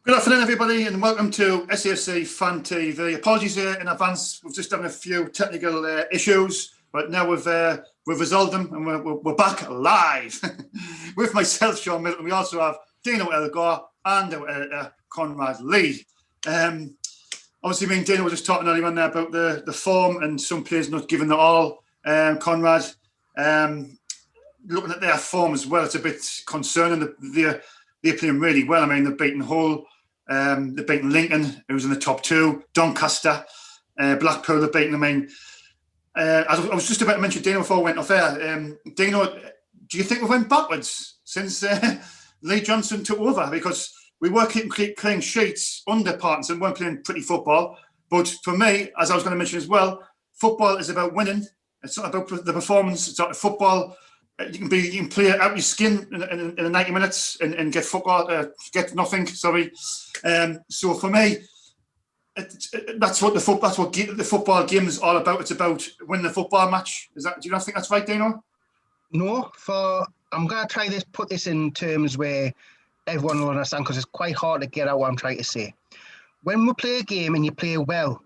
Good afternoon, everybody, and welcome to SAFC Fan TV. Apologies in advance. We've just done a few technical issues, but now we've resolved them, and we're back live with myself, Sean Middleton. We also have Dino Elgar and our editor, CONRAD Lee. Obviously, me and Dino were just talking earlier on there about the form and some players not giving their all. CONRAD, looking at their form as well, it's a bit concerning. They're playing really well. I mean, they're beating Hull. They're beating Lincoln, who's in the top two, Doncaster, Blackpool, they're beating. I mean, I was just about to mention Dino before I went off air. Dino, do you think we went backwards since Lee Johnson took over? Because we were keeping clean sheets under Parkinson, weren't playing pretty football. But for me, as I was going to mention as well, football is about winning. It's not about the performance. It's not football. You can play out your skin in 90 minutes and get get nothing. Sorry. So for me, that's what the football game is all about. It's about winning the football match. Do you not think that's right, Dino? No. I'm going to put this in terms where everyone will understand, because it's quite hard to get out what I'm trying to say. When we play a game and you play well,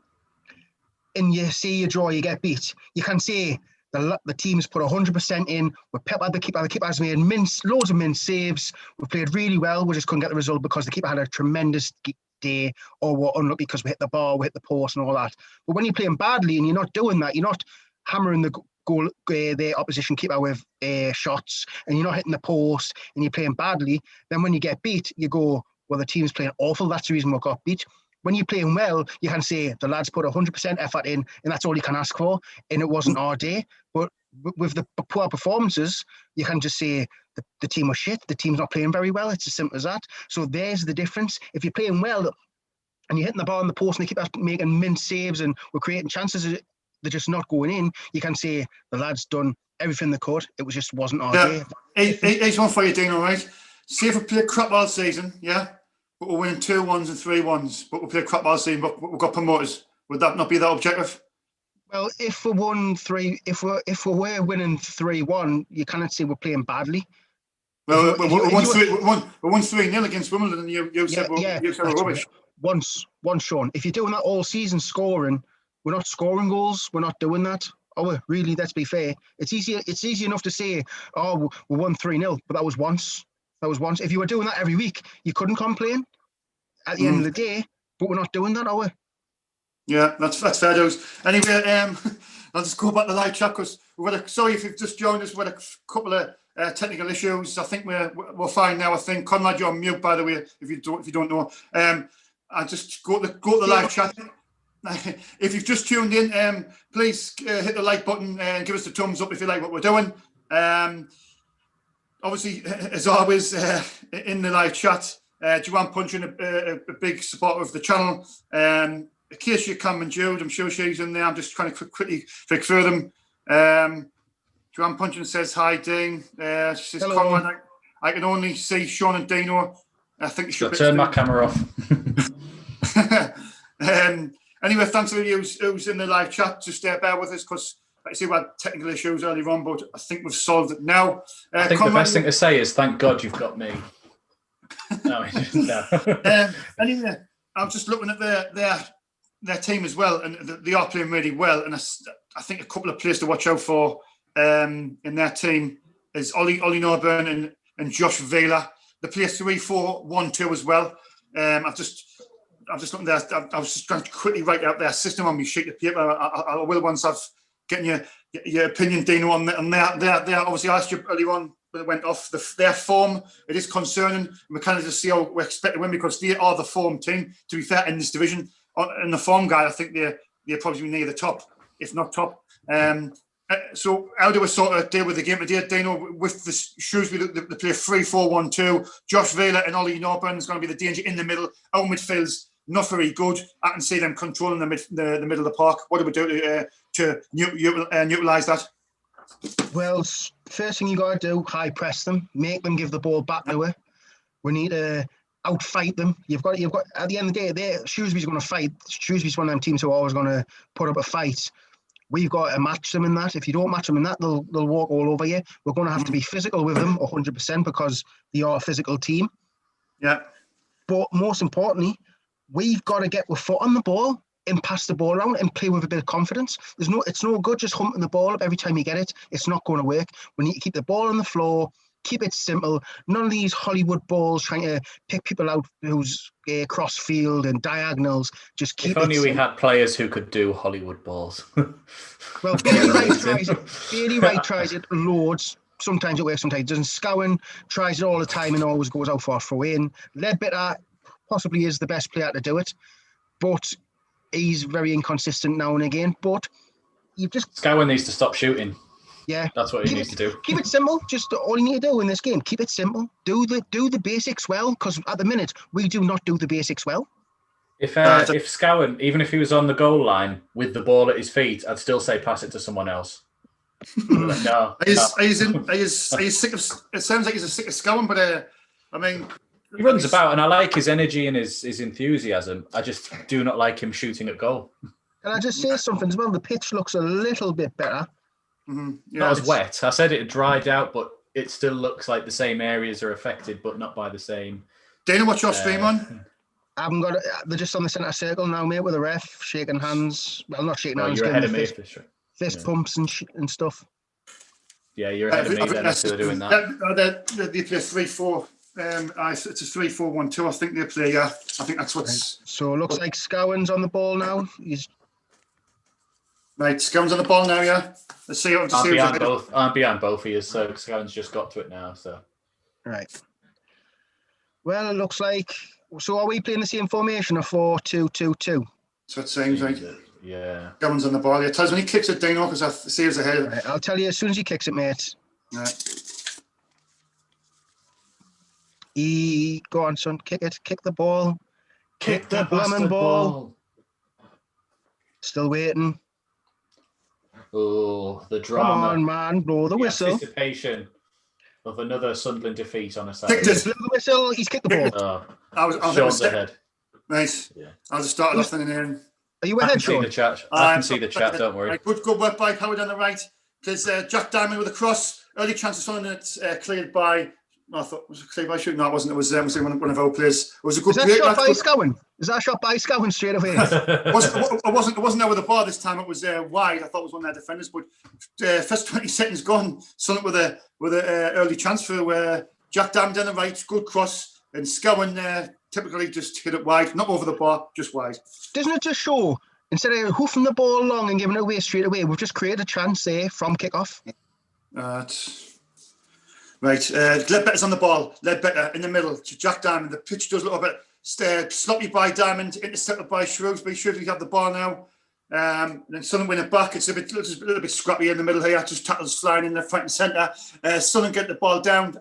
and you see you draw, you get beat, you can say the team's put 100% in. We're pep at the keeper. The keeper has made loads of mince saves. We played really well. We just couldn't get the result because the keeper had a tremendous day, or we're unlucky because we hit the bar, we hit the post and all that. But when you're playing badly and you're not doing that, you're not hammering the opposition keeper with shots, and you're not hitting the post, and you're playing badly, then when you get beat, you go, well, the team's playing awful. That's the reason we got beat. When you're playing well, you can say the lads put 100% effort in, and that's all you can ask for, and it wasn't our day. But with the poor performances, you can just say the team was shit, the team's not playing very well. It's as simple as that. So there's the difference. If you're playing well and you're hitting the ball on the post and they keep making mince saves and we're creating chances, they're just not going in, you can say the lads done everything they could. It just wasn't our day. Here's one for you, Dino, right? See if we play crap all season, yeah? But we're winning 2-1s and 3-1s, but we play crap all season, but we've got promoters. Would that not be that objective? Well, if we were winning 3-1, you cannot say we're playing badly. Well, we won 3-0 against Wimbledon, and you said we're rubbish. Once, Sean. If you're doing that all season scoring, we're not scoring goals. We're not doing that. Oh, really? Let's be fair. It's easy enough to say, oh, we won 3-0, but that was once. If you were doing that every week, you couldn't complain at the end of the day, but we're not doing that, are we? Yeah, that's fair, dues. Anyway, I'll just go back to the live chat, because sorry if you've just joined us, we've had a couple of technical issues. I think we're fine now. I think CONRAD, you're on mute, by the way, if you don't know. I just go to the live chat. If you've just tuned in, please hit the like button and give us the thumbs up if you like what we're doing. Obviously, as always, in the live chat, Joanne Punchin, a big supporter of the channel. In case you come and Jude, I'm sure she's in there. I'm just trying to quickly flick through them. Joanne Punchin says, hi, Dean. She says, CONRAD, I can only see Sean and Dino. I think you should turn my camera off. Anyway, thanks to you who's in the live chat. Just bear with us, because like I say, we had technical issues earlier on, but I think we've solved it now. I think the best thing to say is, thank God you've got me. No. Anyway, I'm just looking at their team as well, and they are playing really well. And I think a couple of players to watch out for in their team is Ollie Norburn and Josh Vela. They play 3-4-1-2 as well. I've just looking there. I was just trying to quickly write out their system on my sheet of paper. I will once I've getting your opinion, Dino, on their obviously I asked you earlier on when it went off their form. It is concerning. We kind of just see how we expect to win, because they are the form team. To be fair, in this division, in the form guide, I think they're probably near the top, if not top. So how do we sort of deal with the game today, Dino? With the Shrewsbury, they play 3-4-1-2. Josh Vela and Ollie Norburn is going to be the danger in the middle. Our midfield's not very good. I can see them controlling the middle of the park. What do we do to utilise that? Well, first thing you got to do, high press them, make them give the ball back to her. We need to outfight them. You've got at the end of the day, Shrewsbury's going to fight. Shrewsbury's one of them teams who are always going to put up a fight. We've got to match them in that. If you don't match them in that, they'll walk all over you. We're going to have to be physical with them 100%, because they are a physical team. Yeah. But most importantly, we've got to get our foot on the ball and pass the ball around and play with a bit of confidence. It's no good just humping the ball up every time you get it. It's not going to work. We need to keep the ball on the floor, keep it simple. None of these Hollywood balls trying to pick people out who's cross field and diagonals. Just keep If only it we simple. had players who could do Hollywood balls. Well, Bailey Wright tries it loads. Sometimes it works, sometimes it doesn't. Scowen tries it all the time and always goes out for a throw in. Ledbetter possibly is the best player to do it, but he's very inconsistent now and again. But you've just Scowen needs to stop shooting. Yeah, That's what he needs to do. Keep it simple. Just all you need to do in this game, keep it simple. Do the basics well, because at the minute we do not do the basics well. If Scowen, even if he was on the goal line with the ball at his feet, I'd still say pass it to someone else. No. Are you sick of? It sounds like he's sick of Scowen, but I mean, he runs about, and I like his energy and his enthusiasm. I just do not like him shooting at goal. Can I just say something as well? The pitch looks a little bit better. Mm-hmm. Yeah, not as wet. I said it had dried out, but it still looks like the same areas are affected, but not by the same. Dana, what's your stream on? I haven't got it. They're just on the centre circle now, mate, with the ref shaking hands. Well, not shaking hands. You're ahead of me. Fist pumps and stuff. Yeah, you're ahead of me then if they're doing that. They play 3-4. It's a 3-4-1-2. I think they play. Yeah, I think that's what's. Right. So it looks like Scowen's on the ball now. Right, Scowen's on the ball now. Yeah, let's see. I'm behind both of you, so Scowen's just got to it now. So. Right. Well, it looks like. So are we playing the same formation of 4-2-2-2? So it seems like. Yeah. Scowen's on the ball. Yeah, tell us when he kicks it, Dino, because I see us ahead. Right, I'll tell you as soon as he kicks it, mate. Right. Go on, son. Kick it. Kick the ball. Kick the blooming ball. Still waiting. Oh, the drama. Come on, man. Blow the whistle. Anticipation of another Sunderland defeat on a Saturday. Kicked it. Blow the whistle. He's kicked the ball. I was Sean's ahead. Nice. Yeah. I'll just start off in here. Are you ahead, Sean? I can see the chat, don't worry. Right, good work by Howard on the right. There's Jack Diamond with a cross. Early chance of something that's cleared by. I thought was it cleared by shooting. No, it wasn't. It was one of our players. It was a good. Is that shot by Scowen? Is that shot by Scowen straight away? It wasn't there with the bar this time. It was wide. I thought it was one of their defenders. But first 20 seconds gone. Something with a early transfer where Jack Diamond on the right, good cross, and Scowen typically just hit it wide, not over the bar, just wide. Doesn't it just show? Instead of hoofing the ball long and giving it away straight away, we've just created a chance there from kickoff. Right. Ledbetter's on the ball. Ledbetter in the middle. Jack Diamond. The pitch does a little bit sloppy by Diamond, intercepted by Shrewsbury. Shrewsbury have the ball now. And then Sunderland win it back. It's a little bit scrappy in the middle here. Just tackles flying in the front and centre. Sunderland get the ball down.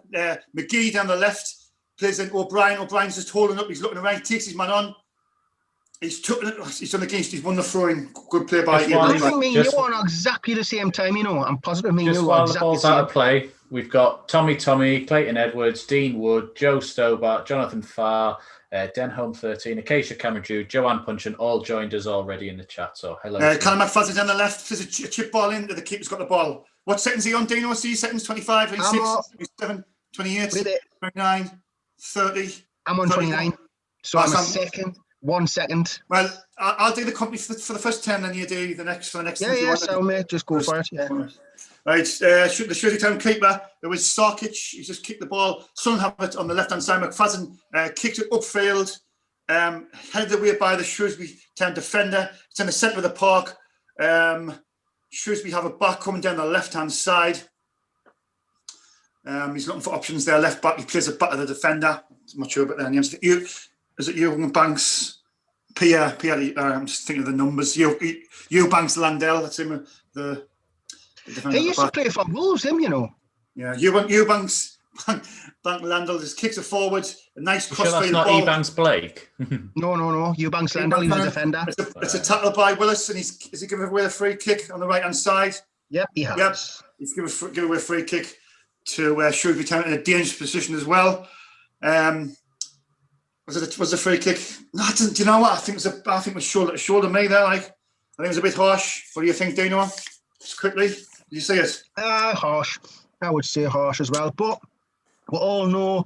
McGee down the left. Plays in O'Brien. O'Brien's just holding up. He's looking around. Takes his man on. He's done against. He's won the throwing. Good play by Ian. I think me and you are on exactly the same time. You know, I'm positive me and you are exactly the out of play. We've got Tommy, Clayton Edwards, Dean Wood, Joe Stobart, Jonathan Farr, Denholm 13, Acacia Cameron, Joanne Punchin, all joined us already in the chat. So hello. Callum McFadden's on the left. There's a chip ball in. The keeper's got the ball. What seconds are he on, Dino? See seconds? 25, 26, 27, 28, 29, 30. I'm on 29. So I'm a second. 1 second. Well, I'll do the company for the first 10, then you do the next for the next. Yeah, so mate, just go for it. Yeah. Right, the Shrewsbury Town keeper. There was Sarkic. He just kicked the ball. Sunderland have it on the left-hand side. McFadden kicked it upfield, headed away by the Shrewsbury Town defender. It's in the centre of the park. Shrewsbury have a back coming down the left-hand side. He's looking for options there. Left back. He plays it back to the defender. I'm not sure about their names. Is it Eubanks? Pierre, I'm just thinking of the numbers. Eubanks Landell, that's him. The he used to play for Wolves, him, you know. Yeah, Eubanks Landell just kicks it forward. A nice crossfield ball. That's not Eubanks Blake. No. Eubanks Landell, he's a defender. It's a tackle by Willis, and is he giving away a free kick on the right hand side? Yep, he has. Yep, he's giving away a free kick to Shrewsbury Town in a dangerous position as well. Was a free kick? No, it didn't. Do you know what? I think it was shoulder to shoulder me there. Like, I think it was a bit harsh. What do you think, Dino? Just quickly, did you see it? Harsh. I would say harsh as well. But we all know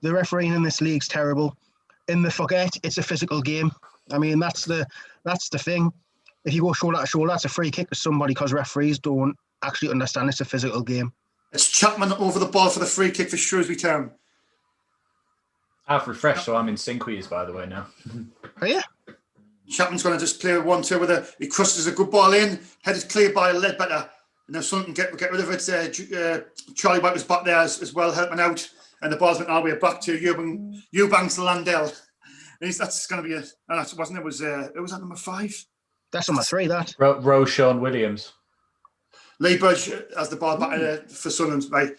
the refereeing in this league's terrible. and they forget it's a physical game. I mean, that's the thing. If you go shoulder to shoulder, that's a free kick to somebody because referees don't actually understand it's a physical game. It's Chapman over the ball for the free kick for Shrewsbury Town. I've refreshed, so I'm in sync with you, by the way, now. Oh, yeah? Chapman's going to just play 1-2 with it. He crosses a good ball in, headed clear by Ledbetter. And now Sunderland can get rid of it. Charlie White was back there as well, helping out. And the ball's went all the way back to Eubanks Landell. And that's going to be wasn't it? It was that number 5? That's number 3, that. Roshan Williams. Lee Burge has the ball back for Sunderland. Right.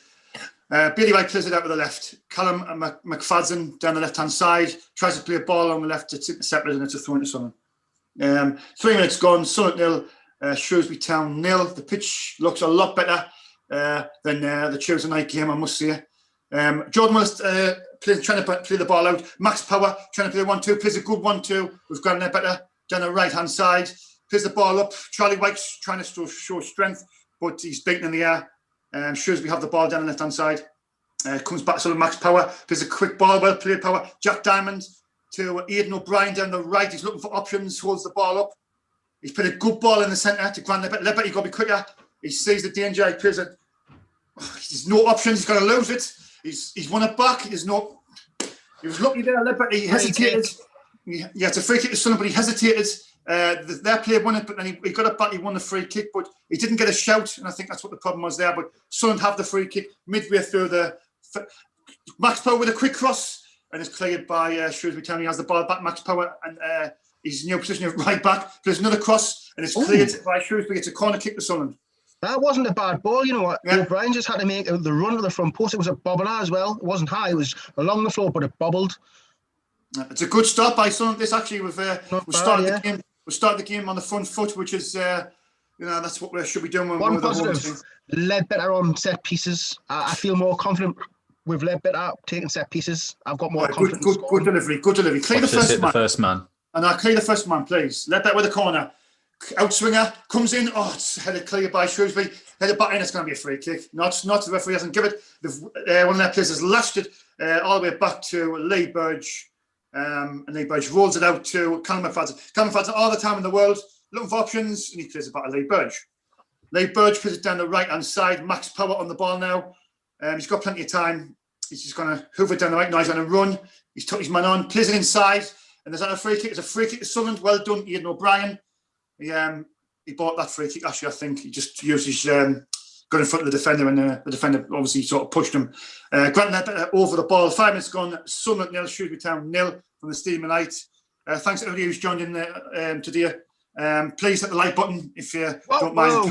Billy White plays it out with the left. Callum McFadden down the left-hand side. Tries to play a ball along the left. It's intercepted and it's a throw into Sunderland. 3 minutes gone. Sunderland 0. Shrewsbury Town 0. The pitch looks a lot better than the Tuesday night game, I must say. Jordan Willis trying to play the ball out. Max Power trying to play 1-2. Plays a good 1-2. We've got an better down the right-hand side. Plays the ball up. Charlie White's trying to show strength, but he's beaten in the air. Shrewsbury have the ball down the left-hand side. Comes back to Max Power. Plays a quick ball. Well played, Power. Jack Diamond to Aidan O'Brien down the right. He's looking for options. Holds the ball up. He's put a good ball in the centre to Grant Lebbett. Lebbett, you've got to be quicker. He sees the danger. He plays it. There's no options. He's going to lose it. He's won it back. He was lucky there, Lebbett. He hesitated. Yeah, it's a free kick to Sunderland, but he hesitated. Their player won it, but then he got it back. He won the free kick, but he didn't get a shout, and I think that's what the problem was there. But Sunderland have the free kick midway through Max Power with a quick cross, and it's cleared by Shrewsbury Town. He has the ball back, Max Power, and he's in your position of right back. Plays another cross, and it's cleared by Shrewsbury. It's a corner kick to Sunderland. That wasn't a bad ball, you know what? Yeah. O'Brien just had to make the run to the front post. It was a bobbler as well. It wasn't high, it was along the floor, but it bobbled. It's a good start by Sunderland. This actually, we started the game. We started the game on the front foot, which is, that's what we should be doing. One positive, Ledbetter on set pieces. I feel more confident with Ledbetter taking set pieces. I've got more confidence. Good delivery. Clear the first man. And I'll clear the first man, please. Ledbetter with the corner. Outswinger comes in. Oh, it's headed clear by Shrewsbury. Headed back in. It's going to be a free kick. Not the referee hasn't given it. One of their players has lashed it all the way back to Lee Burge. And Lee Burge rolls it out to Callum McFadden. Callum McFadden all the time in the world, looking for options, and he plays it back to Lee Burge. Lee Burge plays it down the right-hand side. Max Power on the ball now. He's got plenty of time. He's just going to hoover it down the right. Now he's going to run. He's took his man on, plays it inside, and there's a free kick. It's a free kick to Sunderland. Well done, Aidan O'Brien. He bought that free kick, actually, I think. He just used his got in front of the defender, and the defender obviously sort of pushed him. Grant Lebbett over the ball. 5 minutes gone. Sunderland 0, Shrewsbury Town 0 from the Steamer Night. Thanks to everybody who's joined in today. Please hit the like button if you don't mind.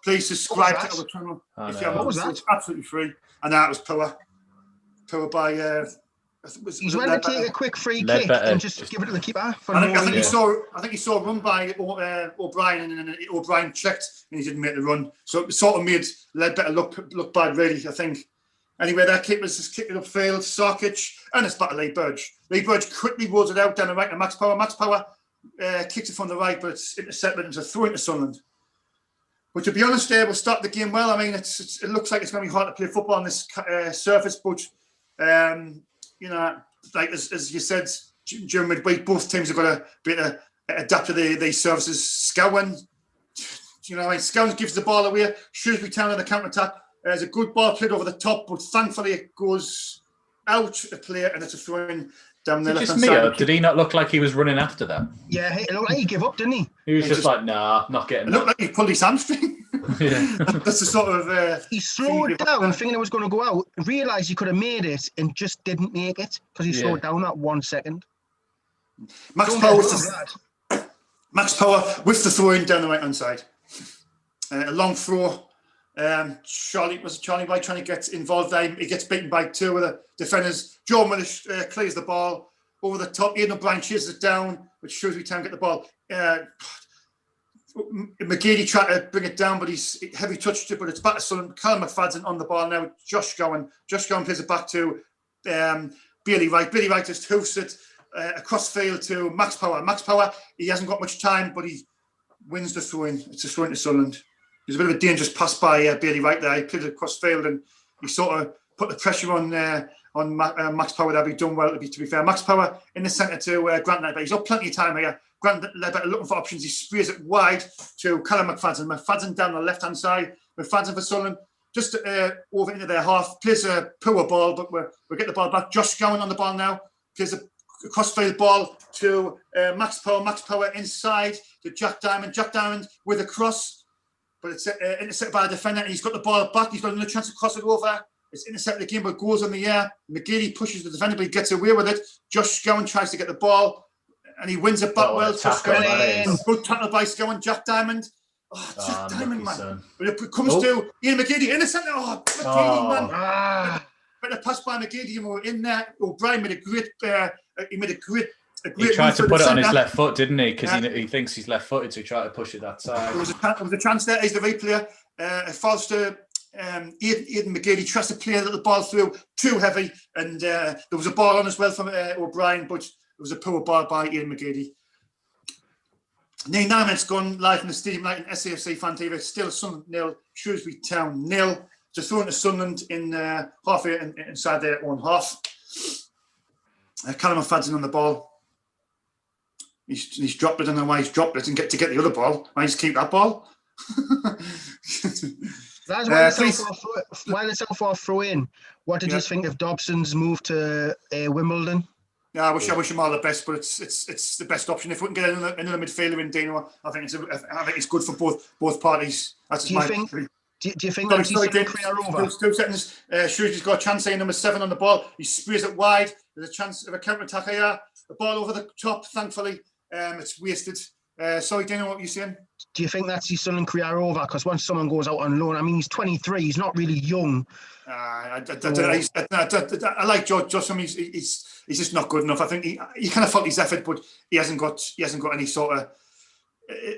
Please subscribe to our channel if you haven't. It's absolutely free. And that was Power by. He's ready to take a quick free kick and just give it to the keeper. I think he saw a run by O'Brien, and O'Brien checked and he didn't make the run. So it sort of made Ledbetter look bad, really, I think. Anyway, their keeper's just kicked it upfield, Sarkic, and it's back to Lee Burge. Lee Burge quickly rolls it out down the right to Max Power. Max Power kicks it from the right, but it's intercepted and it's a throw into Sunderland. But to be honest, we'll start the game well. I mean, it looks like it's going to be hard to play football on this surface, but like as you said, during midweek, both teams have got to be able to adapt to these services. Scowen, Scowen gives the ball away. Shrewsbury Town on the counter-attack. There's a good ball played over the top, but thankfully it goes out of play and it's a throw-in down the left-hand side. Did he not look like he was running after that? Yeah, it looked like he gave up, didn't he? He was just like, nah, not getting it. It looked like he pulled his hamstring. Yeah. That's the sort of... he slowed down thinking it was going to go out, realised he could have made it and just didn't make it because he slowed down that 1 second. Max Power with the throw-in down the right-hand side. A long throw. Charlie White trying to get involved there. He gets beaten by 2 of the defenders. Joe Willis clears the ball over the top. Aidan O'Brien chases it down, which Shrewsbury Town get the ball. McGeady tried to bring it down, but he's heavy touched it, but it's back to Sunderland. Callum McFadden on the ball now. Josh Gowan plays it back to Bailey Wright. Bailey Wright just hoofs it across field to Max Power. Max Power, he hasn't got much time, but he wins the throw-in. It's a throw-in to Sunderland. There's a bit of a dangerous pass by Bailey Wright there. He played it across field and he sort of put the pressure on Max Power there. He's done well, to be fair. Max Power in the centre to Grant Ledbetter. He's got plenty of time here. Grant Ledbetter looking for options. He sprays it wide to Callum McFadden. McFadden down the left-hand side. McFadden for Sunderland. Just over into their half. Plays a poor ball, but we'll get the ball back. Josh Scowen on the ball now. Plays a crossfield ball to Max Power. Max Power inside to Jack Diamond. Jack Diamond with a cross, but it's intercepted by a defender, and he's got the ball back. He's got another chance to cross it over. It's intercepted again, but goes on the air. McGeady pushes the defender, but he gets away with it. Josh Scowen tries to get the ball, and he wins it back well. Good tackle by Scowen. Jack Diamond. Oh, Jack Diamond, man. Son. But it comes to Ian McGeady in the centre. Oh, McGeady, man. But the pass by McGeady, and we were in there. O'Brien made a great. He tried to put it on his left foot, didn't he? Because he thinks he's left-footed, so he tried to push it that side. There was a chance there. He's the right player. It falls to Aidan McGeady. Tries to play the ball through, too heavy, and there was a ball on as well from O'Brien, but it was a poor ball by Aidan McGeady. 9 minutes gone live from the Stadium Light in SAFC Fan TV. Still Sunderland 0, Shrewsbury Town 0. Just throwing to Sunderland in halfway inside their own half. Callum McFadden on the ball. He's dropped it. I don't know why he's dropped it and get the other ball. Why he's keep that ball? That's why the so-far throw in. What did you think of Dobson's move to Wimbledon? Yeah, I wish him all the best, but it's the best option. If we can get another midfielder in Dino, I think it's good for both parties. That's do you think that's his career over? 2 seconds. Shrewsbury's got a chance here, number 7 on the ball. He sprays it wide. There's a chance of a counter-attack here. The ball over the top, thankfully. It's wasted. Sorry, Dino, what were you saying? Do you think that's his Sunderland career over? Because once someone goes out on loan, I mean, he's 23. He's not really young. I like George. I mean, he's just not good enough. I think he kind of felt his effort, but he hasn't got any sort of.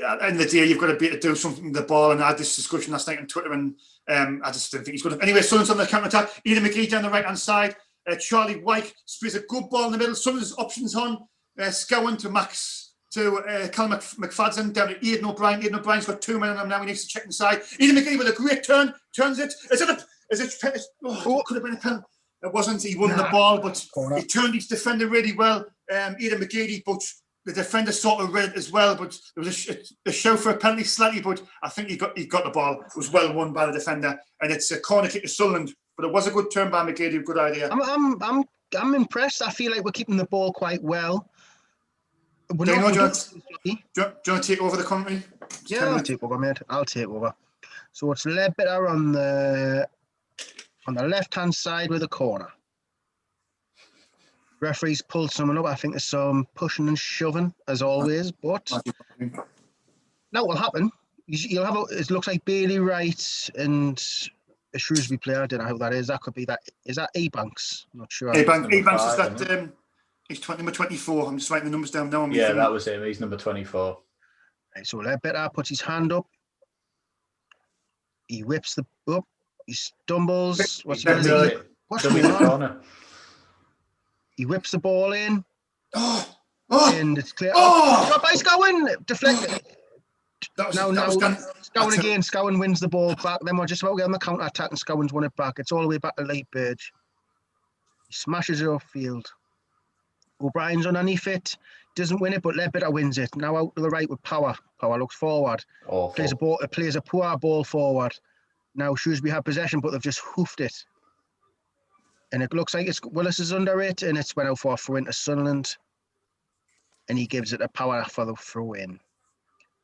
At the end of the day, you've got to be able to do something with the ball. And I had this discussion last night on Twitter, and I just didn't think he's good enough. Anyway, Sunderland's on the counter attack. Ian McGee down the right hand side. Charlie Wyke sprays a good ball in the middle. Sunderland's options on. Scowen to Max. To Callum McFadden down to Aidan O'Brien. Aidan O'Brien's got 2 men on him now. He needs to check inside. Aidan McGee with a great turn. Turns it. It could have been a penalty. It wasn't. He won the ball, but he turned his defender really well. Aidan McGee, but the defender sort of read it as well. But there was a show for a penalty slightly, but I think he got the ball. It was well won by the defender, and it's a corner kick to Sunderland. But it was a good turn by McGee. Good idea. I'm impressed. I feel like we're keeping the ball quite well. Do you want to take over the country? Yeah, I'll take over, mate. I'll take over. So it's Ledbetter on the left-hand side with a corner. Referees pulled someone up. I think there's some pushing and shoving, as always. But that will happen. You'll have it looks like Bailey Wright and a Shrewsbury player. I don't know who that is. That could be that. Is that Ebanks? I'm not sure. Ebanks is that. He's number 24. I'm just writing the numbers down now. Yeah, that was him. He's number 24. Right, so Ledbetter puts his hand up. He whips the up. He stumbles. What's going on? He whips the ball in. And it's clear. He's going. Deflected. Scowen again. Scowen wins the ball back. Then we're just about to get on the counter attack, and Scowen's won it back. It's all the way back to Ledbetter. He smashes it upfield. O'Brien's underneath it, doesn't win it, but Ledbetter wins it. Now out to the right with Power. Power looks forward. Plays a poor ball forward. Now Shrewsbury have possession, but they've just hoofed it. And it looks like Willis is under it, and it's went out for a throw into Sunderland. And he gives it a Power for the throw in.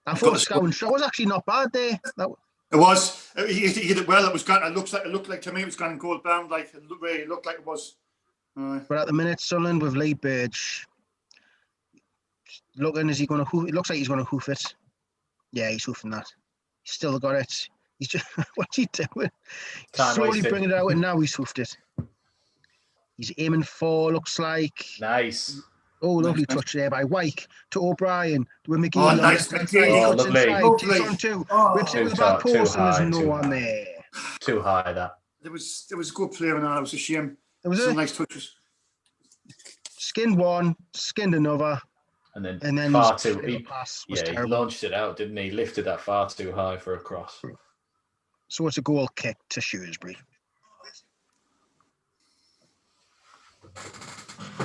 I thought the Scowen shot was actually not bad there. It was. He did it well. It looked like to me it was going goal bound. Like it really looked like it was. But at the minute, Sunderland with Ledbetter looking, is he going to hoof? It looks like he's going to hoof it. Yeah, he's hoofing that. He's still got it. He's just, what's he doing? Slowly bringing it out, and now he's hoofed it. He's aiming for, looks like. Nice. Oh, lovely touch there by Wyke to O'Brien. With McGee. Oh, nice. Lovely. 2-on-2. Rips it with the back post, and there's no one there. Too high, that. There was a good player in that. It was a shame. There was some nice touches. Skinned one, skinned another. And then far too. He launched it out, didn't he? Lifted that far too high for a cross. So it's a goal kick to Shrewsbury.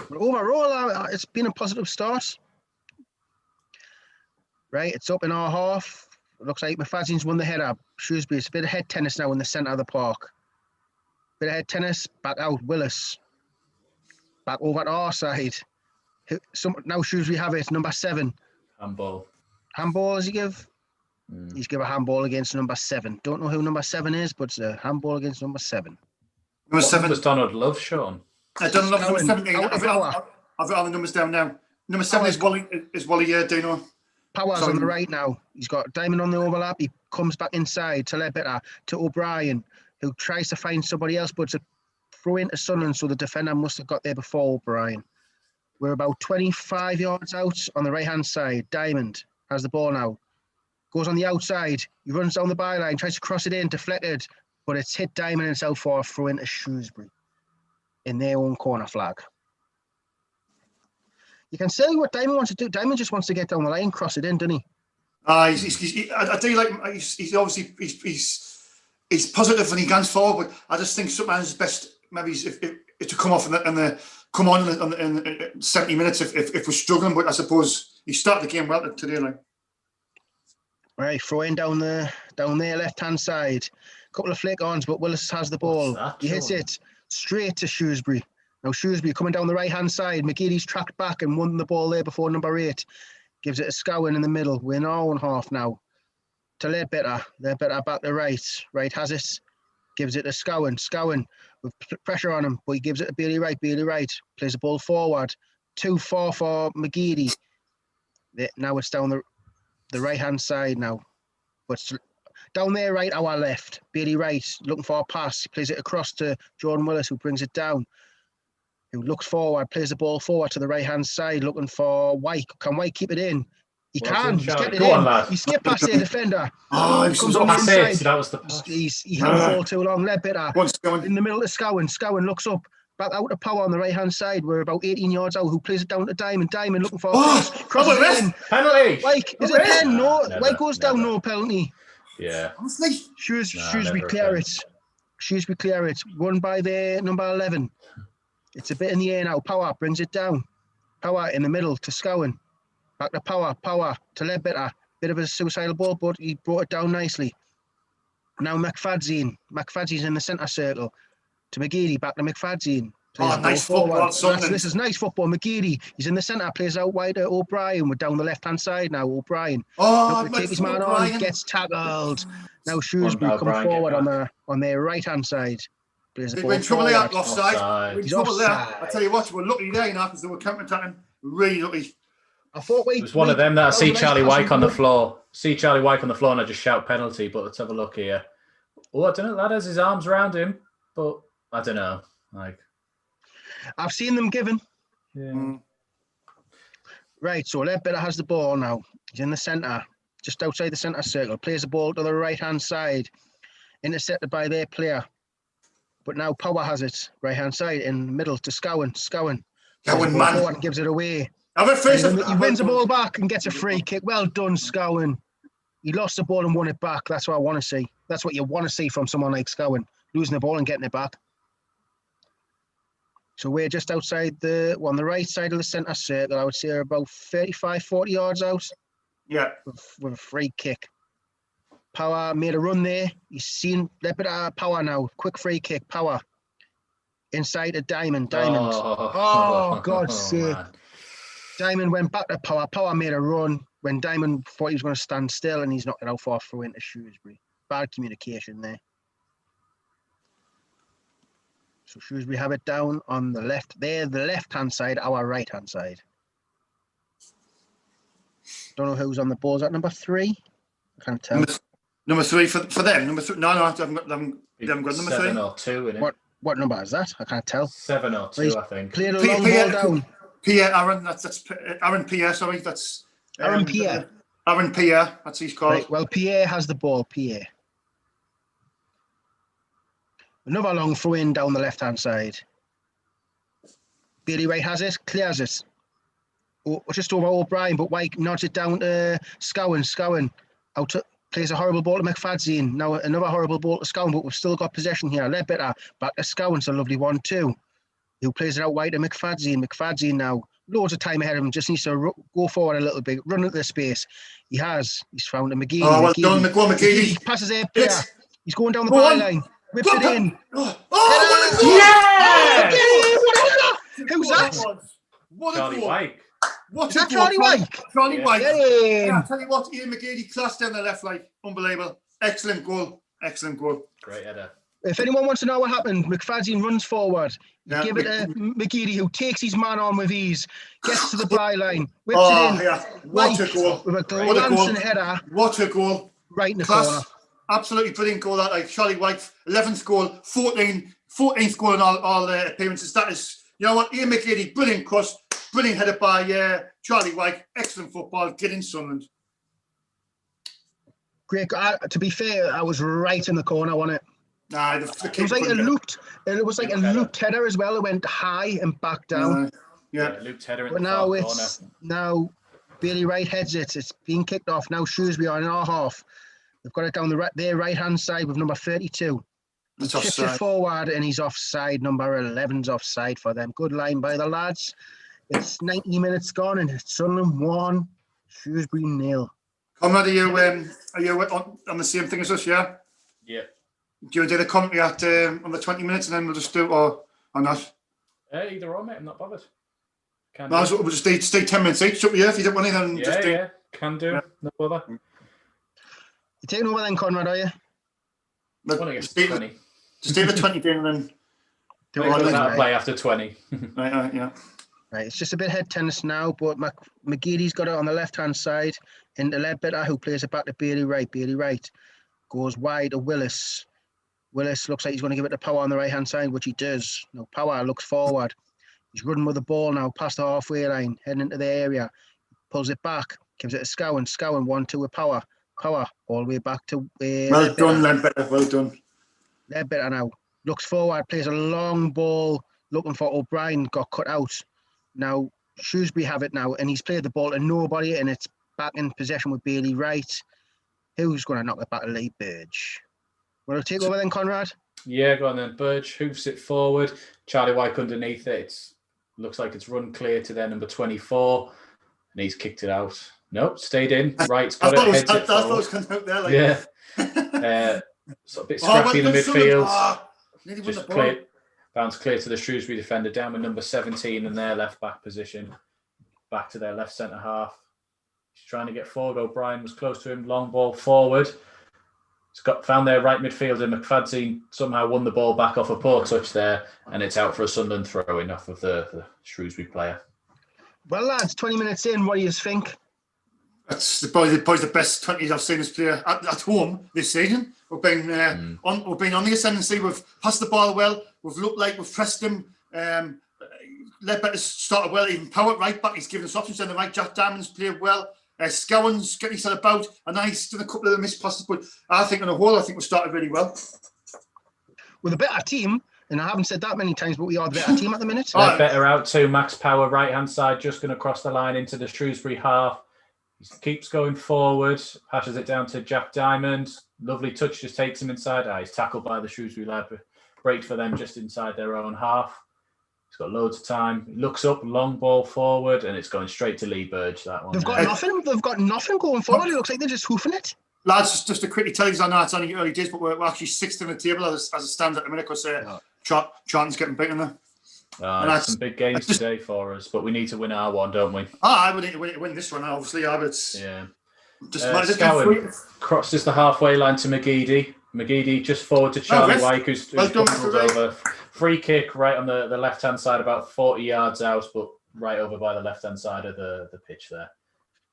But overall, it's been a positive start. Right, it's up in our half. It looks like McFadden's won the header. Shrewsbury, it's a bit of head tennis now in the centre of the park. Bit of head tennis, back out, Willis. Back over to our side. Now Shrewsbury have it, number 7. Handball. Handball, does he give? He's given a handball against number 7. Don't know who number 7 is, but it's a handball against number 7. Number 7 was Donald Love, Sean. I don't love number 17. I've got all the numbers down now. Number 7 is Wally. Do you know? Power's on the right now. He's got Diamond on the overlap. He comes back inside to Ledbetter, to O'Brien, who tries to find somebody else, but it's a throw into Sunderland, so the defender must have got there before O'Brien. We're about 25 yards out on the right-hand side. Diamond has the ball now. Goes on the outside. He runs down the byline, tries to cross it in, deflected, but it's hit Diamond himself for a throw into Shrewsbury in their own corner flag. You can say what Diamond wants to do. Diamond just wants to get down the line, cross it in, doesn't he? I do like. He's obviously he's positive when he guns forward, but I just think sometimes best maybe if to come off and come on in 70 minutes if we're struggling. But I suppose he started the game well today, like. Right, throw in down there, left hand side. Couple of flick-ons, but Willis has the ball. He hits it straight to Shrewsbury. Now Shrewsbury coming down the right-hand side. McGeady's tracked back and won the ball there before number 8. Gives it to Scowen in the middle. We're in our own half now. To Ledbetter. Ledbetter back to right. Right has it. Gives it to Scowen. Scowen with pressure on him, but he gives it to Bailey Wright. Bailey Wright plays the ball forward. 2-4 for McGeady. Now it's down the right-hand side now. But down there, right, our left. Bailey Wright looking for a pass. He plays it across to Jordan Willis, who brings it down. Who looks forward, plays the ball forward to the right-hand side, looking for White. Can White keep it in? He can. He's kept it in. He skipped past the defender. Oh, he comes on the inside. That was the pass. He held the ball too long. Ledbetter in the middle of Scowen. Scowen looks up. Back out to Power on the right-hand side. We're about 18 yards out. Who plays it down to Diamond. Diamond looking for a cross. Crosses it in. Penalty. White, is it a pen? No. White goes down. No penalty. Yeah. Honestly. Shrewsbury clear it. Shrewsbury clear it. Won by their number 11. It's a bit in the air now. Power brings it down. Power in the middle to Scowen. Back to Power. Power to Ledbetter. Bit of a suicidal ball, but he brought it down nicely. Now McFadden. McFadden's in the centre circle. To McGeady. Back to McFadden. Nice football. This is nice football. McGeady. He's in the centre. Plays out wide to O'Brien. We're down the left-hand side now. O'Brien. Take his man on. Gets tackled. Now Shrewsbury come forward on their right-hand side. We're in trouble there, offside. We're in trouble there. I tell you what, we're lucky there, because they were counter-attacking. Really lucky. It was one of them that I see Charlie Wyke on the floor. And I just shout penalty, but let's have a look here. Oh, I don't know. Lad has his arms around him, but I don't know. I've seen them given. Yeah. Right, so Ledbetter has the ball now. He's in the centre, just outside the centre circle. Plays the ball to the right-hand side. Intercepted by their player. But now Power has it, right-hand side, in the middle to Scowen. Scowen man. Gives it away. He wins the ball back and gets a free kick. Well done, Scowen. He lost the ball and won it back. That's what I want to see. That's what you want to see from someone like Scowen. Losing the ball and getting it back. So we're just outside on the right side of the centre circle. I would say about 35, 40 yards out. Yeah. With a free kick. Power made a run there. He's seen Ledbetter. Power now. Quick free kick. Power. Inside a Diamond. God's sake. Man. Diamond went back to Power. Power made a run when Diamond thought he was going to stand still, and he's knocked it out for a throw into Shrewsbury. Bad communication there. So Shrewsbury have it down on the left. There, the left-hand side, our right-hand side. Don't know who's on the ball. Is that number 3? I can't tell. Number 3 for them. Number 3. No, I haven't got number 3. 7 or 2 in it. What number is that? I can't tell. 7 or 2, I think. Played a long ball down. Pierre Aaron. That's Aaron Pierre. Sorry, that's Aaron Pierre. Aaron Pierre. That's what he's called. Right, well, Pierre has the ball. Pierre. Another long throw in down the left-hand side. Bailey Wright has it. Clears it. Just over O'Brien, but White nods it down to Scowen. Scowen plays a horrible ball to McFadden. Now another horrible ball to Scowen, but we've still got possession here. Ledbetter back to Scowen. It's a lovely one too. who plays it out wide to McFadzean. McFadzean now, loads of time ahead of him, just needs to go forward a little bit, run into the space. He's found a McGeady. Oh, well done, McGeady. He passes a player. He's going down the Go on. byline. Whips it in. Oh, what a goal! Yeah! Who's that? What a Charlie goal! White. What Is a that goal. Charlie White? Charlie Yeah. White. Get in. Yeah, I tell you what, Ian McGeady class down the left, like unbelievable. Excellent goal. Excellent goal. Great header. If anyone wants to know what happened, McFadzean runs forward. Yeah. Give it to McGeady, who takes his man on with ease, gets to the byline, whips Oh, it in. yeah. What a goal. With a What a goal. glancing header What a goal. right in the Class. corner. Absolutely brilliant goal. That like Charlie White, 11th goal, 14th goal in all appearances. That is, you know what, Ian McGeady, brilliant cross, brilliant header by Charlie White. Excellent football. Get in Sunderland. Great. To be fair, I was right in the corner, wasn't it? Nah, the It was like a looped. It was like a looped header as well. It went high and back down. Yeah. Looped header in But the now far it's corner. Bailey Wright heads it. It's being kicked off now. Shrewsbury are in our half. They've got it down their right hand side with number 32. That's Chips it offside. forward and he's offside. Number 11's offside for them. Good line by the lads. It's 90 minutes gone and it's Sunderland 1, Shrewsbury 0. Conrad, are you on the same thing as us? Yeah. Yeah. Do you do the commentary at on the 20 minutes and then we'll just do it or not? Either or, mate. I'm not bothered. Can No, do. we'll just stay 10 minutes each. Up to you if you don't want it. Then just do. Yeah. Can do. Yeah. No bother. You taking over then, Conrad, are you? But I want to get just to stay 20. the 20 game and then. Do Maybe all we'll right. have to play after 20. Right, yeah. Right, it's just a bit head tennis now, but McGeady's got it on the left-hand side into Ledbetter, who plays it back to Bailey Wright. Bailey Wright goes wide to Willis. Willis looks like he's going to give it to Power on the right-hand side, which he does. Now, Power looks forward. He's running with the ball now, past the halfway line, heading into the area. Pulls it back, gives it to Scowen. Scowen 1-2 with Power. Power all the way back to Well done, Ledbetter. Well done. Ledbetter now. Looks forward, plays a long ball, looking for O'Brien, got cut out. Now, Shrewsbury have it now, and he's played the ball to nobody, and it's back in possession with Bailey Wright. Who's going to knock it back to Lee Burge? Want to take over then, Conrad? Yeah, go on then. Burge hoofs it forward. Charlie White underneath it. Looks like it's run clear to their number 24, and he's kicked it out. Nope, stayed in. Wright's got it. Heads it I thought it forward. was coming out there. Like. Yeah. So a bit scrappy in the midfield. Nearly won the Just ball. clear, bounce clear to the Shrewsbury defender, down with number 17 in their left back position. Back to their left centre half. He's trying to get forward. O'Brien was close to him. Long ball forward. He's found their right midfielder. McFadzean somehow won the ball back off a poor touch there, and it's out for a Sunderland throw-in off of the Shrewsbury player. Well, lads, 20 minutes in, what do you think? That's probably the best 20s I've seen us play at home this season. We've been on the ascendancy. We've passed the ball well. We've looked like we've pressed them. Ledbetter's started well. Even Power right back, he's given us options on the right. Jack Diamond's played well. Scowen's getting himself about, and then he's done a couple of the missed passes. But I think on the whole, we started really well. With a better team, and I haven't said that many times, but we are the better team at the minute. Ledbetter out to Max Power, right-hand side, just going to cross the line into the Shrewsbury half. He keeps going forward, passes it down to Jack Diamond. Lovely touch, just takes him inside. He's tackled by the Shrewsbury lad. Break for them just inside their own half. He's got loads of time. He looks up, long ball forward, and it's going straight to Lee Burge, that one. They've got nothing. They've got nothing going forward. It looks like they're just hoofing it. Lads, just to quickly tell you, I know it's only early days, but we're actually sixth in the table as it stands at the minute because Charlton's getting beaten there. There's some big games today for us, but we need to win our one, don't we? I would need to win this one, obviously. Yeah. Scowen crosses the halfway line to McGeady. McGeady just forward to Charlie White, who's bundled over. Free kick right on the left-hand side, about 40 yards out, but right over by the left-hand side of the pitch there.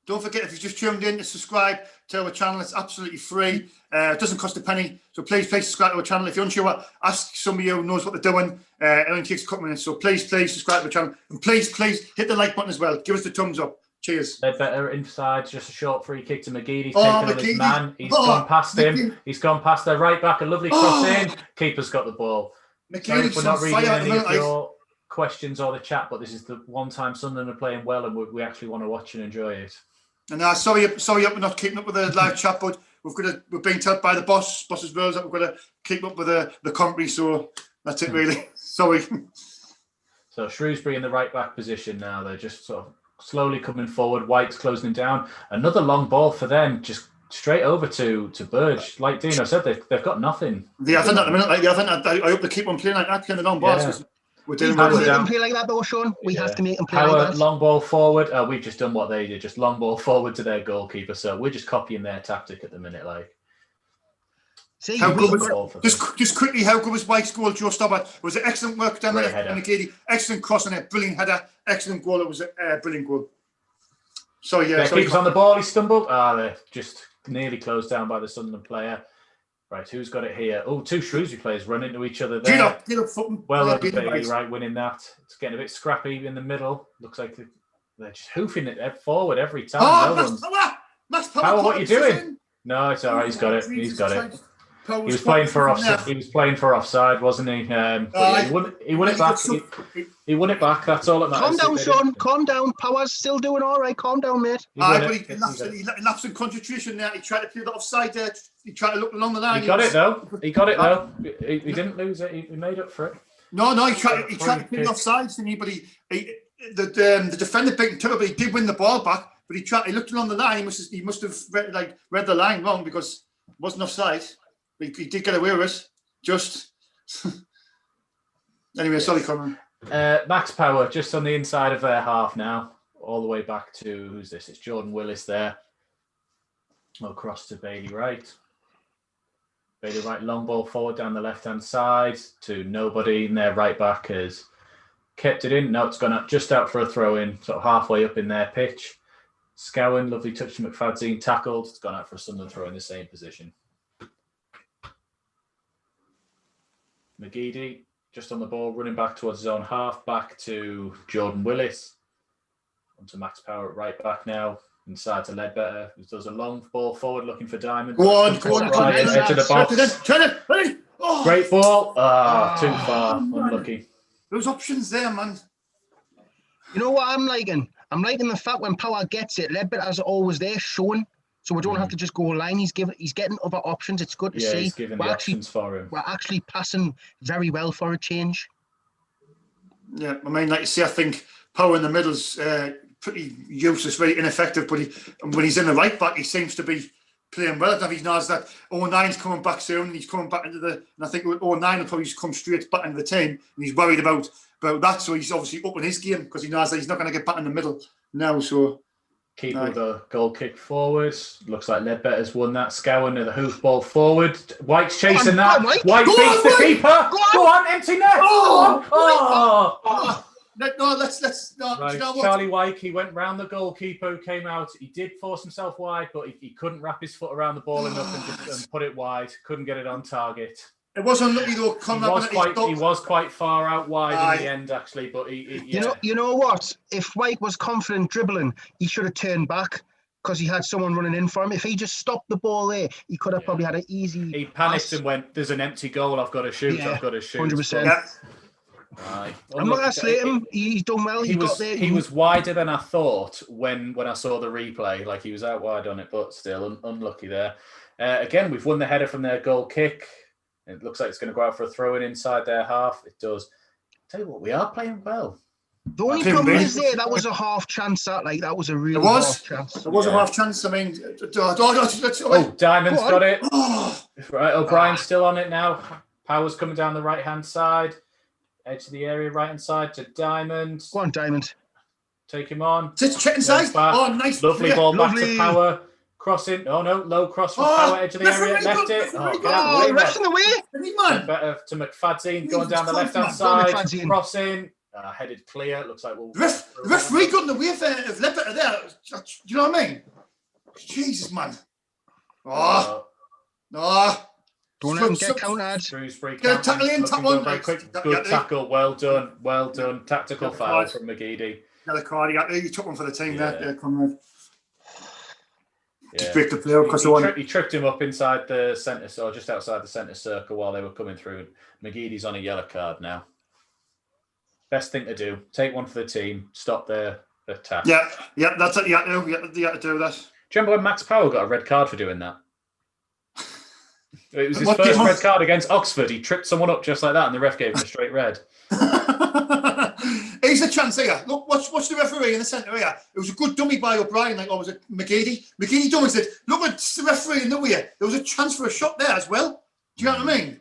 Don't forget, if you've just tuned in, to subscribe to our channel. It's absolutely free. It doesn't cost a penny. So please subscribe to our channel. If you're unsure, ask somebody who knows what they're doing. It only takes a couple minutes. So please subscribe to our channel. And please hit the like button as well. Give us the thumbs up. Cheers. Ledbetter inside, just a short free kick to McGeady. Taking on his McGeady. man. He's gone past him. He's gone past their right back. A lovely cross in. Keeper's got the ball. Sorry if we're not reading any of your questions or the chat, but this is the one time Sunderland are playing well and we actually want to watch and enjoy it. And sorry we're not keeping up with the live chat, but we're being told by the boss's rules that we've got to keep up with the commentary, so that's it really. Sorry. So Shrewsbury in the right back position now. They're just sort of slowly coming forward. White's closing down. Another long ball for them, just straight over to Burge. Like Dino said, they've got nothing. They haven't at the minute. Like, I hope they keep on playing like that, kind of long balls. Yeah. We're doing We have to well. make them play like that, though, Sean. We have to make them play Power, like that. long ball forward. We've just done what they did, just long ball forward to their goalkeeper. So we're just copying their tactic at the minute. Like, See, how good was, just quickly, how good was White's goal, Joe Stoppage? Was it excellent work down there? And excellent cross on it, brilliant header, excellent goal. It was a brilliant goal. Sorry, yeah. Keeper's on the ball, he stumbled. They're just nearly closed down by the Sunderland player. Right, who's got it here? Oh, two Shrewsbury players run into each other there. Get up, well done, Bailey, right, winning that. It's getting a bit scrappy in the middle. Looks like they're just hoofing it forward every time. Max Power, what are you doing? No, it's all right. He's got it. He's got it. He was playing for offside. He was playing for offside, wasn't he? He won it back. He won it back. That's all that matters. Calm down, Sean. Calm down. Power's still doing all right. Calm down, mate. He lapsed in concentration there. He tried to play the offside there. He tried to look along the line. He got it though. He He didn't lose it. He made up for it. No. He tried to play the offside, didn't he? But the defender beat him to it, but he did win the ball back. But he looked along the line. He must have read the line wrong because it wasn't offside. He did get away with it. Just anyway, sorry, Conrad. Max Power just on the inside of their half now, all the way back to who's this? It's Jordan Willis there. Across to Bailey Wright. Bailey Wright, long ball forward down the left-hand side to nobody, and their right back has kept it in. No, it's gone up just out for a throw-in, sort of halfway up in their pitch. Scowen, lovely touch to McFadzean, tackled. It's gone out for a Sunderland throw in the same position. McGeady just on the ball, running back towards his own half, back to Jordan Willis. Onto Max Power at right back now, inside to Ledbetter, who does a long ball forward looking for Diamond. Go on. Edge of the box. Turn it, ready. Oh. Great ball. Too far. Unlucky. There's options there, man. You know what I'm liking? I'm liking the fact when Power gets it, Ledbetter's always there showing. So we don't have to just go line. He's getting other options. It's good to see. He's giving the options for him. We're actually passing very well for a change. Yeah, I mean, like you see, I think Power in the middle's pretty useless, very ineffective. But when he's in the right back, he seems to be playing well. I don't know if he knows that 09's coming back soon, and he's coming back into the. And I think 09 will probably just come straight back into the team, and he's worried about that. So he's obviously upping his game because he knows that he's not going to get back in the middle now. So. Keeper with a goal kick forward. Looks like Ledbetter's won that. Scowen with a hoof ball forward. White's chasing that. White beats the keeper. Go on, empty net. No, let's not. Right. You know what? Charlie White, he went round the goalkeeper who came out. He did force himself wide, but he couldn't wrap his foot around the ball enough and put it wide. Couldn't get it on target. It was unlucky though. He was quite far out wide in the end, actually. But You know what? If White was confident dribbling, he should have turned back because he had someone running in for him. If he just stopped the ball there, he could have probably had an easy. He panicked and went, "There's an empty goal. I've got to shoot. I've got to shoot." 100%. Right. I'm not going to slate him. He's done well. He got there. He was wider than I thought when I saw the replay. Like he was out wide on it, but still unlucky there. Again, we've won the header from their goal kick. It looks like it's going to go out for a throw-in inside their half. It does. Tell you what, we are playing well. The only problem is that was a half chance. That was a real half chance. It was a half chance. I mean, Diamond's got it. Right, O'Brien's still on it now. Power's coming down the right-hand side. Edge of the area, right-hand side to Diamond. Go on, Diamond. Take him on. Check inside. Oh, nice. Lovely ball back to Power. Crossing. Oh, no. Low cross from Power, edge of the area. Left it. Get out of the way. Better to McFadzean going down the left-hand side. Crossing. Headed clear. Looks like we'll. The referee got in the way of Ledbetter there. Do you know what I mean? Jesus, man. No. Don't let him get countered. Shrewsbury get a tackle in, tackle very quick. Good tackle. Well done. Tactical foul from McGeady. Another card. He took one for the team there, Conrad. Yeah. Break the player he tripped him up inside the centre, so just outside the centre circle while they were coming through. McGeady's on a yellow card now. Best thing to do: take one for the team, stop their attack. Yeah, that's it. You had to do that. Do you remember when Max Power got a red card for doing that? It was his first red card against Oxford. He tripped someone up just like that, and the ref gave him a straight red. Here's a chance here. Look, watch the referee in the centre here. It was a good dummy by O'Brien, like, or was it McGeady? McGeady dummy said, look at the referee in the way. There was a chance for a shot there as well. Do you know what I mean?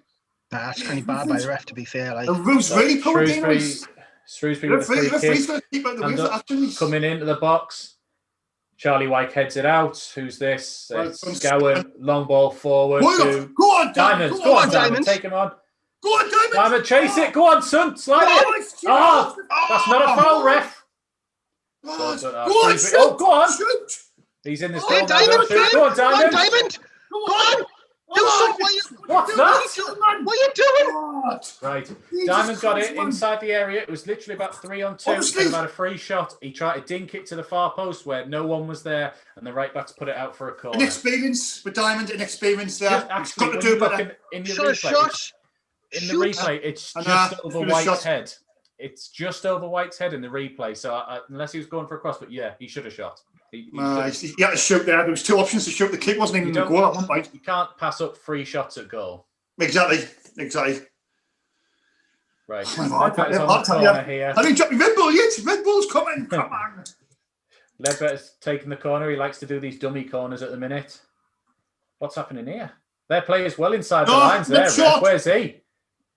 Nah, that's kind of bad by the ref, to be fair. Like, the roof's really poor. Shrewsbury with the free kick. Coming into the box. Charlie White heads it out. Who's this? Scowen, long ball forward. Go on, Diamond. Go on, Diamond. Take him on. Go on, Diamond. Diamond, chase it. Go on, son. Slide it. Oh, that's not a foul, ref. Go on, shoot. Oh, go on. Shoot. He's in this goal. Go on, Diamond. Go on. What's that? What are you doing? What? Right. Diamond got it inside the area. It was literally about 3-on-2. About a free shot. He tried to dink it to the far post where no one was there, and the right back's put it out for a corner. Inexperience with Diamond, inexperience there. Actually, got to do better. In the replay, it's just over White's head. It's just over White's head in the replay. So unless he was going for a cross, but yeah, he should have shot. He had to shoot there. There was two options to shoot. The kick wasn't even going at one point. You can't pass up free shots at goal. Exactly. Right. I didn't drop me Red Bull yet. Red Bull's coming. Come on. Ledbetter's taking the corner. He likes to do these dummy corners at the minute. What's happening here? Their player's well inside the lines there. Where's he?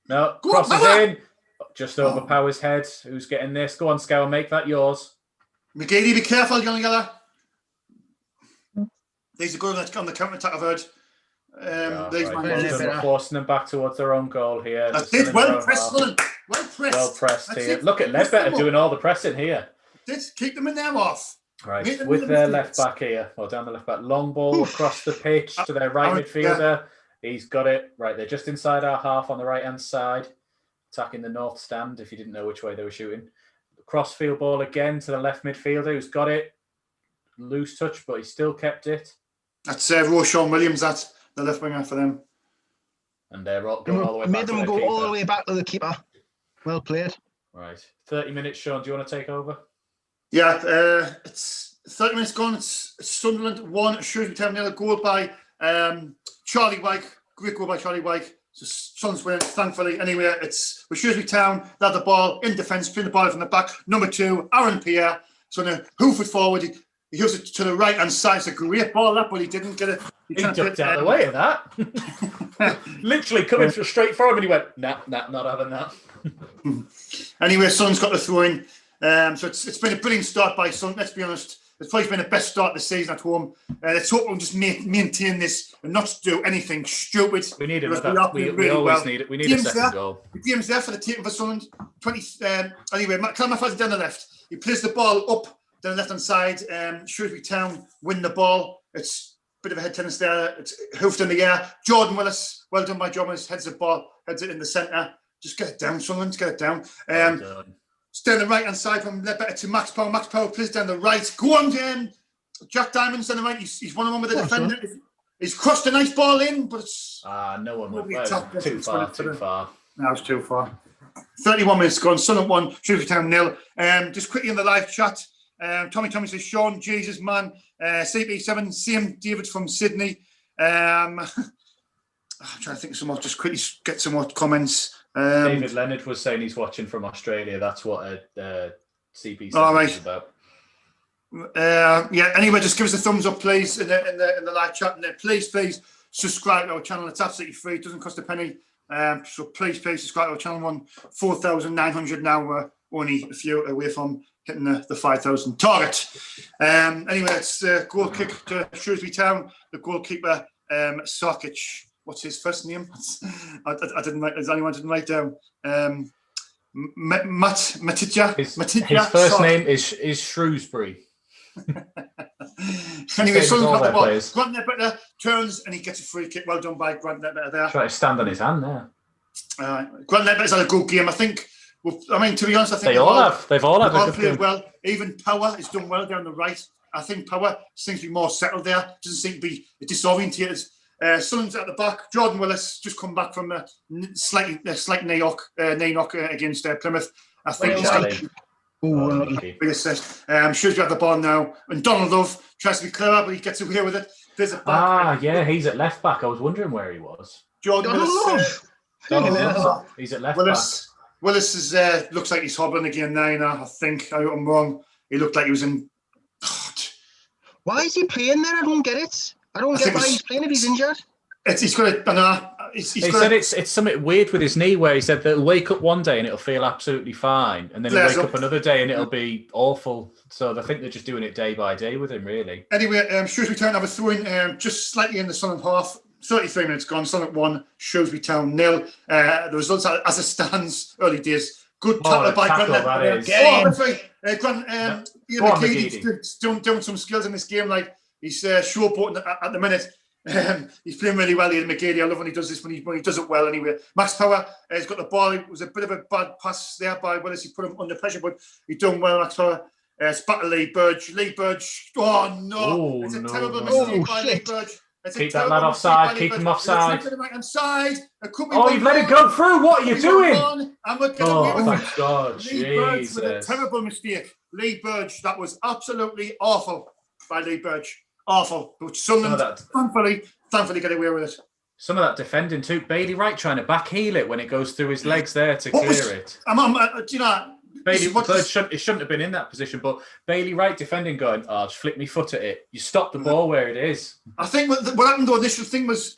No, crosses in. Just over Power's head. Who's getting this? Go on, Scower, make that yours. McGeady, be careful, young together. These are good on the counter attack, I've heard. They're forcing them back towards their own goal here. Well pressed, Well pressed. Well pressed here. Look at Ledbetter doing all the pressing here. Keep them in there off. Right, with their left back here, or down the left back. Long ball across the pitch to their right midfielder. He's got it. Right, they're just inside our half on the right-hand side. Attacking the north stand, if you didn't know which way they were shooting. Crossfield ball again to the left midfielder, who's got it. Loose touch, but he still kept it. That's Roshan Williams, that's the left winger for them. And they're going all the way back made them go all the way back to the keeper. Well played. Right. 30 minutes, Sean. Do you want to take over? Yeah, it's 30 minutes gone. It's Sunderland 1, Shrewsbury Town 0. Goal by Charlie White. Great goal by Charlie White. So Sun's winning, thankfully. Anyway, it's with Shrewsbury Town. They had the ball in defence, playing the ball from the back. Number 2, Aaron Pierre. So now, hoof it forward. He hooves it to the right-hand side. It's a great ball, that, but he didn't get it. He ducked out of the way of that. Literally coming straight for him, and he went, nah, not having that. Anyway, Sun's got the throw-in. So it's been a brilliant start by Sun, let's be honest. It's probably been the best start of the season at home. Let's hope we'll just maintain this and not do anything stupid. We need another. We always need it. We need a second goal. The game's there for the taking for Sunderland. Anyway, Callum Maffaz down the left. He plays the ball up down the left-hand side. Shrewsbury Town win the ball. It's a bit of a head tennis there. It's hoofed in the air. Jordan Willis, well done by Jordan Willis, heads the ball, heads it in the centre. Just get it down, Sunderland, get it down. Stay on the right-hand side from Ledbetter to Max Power. Max Power plays down the right. Go on, Jack Diamond's on the right. He's one-on-one with the defender. He's crossed a nice ball in, but it's... no one will. Too far. No, it's too far. 31 minutes gone. Sunderland 1, Shrewsbury Town 0. Just quickly in the live chat, Tommy says, Sean, Jesus, man. CP7, Sam David from Sydney. I'm trying to think of some more. Just quickly get some more comments. David Leonard was saying he's watching from Australia. That's what CP7 is about. Anyway, just give us a thumbs up, please, in the live chat, and then please subscribe to our channel. It's absolutely free. It doesn't cost a penny. So please subscribe to our channel. We're on 4,900 now. We're only a few away from hitting the 5,000 target. Anyway, it's a goal kick to Shrewsbury Town. The goalkeeper, Sarkic. What's his first name? I didn't write. Anyone didn't write down? Matija. His first name is Shrewsbury. Anyway, Sun's got the ball. Grant Ledbetter turns and he gets a free kick. Well done by Grant Ledbetter there. Try to stand on his hand there. Grant Ledbetter's had a good game. I think. To be honest, I think they've all had a good game. Well, even Power has done well down the right. I think Power seems to be more settled there. Doesn't seem to be disorientated. Sunderland's at the back. Jordan Willis just come back from a slight knee knock against Plymouth. I think he's got big assist. Shrewsbury at the ball now, and Donald Love tries to be clever, but he gets away with it. There's a back. He's at left back. I was wondering where he was. Jordan Willis. Donald Love. He's at left back. Willis is looks like he's hobbling again now. I think I'm wrong. He looked like he was in. Why is he playing there? I don't get it. I don't get why he's playing if he's injured. He's got to. He said it's something weird with his knee where he said that he'll wake up one day and it'll feel absolutely fine, and then he'll wake up another day and it'll be awful. So I think they're just doing it day by day with him, really. Anyway, Shrewsbury Town have a throw-in just slightly in the Sunderland half. 33 minutes gone. Sunderland 1, Shrewsbury Town 0. The results are, as it stands, early days. Good tackle by Grant. Ian McGee's doing some skills in this game. Like he's showboating at the minute. He's playing really well, Ian McGeady. I love when he does this, when he does it well anyway. Max Power has got the ball. It was a bit of a bad pass there by Willis. He put him under pressure, but he's done well, Max Power. It's back to Lee Burge. Lee Burge. Oh, no. It's a terrible mistake by Lee Burge. Keep that lad offside. Keep him offside. You've let it go through. What are you doing? Thank God. Lee Burge with a terrible mistake. Lee Burge. That was absolutely awful by Lee Burge. Awful. But Sunderland, thankfully get away with it. Some of that defending too. Bailey Wright trying to backheel it when it goes through his legs there to clear it. Do you know? It shouldn't have been in that position, but Bailey Wright defending going, just flick me foot at it. You stop the ball where it is. I think what happened though, initial thing was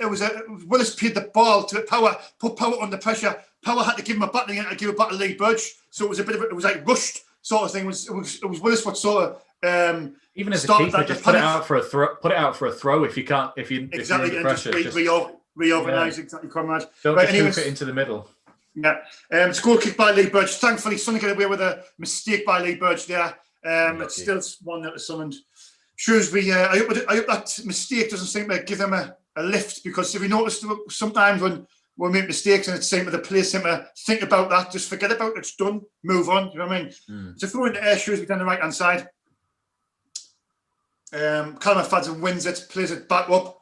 Willis paid the ball to Power, put Power under pressure. Power had to give him a battling and give it back to Lee Burge. So it was it was like rushed sort of thing. It was Willis what sort of even as a keeper, just put it out for a throw. Put it out for a throw if you can't. If you're under pressure, just reorganise exactly, Conrad. Don't just hoop it into the middle. Yeah, score kick by Lee Burge. Thankfully, Sunderland get away with a mistake by Lee Burge there. It's still 1-0 to Sunderland. Shrewsbury, I hope that mistake doesn't seem to give them a lift, because if you notice, sometimes when we make mistakes and it's seems the players seem to think about that, just forget about it, it's done, move on. You know what I mean? It's a throw into Shrewsbury down the right hand side. Callum Fadden wins it, plays it back up.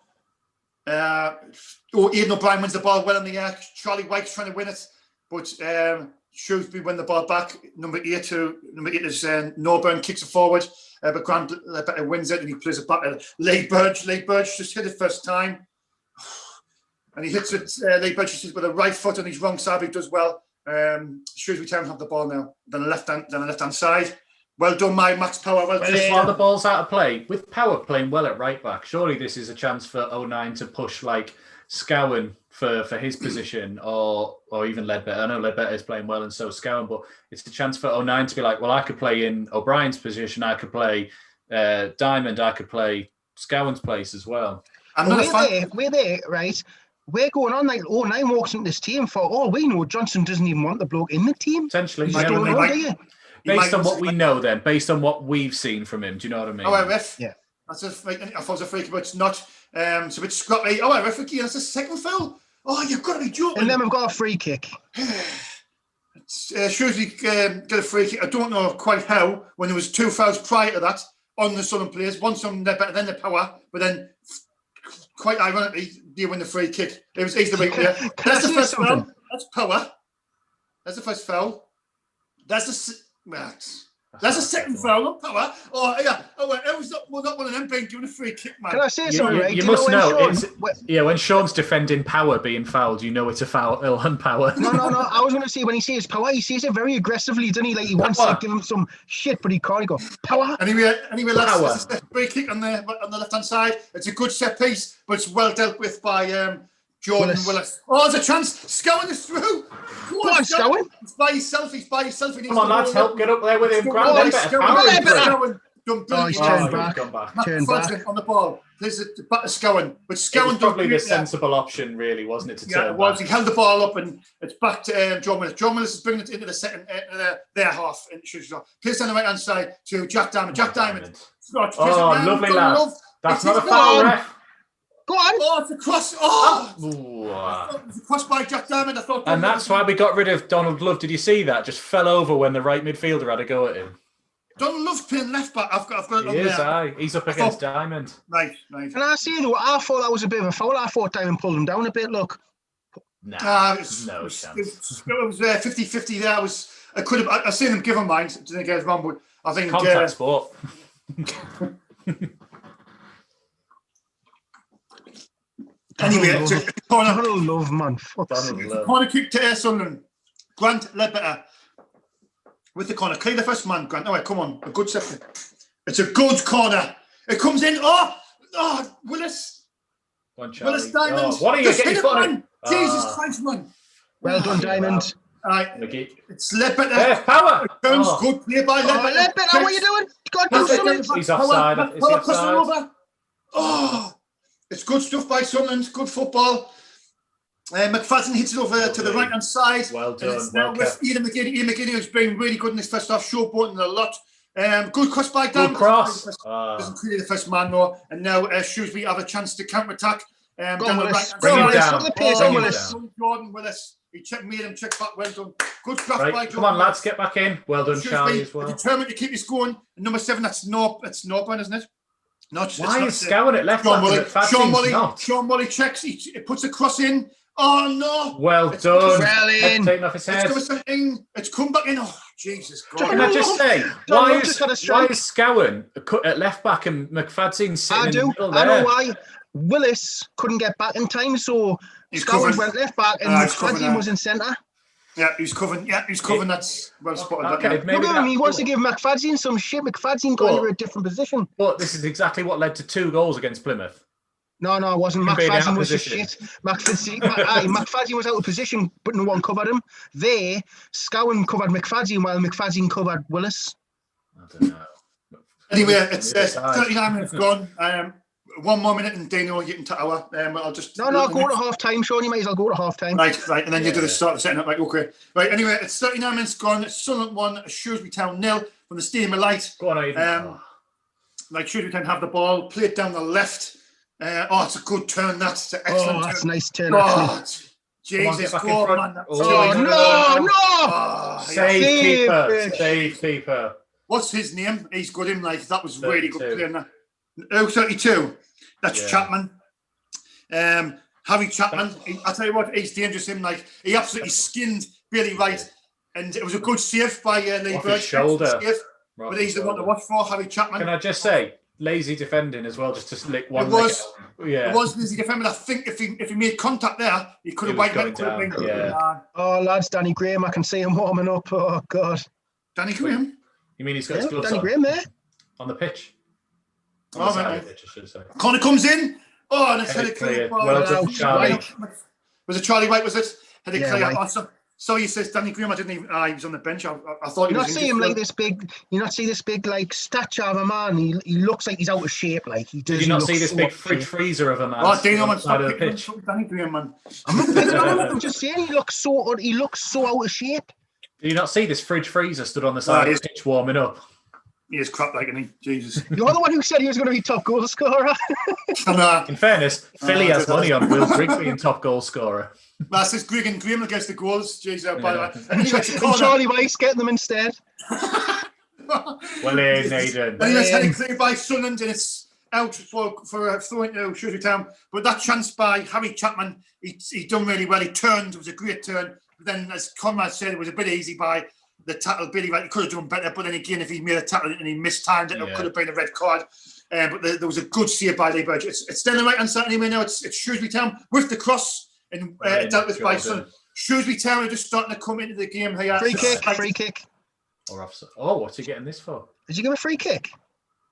Aidan O'Brien wins the ball well in the air. Charlie White's trying to win it, but Shrewsbury win the ball back. Number 8 is Norburn, kicks it forward, but Grant wins it and he plays it back to Lee Burge. Lee Burge just hit it first time, and he hits it. Lee Burge just hits with a right foot on his wrong side, but he does well. Shrewsbury Town have the ball now. Then the left hand side. Well done, Max Power. Well done. Just while the ball's out of play, with Power playing well at right back, surely this is a chance for 09 to push like Scowen for his position, or even Ledbetter. I know Ledbetter is playing well and so is Scowen, but it's a chance for 09 to be like, well, I could play in O'Brien's position, I could play Diamond, I could play Scowen's place as well. We're there, right? We're going on like 09 walks into this team. For all we know, Johnson doesn't even want the bloke in the team. Potentially. I don't know, do you? Based on what we know, then, based on what we've seen from him, do you know what I mean? Oh, ref. Yeah. That's I thought it was a freak, but it's not. It's a bit scrappy. Oh, ref, that's a second foul. Oh, you've got to be joking. And then we've got a free kick. Shrewsbury get a free kick. I don't know quite how, when there was 2 fouls prior to that on the Sunderland players. One Sunderland better than the Power, but then quite ironically, they win the free kick. It was easy to make clear. That's the first foul. That's Power. That's the first foul. That's a second foul, not Power. Oh, yeah. Oh, it was not one of them being given a free kick, man. Can I say something, right? You must know. When Sean's defending Power being fouled, you know it's a foul on Power. No. I was going to say, when he says Power, he says it very aggressively, doesn't he? Like he wants to give him some shit, but he can't. He go, Power. Anyway, that's a free kick on the left-hand side. It's a good set piece, but it's well dealt with by Jordan Willis. Oh, there's a chance. Scowen is through. Come on, Scowen. He's by himself. Come on, lads, help get up there with him. He's turned back. Turned back on the ball. There's a back to Scowen, but Scowen was probably the sensible option, really, wasn't it? To turn it was. Back. He held the ball up, and it's back to John Willis. John Willis is bringing it into the second, their half. Plays on the right hand side to Jack Diamond. Jack Diamond. Lovely lad. That's not a foul, ref. Go on. Oh, it's a cross. It's a cross by Jack Diamond. I thought. And that's why we got rid of Donald Love. Did you see that? Just fell over when the right midfielder had a go at him. Donald Love's playing left back. I've got it on there. Aye. He's up against Diamond. Right. And I see though, I thought that was a bit of a foul. I thought Diamond pulled him down a bit. Look. No chance. It was 50-50 there. I've seen them give him mine. Didn't get it wrong, but I think contact sport. Anyway, it's a corner. Donald Love, man. Corner kick to Sunderland. Grant Ledbetter with the corner. Clear the first man, Grant. All right, come on. A good second. It's a good corner. It comes in. Oh, Willis. Willis Diamond. What are you getting on? Jesus Christ, man. Well done, Diamond. All right. It's Ledbetter. There's power. Good play by Ledbetter. Ledbetter, what are you doing? God, do something. He's offside. Is he offside? Oh, it's good stuff by Sunderland. Good football. McFadden hits it over to the right-hand side. Well done. It's now with Ian McGinney. Ian McGinney has been really good in this first half, showboating a lot. Good cross by Dan. Good cross. Doesn't clear the first man though. And now Shrewsbury have a chance to counter-attack. Down the right-hand side. Jordan Willis. He made him check back. Well done. Good craft by Jordan. Come on, lads, get back in. Well done, Charlie, as well. Determined to keep this going. And number 7, that's Norburn, isn't it? Why is Scowen at left back? Sean Wally checks. He puts a cross in. Oh no! Well done. Taken off his head. It's come back in. Oh Jesus! God. Can I just say why is Scowen at left back and McFadden sitting in the middle there? I know why. Willis couldn't get back in time, so Scowen went left back and McFadden was in centre. Yeah, he's covering. That's well spotted. Okay, maybe he wants to give McFadden some shit. McFadden got into a different position. But this is exactly what led to 2 goals against Plymouth. No, it wasn't. McFadden was just shit. McFadden was out of position, but no one covered him. Scowen covered McFadden while McFadden covered Willis. I don't know. Anyway, it's 39 minutes gone. 1 more minute and Dino, you can tower. I'll just go to half time, Sean. You might as well go to half time. Right, and then you do the start of setting up. Right, okay. Right, anyway, it's 39 minutes gone. Sunderland 1, Shrewsbury Town 0 from the Stadium of Light. Go on, Aidan. Shrewsbury Town have the ball, play it down the left. It's a good turn. That's an excellent turn. That's a nice turn, actually. Jesus, go on, man. No! Save keeper. What's his name? He's got him like that was really good playing. 32. That's Chapman. Harry Chapman. I tell you what, he's dangerous. He absolutely skinned Bailey Wright, and it was a good save by Lee Bird. Shoulder. But he's the one to watch for, Harry Chapman. Can I just say, lazy defending as well, just to lick one. It was lazy defending. I think if he made contact there, he could have wiped it. Oh, lads, Danny Graham, I can see him warming up. Oh God, Danny Graham. You mean he's got his gloves Danny Graham there on the pitch? Connor comes in. Oh, and it's headed clear. Well done, Charlie. Was it Charlie White? Was it headed clear? Awesome. So he says Danny Graham. I didn't even. He was on the bench. I thought he was. You not see him like this big. You not see this big like stature of a man. He looks like he's out of shape. Like he does. Did you not see this big fridge freezer of a man? Oh, Dino, man, stop picking Danny Graham, man. I'm not picking on him. I'm just saying he looks so out of shape. Did you not see this fridge freezer stood on the side of the pitch warming up? He is crap like any. Jesus. You're the one who said he was going to be top goal scorer. In fairness, Philly has money on Will Grigg being top goal scorer. That says Grigg and Graham against the goals. Jesus, by the way. And Charlie Weiss getting them instead. Well in, Aidan. And it's heading clear by Sunderland, and it's out for throwing to Shrewsbury Town. But that chance by Harry Chapman, he done really well. He turned. It was a great turn. But then, as CONRAD said, it was a bit easy by the tackle. Billy Wright, he could have done better, but then again, if he made a tackle and he mistimed it, it could have been a red card. But there was a good save by Lee Burge. It's down the right hand side anyway now. It's Shrewsbury Town with the cross and dealt with by Sun. Shrewsbury Town are just starting to come into the game here. Free kick. Or offside. Oh, what's he getting this for? Did you give a free kick?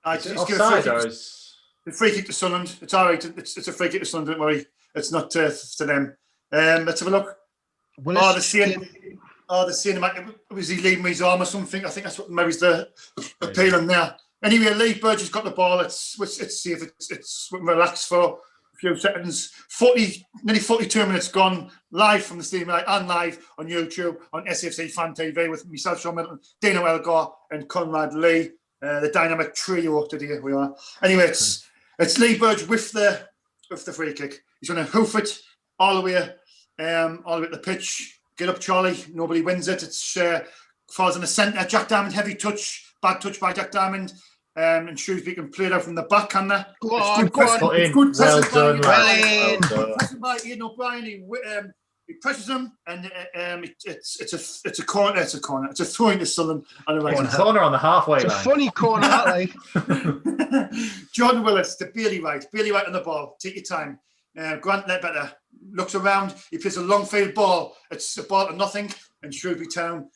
Is it offside or is the free kick to Sunderland? It's all right. It's a free kick to Sunderland. Don't worry. It's not to them. Let's have a look. The scene. Was he leading with his arm or something? I think that's what maybe the appeal on there. Anyway, Lee Burge has got the ball. Let's see if it's relaxed for a few seconds. Nearly 42 minutes gone. Live from the Stadium and live on YouTube on SAFC Fan TV with myself, Sean Middleton, Dino Elgar, and CONRAD Lee. The dynamic trio today we are. Anyway, it's Lee Burge with the free kick. He's going to hoof it all the way to the pitch. Get up, Charlie. Nobody wins it. It's falls in the centre. Jack Diamond, heavy touch. Bad touch by Jack Diamond. And Shrewsbury can play it out from the back, can they? Go on. It's good well done, pressing by Ian O'Brien. He presses him, and it's a corner. It's a throw into Sunderland on the right. It's a corner on the halfway line. It's a funny corner, that like. Jordan Willis to Bailey Wright on the ball. Take your time. Grant Ledbetter looks around. He plays a long field ball. It's a ball to nothing. and Shrewsbury Town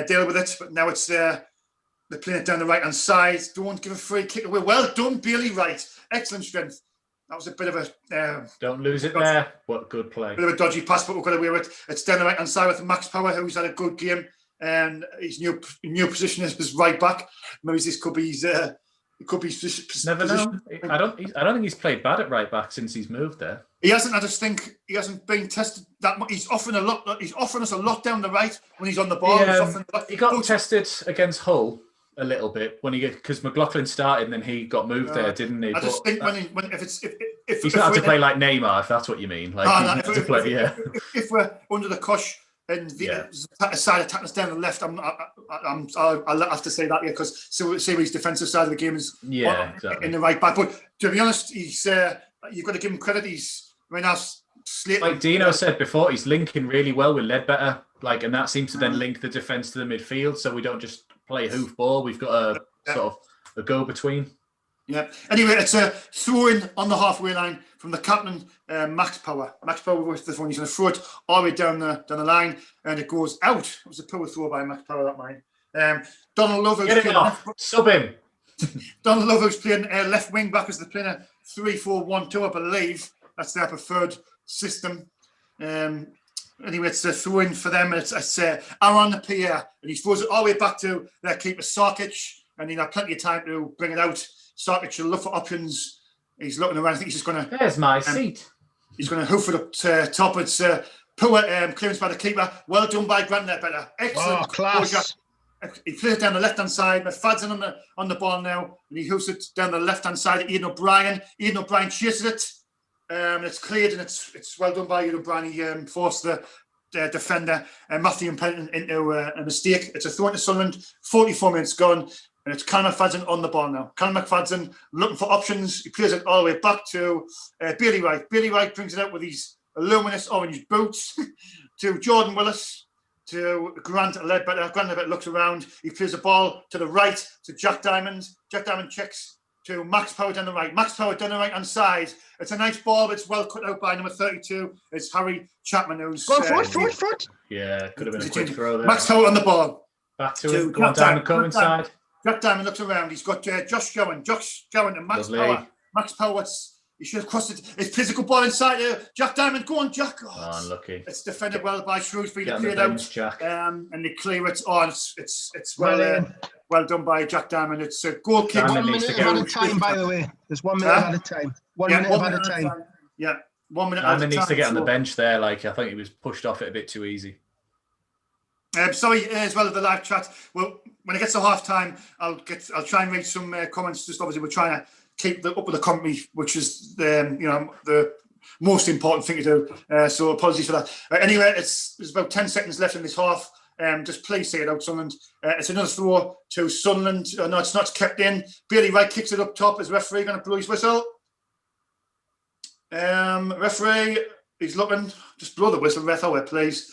deal with it. But now it's they're playing it down the right-hand side. Don't give a free kick away. Well done, Bailey Wright. Excellent strength. That was a bit of a... Don't lose it there. What good play. Bit of a dodgy pass, but we've got away with it. It's down the right-hand side with Max Power, who's had a good game. And his new position is right back. Maybe this could be his... It could be never know. I don't think he's played bad at right back since he's moved there. He hasn't. I just think he hasn't been tested that much. He's offering a lot. He's offering us a lot down the right when he's on the ball. He got tested against Hull a little bit because McLaughlin started and then he got moved there, didn't he? I just think if he's not had to play like Neymar, if that's what you mean. Like if we're under the cosh and the side attacking us down the left, I'll have to say that because his defensive side of the game is exactly. in the right back. But to be honest, he's you've got to give him credit. He's like Dino said before, he's linking really well with Ledbetter, and that seems to then link the defence to the midfield. So we don't just play hoof ball. We've got a sort of a go between. Yeah. Anyway, it's a throw-in on the halfway line from the captain, Max Power. Max Power with this one. He's going to throw it all the way down the line, and it goes out. It was a poor throw by Max Power, that mine. Donald Love. Get him off. Sub him. Donald Love, who's playing left wing back, as they're playing a 3-4-1-2, I believe. That's their preferred system. Anyway, it's a throw-in for them. It's Aaron Pierre, and he throws it all the way back to their keeper, Sarkic, and he'll have plenty of time to bring it out. Sarkic will look for options. He's looking around. I think he's just going to... There's my seat. He's going to hoof it up to top. It's poor clearance by the keeper. Well done by Grant Ledbetter. Excellent. Oh, class. He plays it down the left-hand side. McFadden on the ball now, and he hoofs it down the left-hand side to Ian O'Brien. Ian O'Brien chases it. It's cleared, and it's well done by Ian O'Brien. He forced the defender, Matthew Penton, into a mistake. It's a throw into Sunderland. 44 minutes gone. And it's Callum McFadden on the ball now. Callum McFadden looking for options. He plays it all the way back to Bailey Wright. Bailey Wright brings it out with his luminous orange boots to Jordan Willis, to Grant Ledbetter. Grant Ledbetter looks around. He plays the ball to the right to Jack Diamond. Jack Diamond checks to Max Power down the right. Max Power down the right-hand side. It's a nice ball, but it's well cut out by number 32. It's Harry Chapman who's... Go front. Yeah, could have been a quick throw there. Max Power on the ball. Back to it. Go on, Diamond, come inside. Jack Diamond looks around. He's got Josh Gowan and Max Power. Max Power, he should have crossed it. It's physical ball inside there. Jack Diamond, go on, Jack. Oh, unlucky. It's defended well by Shrewsbury. They cleared out, Jack. And they clear it. Oh, it's well done by Jack Diamond. It's a goal kick. 1 minute at a time, by the way. There's 1 minute at a time. 1 minute at a time. Yeah, 1 minute at a time. Diamond needs to get on the bench there. I think he was pushed off it a bit too easy. Sorry, as well as the live chat. Well, when it gets to half time, I'll try and read some comments. Just obviously, we're trying to keep up with the company, which is the most important thing to do. So apologies for that. Anyway, there's about 10 seconds left in this half. Just please say it out, Sunderland. It's another throw to Sunderland. No, it's not. It's kept in. Bailey Wright kicks it up top. Is referee going to blow his whistle? Referee, he's looking. Just blow the whistle, ref, away, please.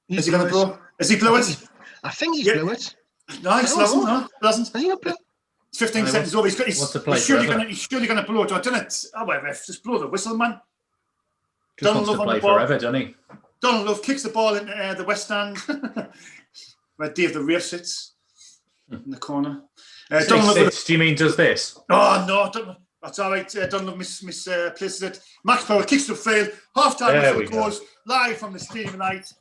Is he going to blow? Is he blew it? I think he's blew it. No, he doesn't. No, doesn't. Has he not blew? It's 15 seconds over. He's surely going to blow it. I don't know. Oh, well, ref, just blow the whistle, man. Just wants to play forever, doesn't he? Donald Love kicks the ball in the West Stand, where Dave the Rear sits in the corner. Donald Love, do you mean does this? Oh, no, that's all right. Donald Love misplaces it. Max Power kicks the field. Half-time goes live from the stadium night.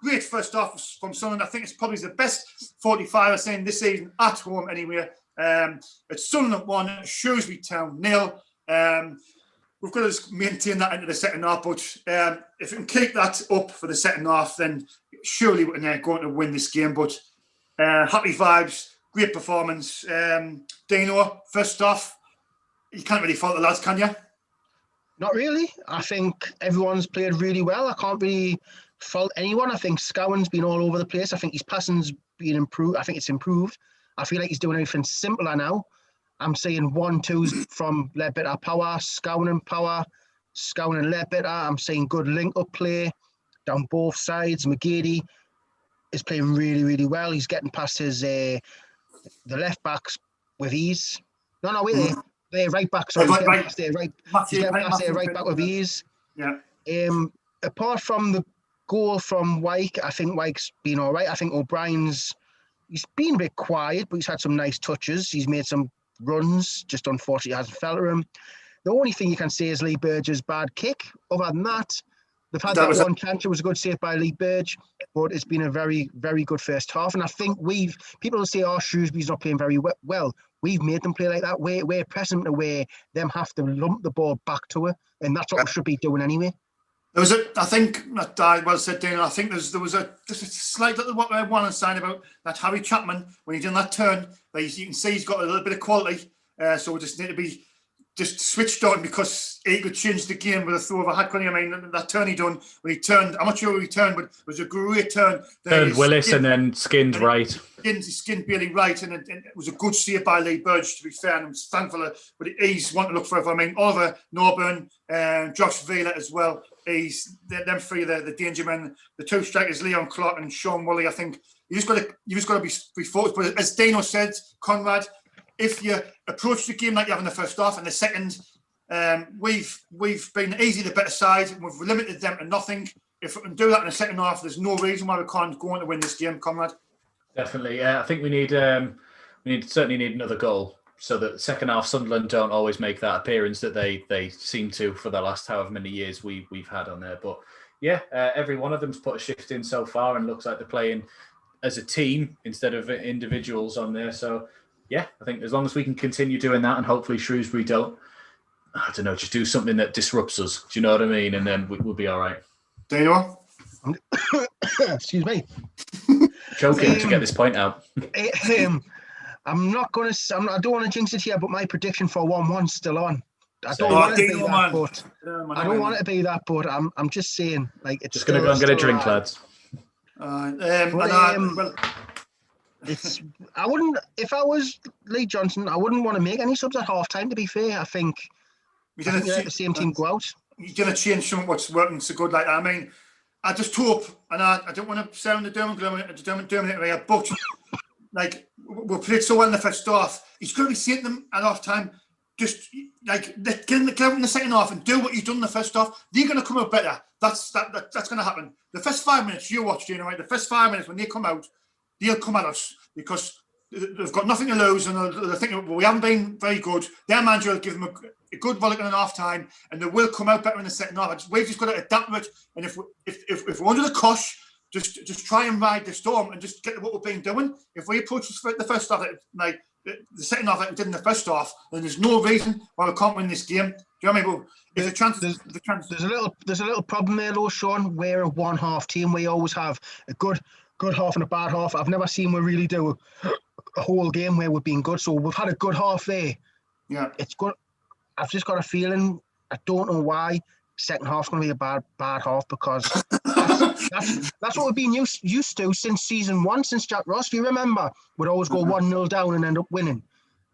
Great first half from Sunderland. I think it's probably the best 45 I've seen this season at home anyway. It's Sunderland 1, Shrewsbury Town 0. We've got to just maintain that into the second half, but if we can keep that up for the second half, then surely we're going to win this game. But happy vibes, great performance. Dino, first off, you can't really fault the lads, can you? Not really. I think everyone's played really well. I can't really fault anyone. I think Scowen's been all over the place. I think his passing's been improved. I think it's improved. I feel like he's doing everything simpler now. I'm seeing 1-2s from Ledbetter Power, Scowen and Power, Scowen and Ledbetter. I'm seeing good link-up play down both sides. McGeady is playing really, really well. He's getting past his the left backs with ease. No, wait, they're right back. Sorry, he's getting past their right back with ease. Yeah. apart from the goal from Wyke, I think Wyke's been all right. I think he's been a bit quiet, but he's had some nice touches. He's made some runs, just unfortunately hasn't fell to him. The only thing you can say is Lee Burge's bad kick. Other than that, they've had that one chance. It was a good save by Lee Burge, but it's been a very, very good first half. And I think people will say, oh, Shrewsbury's not playing very well. We've made them play like that. We're pressing them away. Them have to lump the ball back to her. And that's what we should be doing anyway. There was I think, well said, Daniel, I think there was a slight little one sign about that Harry Chapman, when he done that turn, but you can see he's got a little bit of quality. So we just need to be just switched on, because he could change the game with a throw of a hat. I mean, that turn he done, when he turned, I'm not sure where he turned, but it was a great turn. Turned Willis and then skinned right. He skinned Bailey right, and it was a good save by Lee Burge, to be fair, and I'm thankful. But he's one to look for. I mean, Oliver Norburn, Josh Vela as well. Them three, the danger men, the two strikers, Leon Clark and Sean Woolley. I think you just got to be focused. But as Dano said, Conrad, if you approach the game like you have in the first half, and the second, we've been easy the better side, and we've limited them to nothing. If we can do that in the second half, there's no reason why we can't go on to win this game, Conrad. Definitely, I think we certainly need another goal, so that the second half Sunderland don't always make that appearance that they seem to for the last however many years we've had on there. But yeah, every one of them's put a shift in so far, and looks like they're playing as a team instead of individuals on there. So yeah, I think as long as we can continue doing that, and hopefully Shrewsbury don't, I don't know, just do something that disrupts us. Do you know what I mean? And then we'll be all right. Daniel? Excuse me. Choking to get this point out. I'm not going to. I don't want to jinx it here, but my prediction for 1-1 still on. I don't want it to be that, but I don't want it to be that. But I'm just saying, like, it's just going to go and get a drink, lads. It's. I wouldn't. If I was Lee Johnson, I wouldn't want to make any subs at half time. To be fair, I think let the same team go out. You're going to change something what's working so good like that. I mean, I just hope, and I don't want to sound the doom here, but like, we played so well in the first half. He's going to be saying to them at half time, just like get out in the second half and do what you've done in the first half. They're going to come out better. That's going to happen. The first 5 minutes you watched, right? The first 5 minutes when they come out, they'll come at us because they've got nothing to lose, and they're thinking, well, we haven't been very good. Their manager will give them a good rollicking at half time, and they will come out better in the second half. We've just got to adapt to it. And if we're under the cosh, just try and ride the storm and just get what we've been doing. If we approach the first half like the second half like we did in the first half, then there's no reason why we can't win this game. Do you know what I mean? Well, if there's a little problem there, though, Sean. We're a one-half team. We always have a good half and a bad half. I've never seen we really do a whole game where we've been good. So we've had a good half there. Yeah, it's good. I've just got a feeling. I don't know why. Second half's going to be a bad half, because that's what we've been used to since season 1, since Jack Ross. Do you remember? We'd always go 1-0 down and end up winning.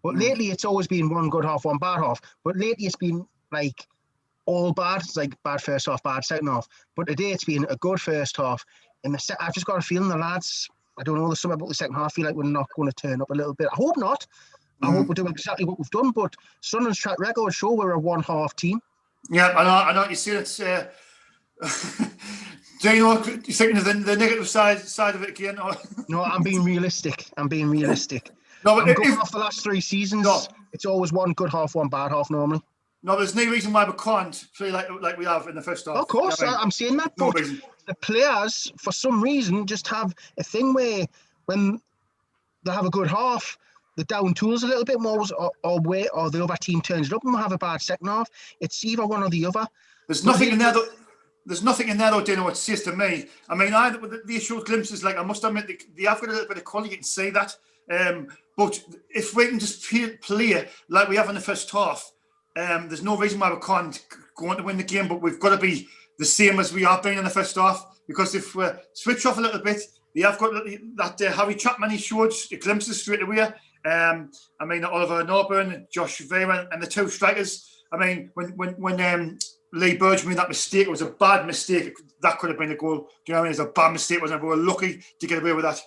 But lately, it's always been one good half, one bad half. But lately, it's been like all bad. It's like bad first half, bad second half. But today, it's been a good first half. I've just got a feeling the lads, I don't know, there's something about the second half. I feel like we're not going to turn up a little bit. I hope not. I hope we're doing exactly what we've done. But Sunderland's track record show we're a one-half team. Yeah, I know. You see it's. Do you know? You thinking of the negative side of it again? Or? No, I'm being realistic. No, but I'm going off the last 3 seasons. No. It's always one good half, one bad half normally. No, there's no reason why we can't play like we have in the first half. Of course, you know I'm saying that, but the players, for some reason, just have a thing where when they have a good half, the down tools a little bit more, or the other team turns it up and we have a bad second half. It's either one or the other. There's nothing in there though, Dino, what says to me. I mean, the short glimpses, like, I must admit, they have got a little bit of quality, you can say that. But if we can just play like we have in the first half, there's no reason why we can't go on to win the game, but we've got to be the same as we have been in the first half, because if we switch off a little bit, they have got that Harry Chapman, he showed the glimpses straight away. I mean, Oliver Norburn, Josh Veyman, and the 2 strikers. I mean, when Lee Burge made that mistake, it was a bad mistake. That could have been a goal. Do you know what I mean? It was a bad mistake, wasn't it? We were lucky to get away with that.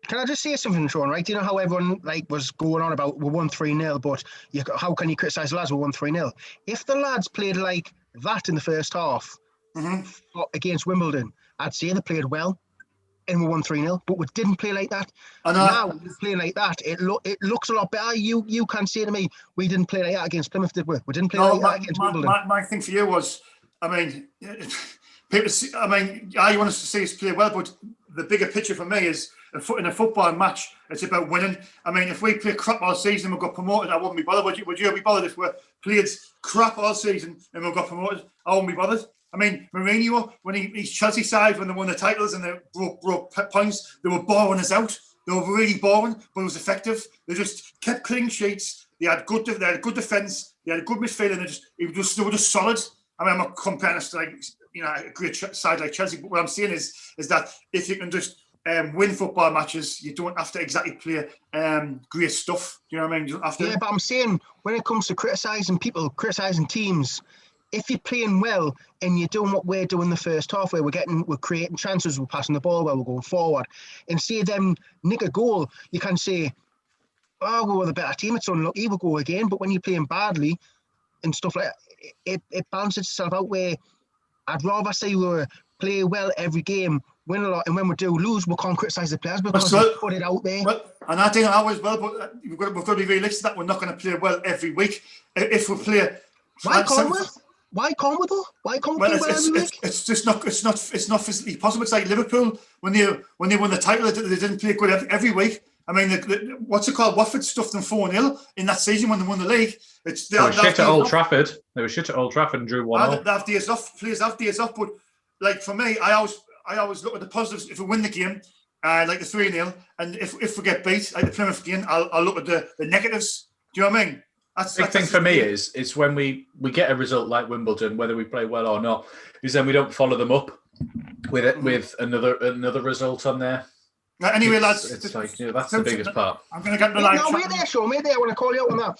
Can I just say something, Sean, right? Do you know how everyone was going on about we won 3-0, but how can you criticise the lads we won 3-0? If the lads played like that in the first half, against Wimbledon, I'd say they played well and we won 3-0, but we didn't play like that. I know. Now we play like that. It looks a lot better. You can't say to me, we didn't play like that against Plymouth, did we? We didn't play like that against Wimbledon. My thing for you was, I mean, people. I mean, you want us to see us play well, but the bigger picture for me is in a football match, it's about winning. I mean, if we play crap all season and we got promoted, I wouldn't be bothered. Would you be bothered if we played crap all season and we got promoted? I wouldn't be bothered. I mean, Mourinho, when he's Chelsea side, when they won the titles and they broke points, they were boring us out. They were really boring, but it was effective. They just kept clean sheets. They had good defence. They had a good midfield, and they were just solid. I mean, I'm not comparing us to a great side like Chelsea, but what I'm saying is that if you can just win football matches, you don't have to exactly play great stuff. Do you know what I mean? You don't have to. Yeah, but I'm saying when it comes to criticising people, criticising teams, if you're playing well and you're doing what we're doing the first half, where we're creating chances, we're passing the ball well, we're going forward, and see them nick a goal, you can say, oh, we were the better team, it's unlucky, we'll go again. But when you're playing badly and stuff like that, it balances itself out, where I'd rather say we play well every game, win a lot, and when we do lose, we can't criticise the players because we put it out there. Well, and I think I was well, but we've got to be realistic that we're not going to play well every week. If we play, why can't we? Why can't we though? Why can't we play well every week? It's just not. It's not physically possible. It's like Liverpool when they won the title, they didn't play good every week. I mean, what's it called? Watford stuffed them 4-0 in that season when they won the league. They were shit at Old Trafford. They were shit at Old Trafford and drew 1-0. They have days off. Players have days off. But like for me, I always look at the positives. If we win the game, like the 3-0, and if we get beat, like the Plymouth game, I'll look at the negatives. Do you know what I mean? The big thing for me is when we get a result like Wimbledon, whether we play well or not, is then we don't follow them up with another result on there. Anyway, lads, it's like that's the biggest part. I'm going to get the live. No, wait there, Sean. Wait there. I want to call you out on that.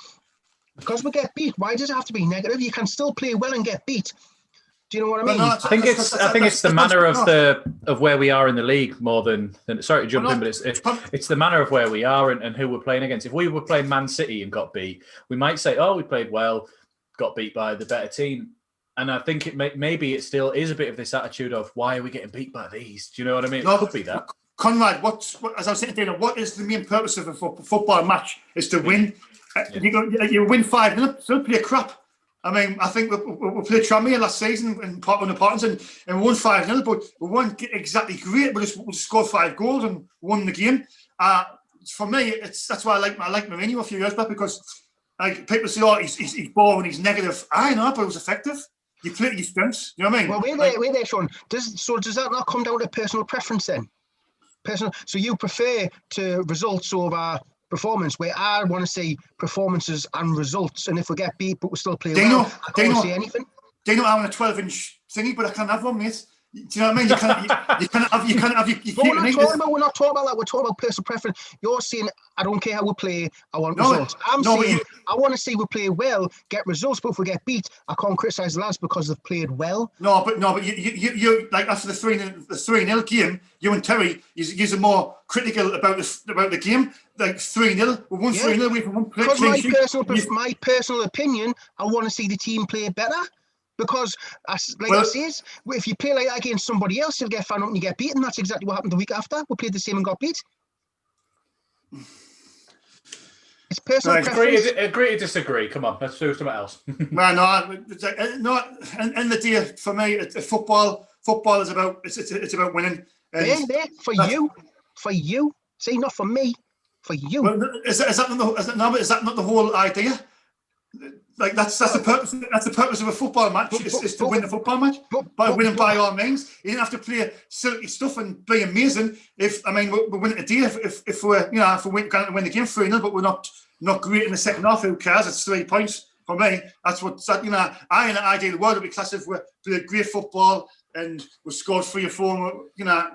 Because we get beat, why does it have to be negative? You can still play well and get beat. Do you know what I mean? I think it's the manner of where we are in the league more than sorry to jump in, but it's the manner of where we are and who we're playing against. If we were playing Man City and got beat, we might say, "Oh, we played well, got beat by the better team." And I think maybe it still is a bit of this attitude of why are we getting beat by these? Do you know what I mean? It could be that. CONRAD, as I was saying today, what is the main purpose of a football match? Is to win. Yeah. You win 5-0, so play crap. I mean, I think we played Tranmere last season in Partington and we won 5-0, but we weren't exactly great. We just scored 5 goals and won the game. For me, that's why I like Mourinho a few years back, because like people say, oh, he's boring, he's negative. I know, but it was effective. You play to your strengths. You know what I mean? Well, wait there, Sean. Does that not come down to personal preference then? So you prefer to results over performance, where I want to see performances and results, and if we get beat but we still play well, I can't see anything. Do you know I want a 12-inch thingy, but I can't have one, mate? Do you know what I mean? You can't have we're not talking about that. We're talking about personal preference. You're saying I don't care how we play, I want results. I'm saying I want to see we play well, get results, but if we get beat, I can't criticise the lads because they've played well. No, but you like after the 3-0 game, you and Terry, you're more critical about the game. Like 3-0, we won 3-0. We won. Because my personal opinion, I want to see the team play better. Because, I says, if you play like that against somebody else, you'll get found out and you get beaten. That's exactly what happened the week after. We played the same and got beat. It's personal preference. Agree to disagree. Come on, let's do something else. No. And the day for me, football is about it's about winning. For you. See, not for me. For you. Well, is that not the whole idea? Like that's the purpose. That's the purpose of a football match is to win the football match by winning by all means. You don't have to play silly stuff and be amazing. We win it a day if we're if we win the game 3-0, but we're not great in the second half. Who cares? It's 3 points for me. That's what I in an ideal world would be classed if we play great football and we scored 3 or 4,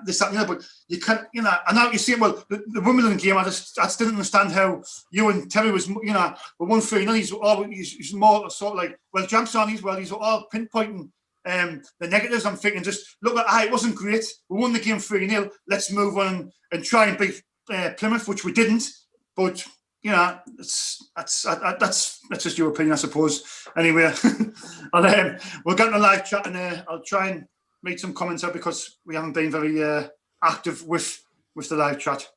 this, that, and the other. But you can't, and now you see, well, the Wimbledon game, I still didn't understand how you and Terry was, we won 3-0. He's more sort of like, well, jumps on these, he's all pinpointing the negatives. I'm thinking, just look at, it wasn't great. We won the game 3-0. Let's move on and try and beat Plymouth, which we didn't. But you know, that's just your opinion, I suppose. Anyway, we'll get in the live chat, and I'll try and read some comments out because we haven't been very active with the live chat.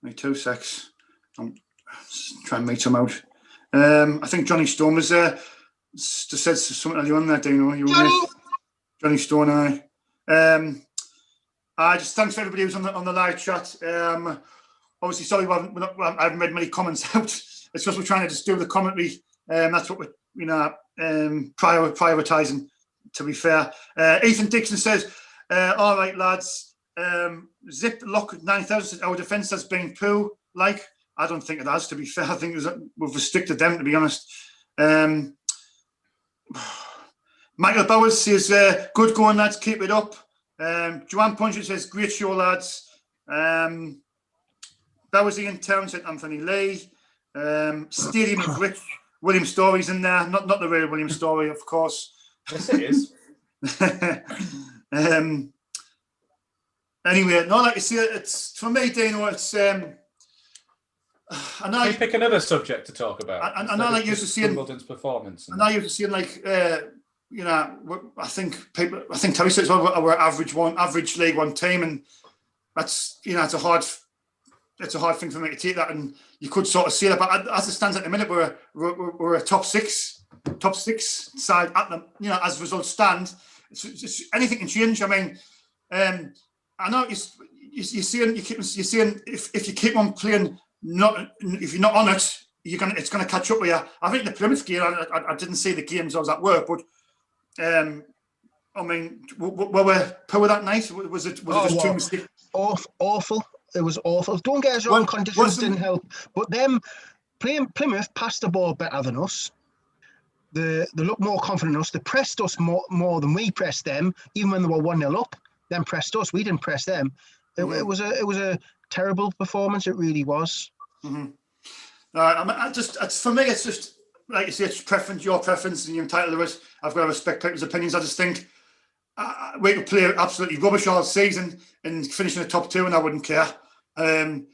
Wait 2 secs. I'm trying to make some out. I think Johnny Stone was there. Just said something earlier on there, Dino. Johnny Stone, just thanks for everybody who's on the live chat. Obviously, sorry I haven't read many comments out. It's because we're trying to just do the commentary. That's what we're prioritising, to be fair. Ethan Dixon says, all right, lads, Zip Lock 9000 says, our defence has been poor. Like, I don't think it has, to be fair. I think we've restricted them, to be honest. Michael Bowers says, good going, lads, keep it up. Joanne Punchett says, great show, lads. Bowers Ian Town said, Anthony Lee. Stadium of Grit, William Story's in there. Not the real William Story, of course. Yes, it is. Anyway, no, like you see, it's for me, Dino, it's Can we pick another subject to talk about? I know, like you used to see Wimbledon's performance. I know you used to see, like, you know, I think Terry says we're average League One team, and that's, you know, it's a hard thing for me to take that, and you could sort of see that. But as it stands at the minute, we're a top six side at the, you know, as results stand. It's anything can change. I mean, I know you're seeing if you keep on playing, if you're not on it, it's gonna catch up with you. I think the Plymouth game, I didn't see the games I was at work, but I mean, were we poor that night? Was it just too mistakes? Awful. It was awful. Don't get us wrong, conditions didn't help, but them playing Plymouth passed the ball better than us. They looked more confident than us. They pressed us more than we pressed them, even when they were 1-0 up. Them pressed us. We didn't press them. It was a terrible performance. It really was. Mm-hmm. For me, it's just like you say, it's preference, your preference, and you're entitled to it. I've got to respect people's opinions. I just think we could play absolutely rubbish all season and finish in the top 2, and I wouldn't care. You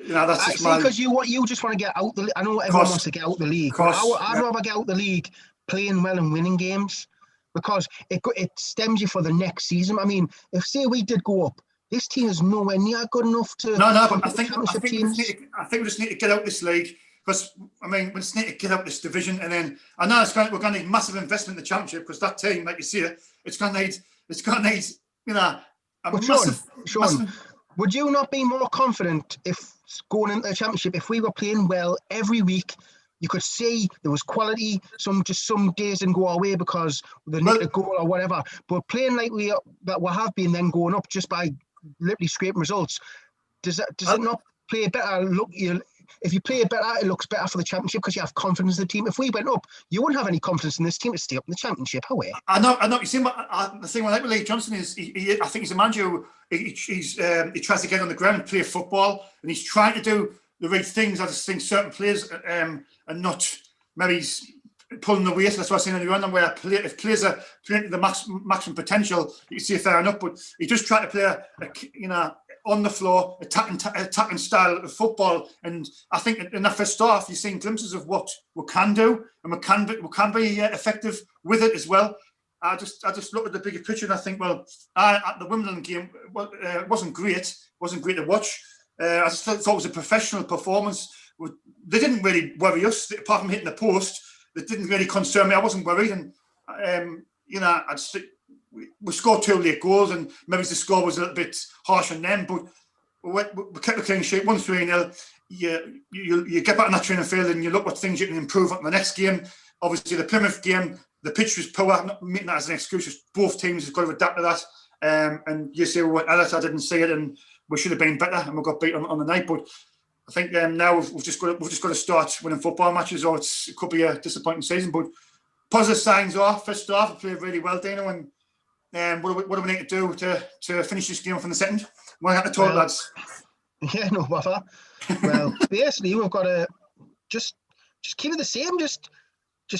know, that's just because you just want to get out I know everyone wants to get out the league. I'd rather get out the league playing well and winning games, because it stems you for the next season. I mean, if say we did go up, this team is nowhere near good enough to. No, but I think we just need to get out this league, because I mean, we just need to get out this division, and then I know we're going to need massive investment in the championship, because that team, like you see, it's going to need you know, Sean, would you not be more confident if going into the championship, if we were playing well every week? You could see there was quality. Some days didn't go our way because they need a goal or whatever. But playing like we have been, then going up just by literally scraping results, does it not play better? Look, if you play better, it looks better for the championship because you have confidence in the team. If we went up, you wouldn't have any confidence in this team to stay up in the championship, are we? I know. You see, the thing with Lee Johnson is, I think he's a manager who he tries to get on the ground and play football, and he's trying to do the right things. I just think certain players are not, maybe he's pulling the weight. That's what I was saying earlier on, where if players are playing to the maximum potential, you can see fair enough. But he just try to play on the floor, attacking style of football. And I think in that first half, you've seen glimpses of what we can do, and we can be effective with it as well. I just look at the bigger picture, and I think, well, at the Wimbledon game, it wasn't great. It wasn't great to watch. I just thought it was a professional performance. They didn't really worry us, apart from hitting the post. That didn't really concern me. I wasn't worried, and I just think we scored 2 late goals, and maybe the score was a little bit harsh on them. But we kept a clean sheet, 1-3-0. You get back on that training field, and you look what things you can improve on the next game. Obviously, the Plymouth game, the pitch was poor. I'm not making that as an excuse. Both teams have got to adapt to that. And you say, well, I didn't see it, and we should have been better, and we got beat on the night. But I think now we've just got to start winning football matches, or it could be a disappointing season. But positive signs are, first half, we played really well, Dino. And what do we need to do to finish this game from the second? We're going to talk, lads. Yeah, no bother. Well, basically, we've got to just keep it the same. Just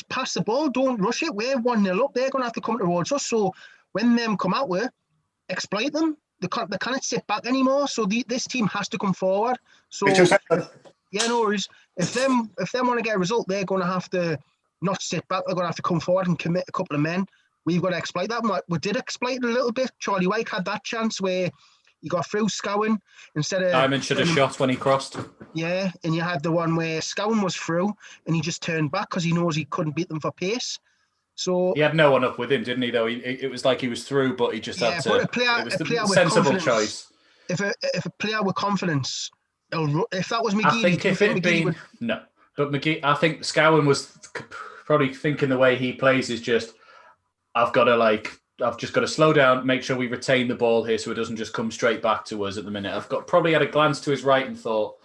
pass the ball. Don't rush it. We're 1-0 up. They're going to have to come towards us. So when them come out, exploit them. they can't sit back anymore. So this team has to come forward. So yeah, no worries. If them want to get a result, they're going to have to not sit back. They're going to have to come forward and commit a couple of men. We've got to exploit that. We did exploit it a little bit. Charlie White had that chance where he got through Scowen instead of... Diamond should have shot when he crossed. Yeah, and you had the one where Scowen was through and he just turned back because he knows he couldn't beat them for pace. So he had no one up with him, didn't he, though? It was like he was through, but he just had to... But it was a player the with sensible confidence, choice. If a player with confidence... If that was McGee... I think if it had been... No, but McGee... I think Scowen was probably thinking the way he plays is just... I've just got to slow down, make sure we retain the ball here so it doesn't just come straight back to us at the minute. Probably had a glance to his right and thought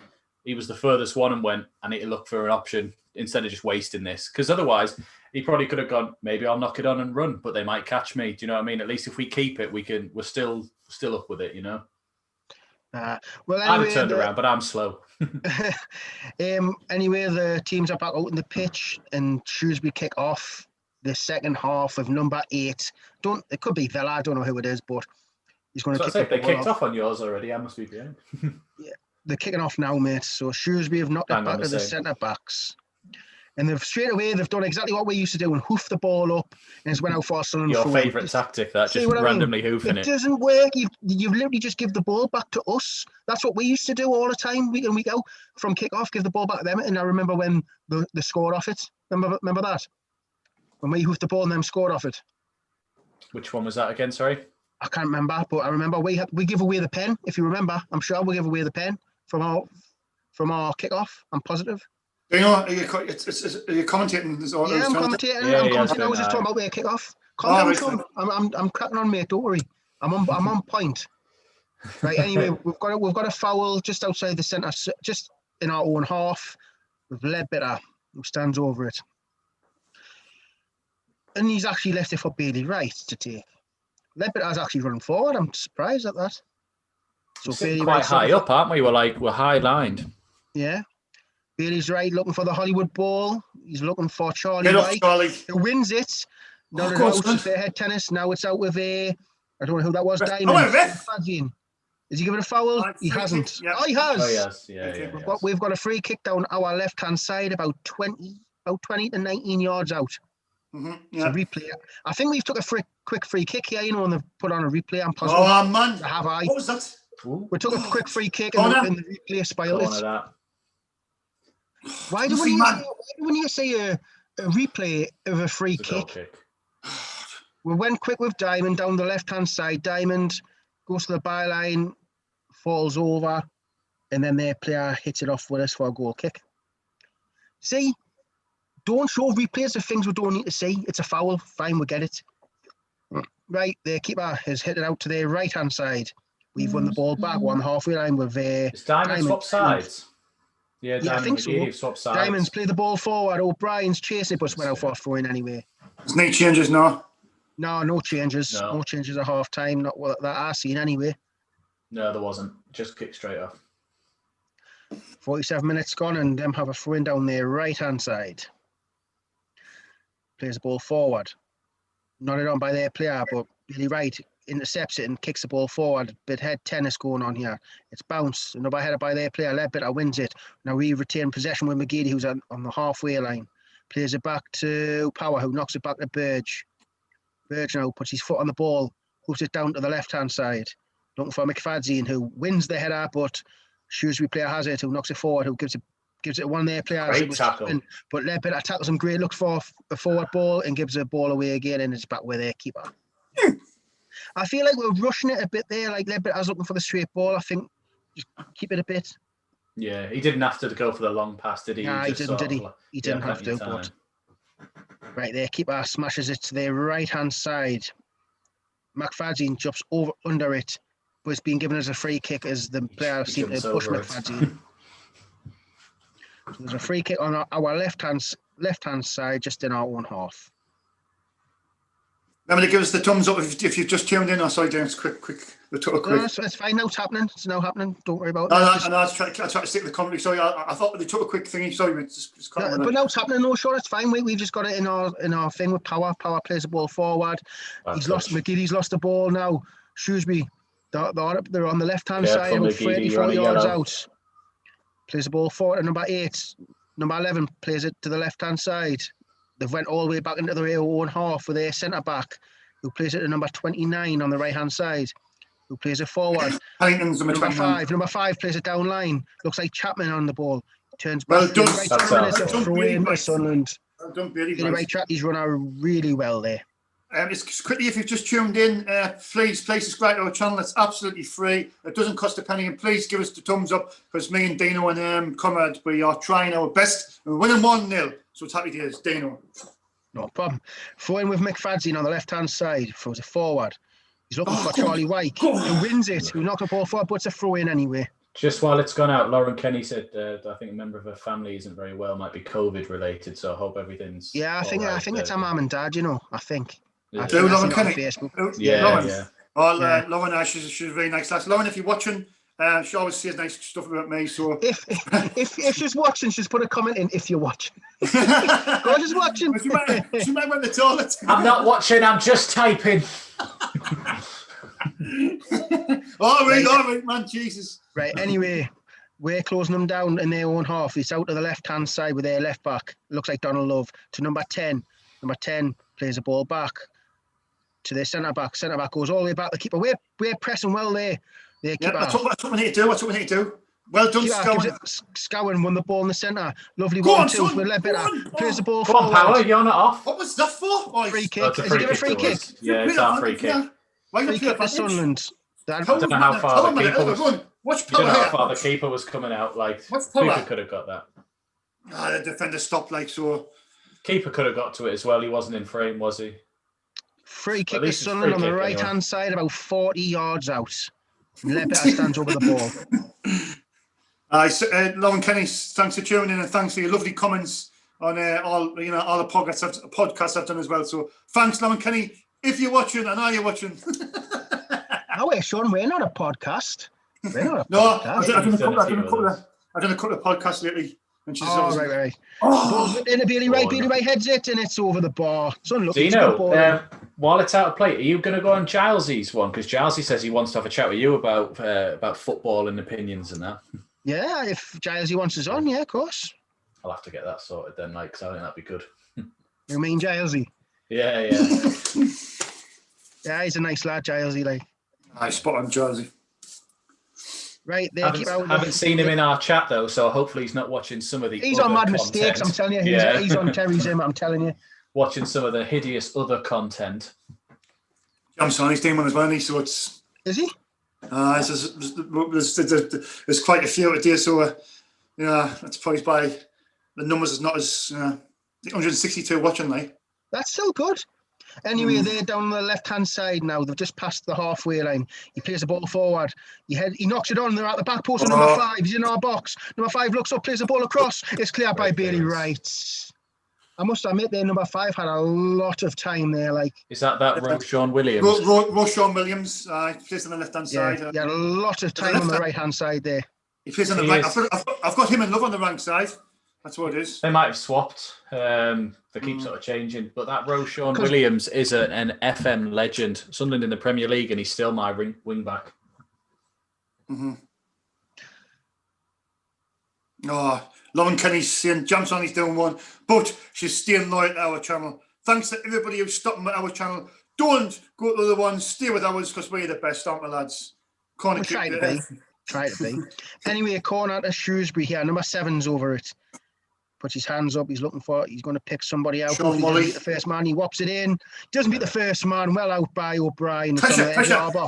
he was the furthest one and went, I need to look for an option instead of just wasting this. Because otherwise, he probably could have gone, maybe I'll knock it on and run, but they might catch me. Do you know what I mean? At least if we keep it, we're still up with it, you know? Well, anyway, I'd have turned around, but I'm slow. Anyway, the teams are back out in the pitch and Shrewsbury kick off the second half of number 8. It could be Villa, I don't know who it is, but he's going to kick off. They kicked off on yours already, I must be behind. Yeah, they're kicking off now, mate. So Shrewsbury have knocked it back to the centre backs. And they've done exactly what we used to do and hoof the ball up and it's went out for Sunderland. Your favourite tactic, that, just randomly hoofing it. It doesn't work. You literally just give the ball back to us. That's what we used to do all the time, week in, week out. From kick-off, give the ball back to them. And I remember when they scored off it. Remember that? When we hoofed the ball and them scored off it. Which one was that again, sorry? I can't remember, but I remember we give away the pen, if you remember. I'm sure we give away the pen from our kick-off. I'm positive. You know, are you commentating? Yeah, I'm commentating. I was just talking about their kick-off. I'm cracking on, mate. Don't worry. I'm on point. Right. Anyway, we've got a foul just outside the centre, just in our own half, with Ledbetter, who stands over it. And he's actually left it for Bailey Wright to take. Ledbetter's actually running forward. I'm surprised at that. So Bailey quite high up, aren't we? We're high lined. Yeah. Bailey's right, looking for the Hollywood ball. He's looking for Charlie White, who wins it. Not out their head tennis. Now it's out with I don't know who that was. Diamond. Is he giving a foul? He hasn't. Yeah. Oh, he has. Oh, yes. Yeah. We've got a free kick down our left-hand side, about 20 to 19 yards out. Mm-hmm, yeah. So replay. I think we've took a quick free kick here, and they've put on a replay. I'm positive. Oh, man. Have I? What was that? We took a quick free kick and the replay spoiled it. Why do we need to say a replay of a free kick? We went quick with Diamond down the left-hand side. Diamond goes to the byline, falls over, and then their player hits it off with us for a goal kick. See? Don't show replays of things we don't need to see. It's a foul. Fine, we get it. Right, the keeper has hit it out to their right-hand side. We've won the ball back. We're on the halfway line with Is Diamond swap sides? Yeah, I think so. Swap sides. Diamond's played the ball forward. O'Brien's chasing it, but went out for a throw-in anyway. There's no changes, no? No changes. No changes at half-time. Not what that I've seen anyway. No, there wasn't. Just kick straight off. 47 minutes gone, and them have a throw-in down their right-hand side. Plays the ball forward. Nodded on by their player, but Billy Wright intercepts it and kicks the ball forward. Bit head tennis going on here. It's bounced. Another header by their player. Ledbetter wins it. Now we retain possession with McGeady, who's on the halfway line. Plays it back to Power, who knocks it back to Burge. Burge now puts his foot on the ball, hooks it down to the left-hand side. Looking for McFadzean, who wins the header, but Shrewsbury player has it, who knocks it forward, who gives it one of their players. Great tackle. But Ledbetter tackles him great, looks for a forward ball and gives the ball away again, and it's back with their keeper. I feel like we're rushing it a bit there, like Ledbetter's looking for the straight ball. I think just keep it a bit. Yeah, he didn't have to go for the long pass, did he? Nah, he didn't, did he? He didn't have to, but... Right, their keeper smashes it to their right-hand side. McFadzean jumps under it, but it's been given as a free kick as the player seemed to push McFadzean. So there's a free kick on our left-hand side, just in our own half. Remember to give us the thumbs up if you've just tuned in. Sorry, James, quick. No, it's fine. Now it's happening. It's now happening. Don't worry about it. No, I try to stick to the commentary. Sorry, I thought they took a quick thingy. Sorry, just but now it's happening. No, sure, it's fine. We've just got it in our thing with Power. Power plays the ball forward. McGeady's lost the ball now. Shrewsbury They're on the left-hand side, about 30, 40 yards out. Plays the ball forward to number 8. Number 11 plays it to the left-hand side. They've went all the way back into their own half with their centre-back, who plays it to number 29 on the right-hand side, who plays it forward. Number 5. Number 5 plays it down line. Looks like Chapman on the ball. Turns back. Well done. It's a throw-in by Sunderland. Well done, Billy. The right track. He's run out really well there. It's quickly, if you've just tuned in, please subscribe to our channel. It's absolutely free. It doesn't cost a penny, and please give us the thumbs up, because me and Dino and CONRAD, we are trying our best. We're winning 1-0, so it's happy days. Dino. No problem. Throwing with McFadzean on the left-hand side, throws it forward. He's looking for Charlie White, who wins it. Who knocked the ball forward, but it's a throw-in anyway. Just while it's gone out, Lauren Kenny said, I think a member of her family isn't very well, might be COVID related, so I hope everything's I think it's her mum and dad, I think. Yeah. Lauren Kenny. Yeah. Lauren, she's a very nice lass. Lauren, if you're watching, she always says nice stuff about me. So if she's watching, she's put a comment in. If you're watching, God is watching. She might went to the toilet. I'm not watching. I'm just typing. all right, man. Jesus. Right. Anyway, we're closing them down in their own half. It's out to the left-hand side with their left back. Looks like Donald Love to number 10. Number 10 plays the ball back to their centre-back. Centre-back goes all the way back. The keeper, we're pressing well there. The keeper. That's what we need to do. That's what we need to do. Well done, Scowen. Scowen won the ball in the centre. Lovely 1-2 with Ledbetter. Plays the ball forward. Power, you're not off. What was that for? Free kick. Is he give a free kick? Yeah, it's our free kick. Free kick for Sunderland. I don't know how far the keeper was. Watch Power. I don't know how far the keeper was coming out. Like, keeper could have got that. The defender stopped like so. Keeper could have got to it as well. He wasn't in frame, was he? Free kick to Sunderland on the right-hand side, about 40 yards out. Ledbetter stands over the ball. Lauren Kenny, thanks for tuning in, and thanks for your lovely comments on all the podcasts I've done as well. So thanks, Lauren Kenny. If you're watching, and are you watching? No, Sean, we're not a podcast. We're not a podcast. I've done a couple of podcasts lately. And she's right. In a Bailey Wright heads it, and it's over the bar. Dino, while it's out of play, are you going to go on Gilesy's one? Because Gilesy says he wants to have a chat with you about football and opinions and that. Yeah, if Gilesy wants us on, yeah, of course. I'll have to get that sorted then, like, because I think that'd be good. You mean Gilesy? Yeah. Yeah, he's a nice lad, Gilesy, like. Spot on, Gilesy. Right, they haven't seen him in our chat though, so hopefully he's not watching some of the. He's on Mad Mistakes, I'm telling you. He's on Terry's in, I'm telling you. Watching some of the hideous other content. Jamsoni's doing one as well, so it's. Is he? There's quite a few today, so that's probably by the numbers is not as 162 watching like. That's still good. Anyway, they're down the left-hand side now. They've just passed the halfway line. He plays the ball forward. He knocks it on. They're at the back post of number 5. He's in our box. Number 5 looks up, plays the ball across. It's cleared by Bailey Wright. I must admit, their number 5 had a lot of time there. Like, is that Roshan Williams? Roshan Williams. He plays on the left-hand side. He had a lot of time on the right-hand side there. He plays on the right. I've got him and Love on the right side. That's what it is. They might have swapped. They keep sort of changing. But that Roshan Williams is an FM legend. Sunderland in the Premier League, and he's still my wing back. Mm-hmm. Lauren Kenny's saying Jamsoni's doing one, but she's staying loyal to our channel. Thanks to everybody who's stopping with our channel. Don't go to the other ones. Stay with ours because we're the best, aren't we, lads? Try to be. Anyway, a corner to Shrewsbury here. Number 7's over it. Puts his hands up. He's going to pick somebody out. He doesn't beat the first man. He whops it in. Doesn't beat the first man. Well out by O'Brien. Pressure.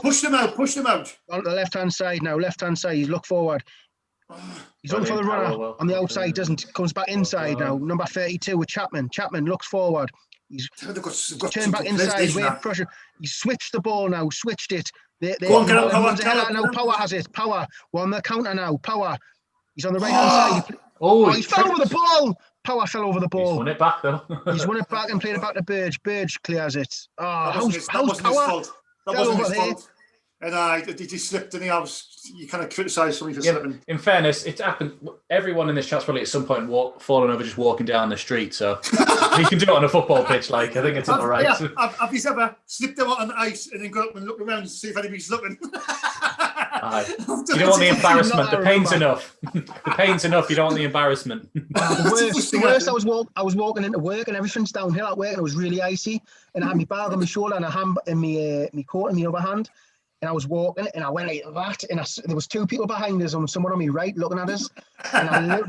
Push them out. On the left-hand side now. Left-hand side. He's looked forward. He's on for the runner. On the outside. Comes back inside now. Number 32 with Chapman. Chapman looks forward. He's turned back inside. Wave pressure. He's switched the ball now. Switched it. Go on, get up, Power. Power has it. Power. We're on the counter now. Power. He's on the right-hand side. He fell over the ball. Power fell over the ball. He's won it back, though. He's won it back and played it back to Burge. Burge clears it. How's Power? That wasn't his fault. And he slipped, and you kind of criticise somebody for slipping. In fairness, it's happened. Everyone in this chat's probably at some point fallen over just walking down the street. So he can do it on a football pitch. Like, I think it's all right. Have you ever slipped out on the ice and then go up and look around and see if anybody's looking? You don't want the embarrassment. The pain's enough. The pain's enough. You don't want the embarrassment. The worst, I was walking into work and everything's downhill at work and it was really icy. And I had my bag on my shoulder and a hand in my coat in my other hand. And I was walking and I went like that. And there was two people behind us and someone on my right looking at us. And I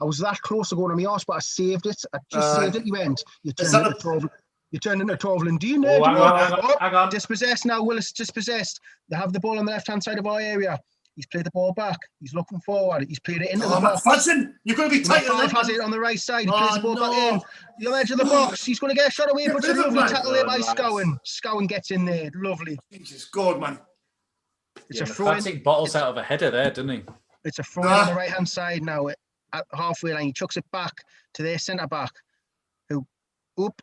was that close to going on my arse, but I saved it. I just saved it. You went. You turned into Torvald. Do you know? Hang on. Dispossessed now. Willis dispossessed. They have the ball on the left-hand side of our area. He's played the ball back. He's looking forward. He's played it into the box. Fudson, you're going to be tight. Five has it on the right side. He plays the ball back in. The edge of the box. He's going to get a shot away, but it's a lovely tackle there by Scowen. Scowen gets in there. Lovely. Jesus God, man. It's a throw in. Bottles out of a header there, didn't he? It's a throw on the right-hand side now at halfway line. He chucks it back to their centre-back.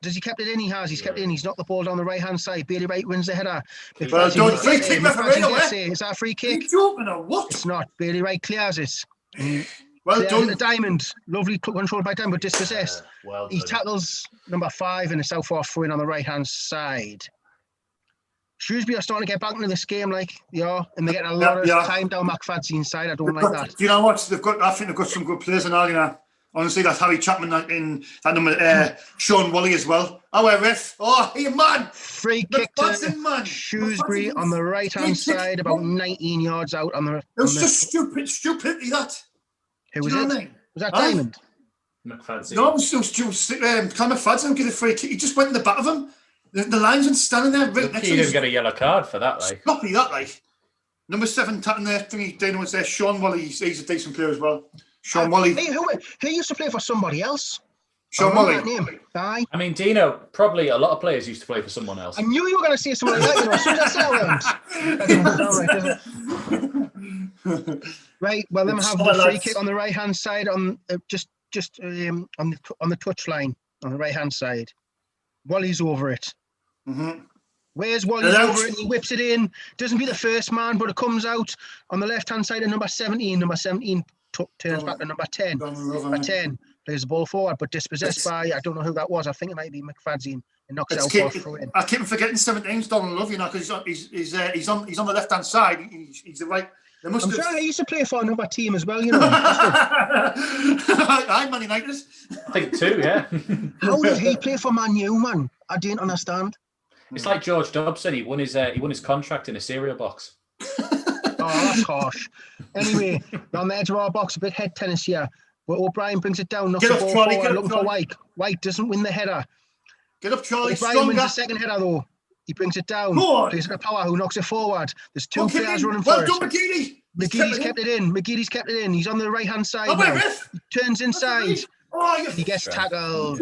Does he kept it in? He has. He's kept it in. He's knocked the ball down the right-hand side. Bailey Wright wins the header. Well done. Free kick, referee. Is that a free kick? He's joking or what? It's not. Bailey Wright clears it. Well done. The Diamond. Lovely control by Diamond, but dispossessed. He tackles number 5 in the Southwark throw-in on the right-hand side. Shrewsbury are starting to get back into this game, and they're getting a lot of time down McFadzean's side. I don't like that. Do you know what? I think they've got some good players in Arena. Honestly, that's Harry Chapman in that number, Sean Wally as well. Ref. He man. Free kick to Shrewsbury on the right-hand side, about 19 yards out. It was just stupidity, that. Who was it? Was that Diamond? McFadzean. No, it was Connor McFadzean get a free kick. He just went in the back of him. The linesman standing there. Right next he didn't get a yellow card for that, Sloppy, that, Number 7, tapping there, Dana was there. Sean Wally, he's a decent player as well. Sean Wally. Who used to play for somebody else? Sean Wally. I mean, Dino, probably a lot of players used to play for someone else. I knew you were going to say something like that, as soon as I said it. Right, well, then we have the free kick on the right-hand side, on just on the touch line, on the right-hand side. Wally's over it. Mm-hmm. Where's Wally over it? He whips it in. Doesn't be the first man, but it comes out on the left-hand side of number 17. Number 17 turns back to number 10. Number 10 plays the ball forward, but dispossessed by, I don't know who that was. I think it might be McFadzean. And knocks it out through in. I keep forgetting 17's Donald Love, because he's on the left-hand side. He's the right. I'm sure he used to play for another team as well, I'm Man United. I think 2, yeah. How did he play for Man U, man? I didn't understand. It's like George Dobson. He won his contract in a cereal box. Oh, that's harsh. Anyway, on the edge of our box, a bit head tennis here. But O'Brien brings it down, knocks the ball forward, looking for White. White doesn't win the header. Get up, Charlie. O'Brien wins the second header, though. He brings it down. Plays it to Power, who knocks it forward. There's 2 players running for it. Well done, McGeady's kept it in. McGeady's kept it in. He's on the right-hand side now. He turns inside. He gets tackled.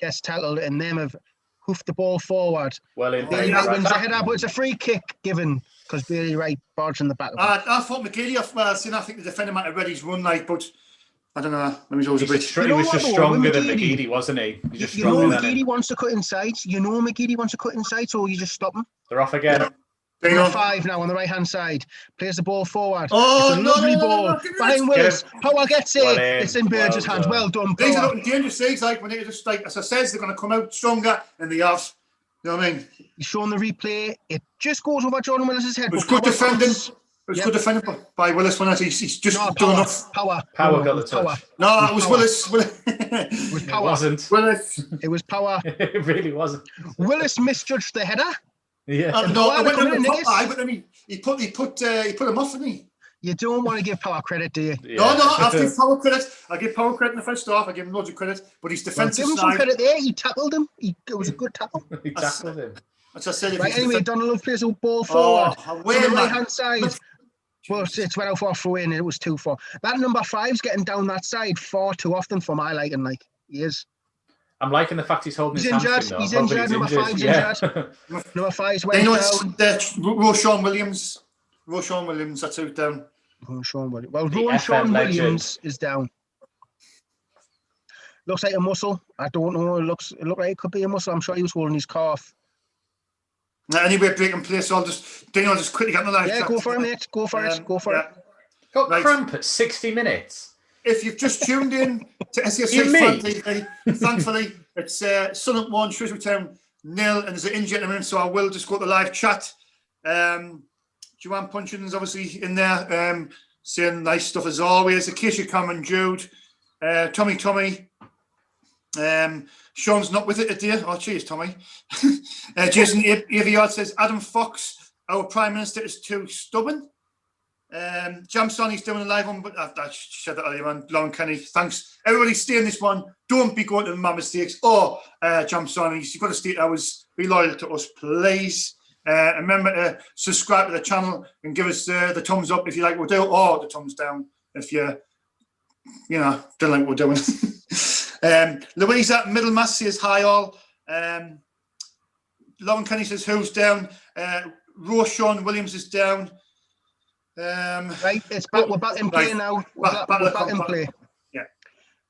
Gets tackled, and them have hoofed the ball forward. Bailey Wright wins the header, but it's a free kick given because Bailey Wright barged in the back of it. I thought McGeady off well. I think the defender might have read his run but I don't know. He was always a bit. He was just stronger than McGeady, wasn't he? McGeady wants to cut inside. McGeady wants to cut inside, so you just stop him. They're off again. Number 5 now on the right-hand side. Plays the ball forward. It's a lovely ball. Behind Willis. Power gets it. It's in Burgess' hands. Well done, Power. These are looking dangerous things, when they just, as I said, they're going to come out stronger in the half. You know what I mean? He's showing the replay. It just goes over Jordan Willis's head. It was good defending. Good defending by Willis when he's just done enough. Power got the touch. No, it was Willis. It was Power. It wasn't. Willis. It was Power. It really wasn't. Willis misjudged the header. Yeah. I went over the top eye, but then he put him off, didn't he? You don't want to give Power credit, do you? Yeah. No, I give Power credit. I give Power credit in the first half. I give him loads of credit, but his defensive give him some credit there. He tackled him. It was a good tackle. He tackled him. As I said, right, anyway, Donald plays a ball forward on the right-hand side. Well, it's went out for a throw-in and it was 2-4. That number 5's getting down that side far too often for my liking. He is. I'm liking the fact he's holding his injured. hamstring, He's injured. Number 5's injured. Number 5's went down. Roshan Williams, that's out down. Roshan Williams. Well, Roshan Williams is down. Looks like a muscle. I don't know. It looked like it could be a muscle. I'm sure he was holding his calf. Anyway, breaking place. So I'll just quickly get the live chat. Yeah, go for it, mate. Go for it. Got cramp at 60 minutes. If you've just tuned in to SAFC Fan TV, thankfully it's Sunderland 1, Shrewsbury Town 0, and there's an injury at the minute, so I will just go to the live chat. Joanne Punchin's obviously in there, saying nice stuff as always. Acacia Cameron Jude, Tommy. Sean's not with it today. Oh, cheers, Tommy. Jason Aviard says Adam Fox, our Prime Minister, is too stubborn. Jamsoni's doing a live one, but I said that earlier on. Lauren Kenny, thanks. Everybody stay in this one. Don't be going to my mistakes. Or Jamsoni's, you've got to stay ours. Be loyal to us, please. And remember to subscribe to the channel and give us the thumbs up if you like what we do, or the thumbs down if you don't like what we're doing. Louisa Middlemass says hi all. Lauren Kenny says who's down. Roshan Williams is down. Right, it's back. We're back in play now. We're back in play. Yeah.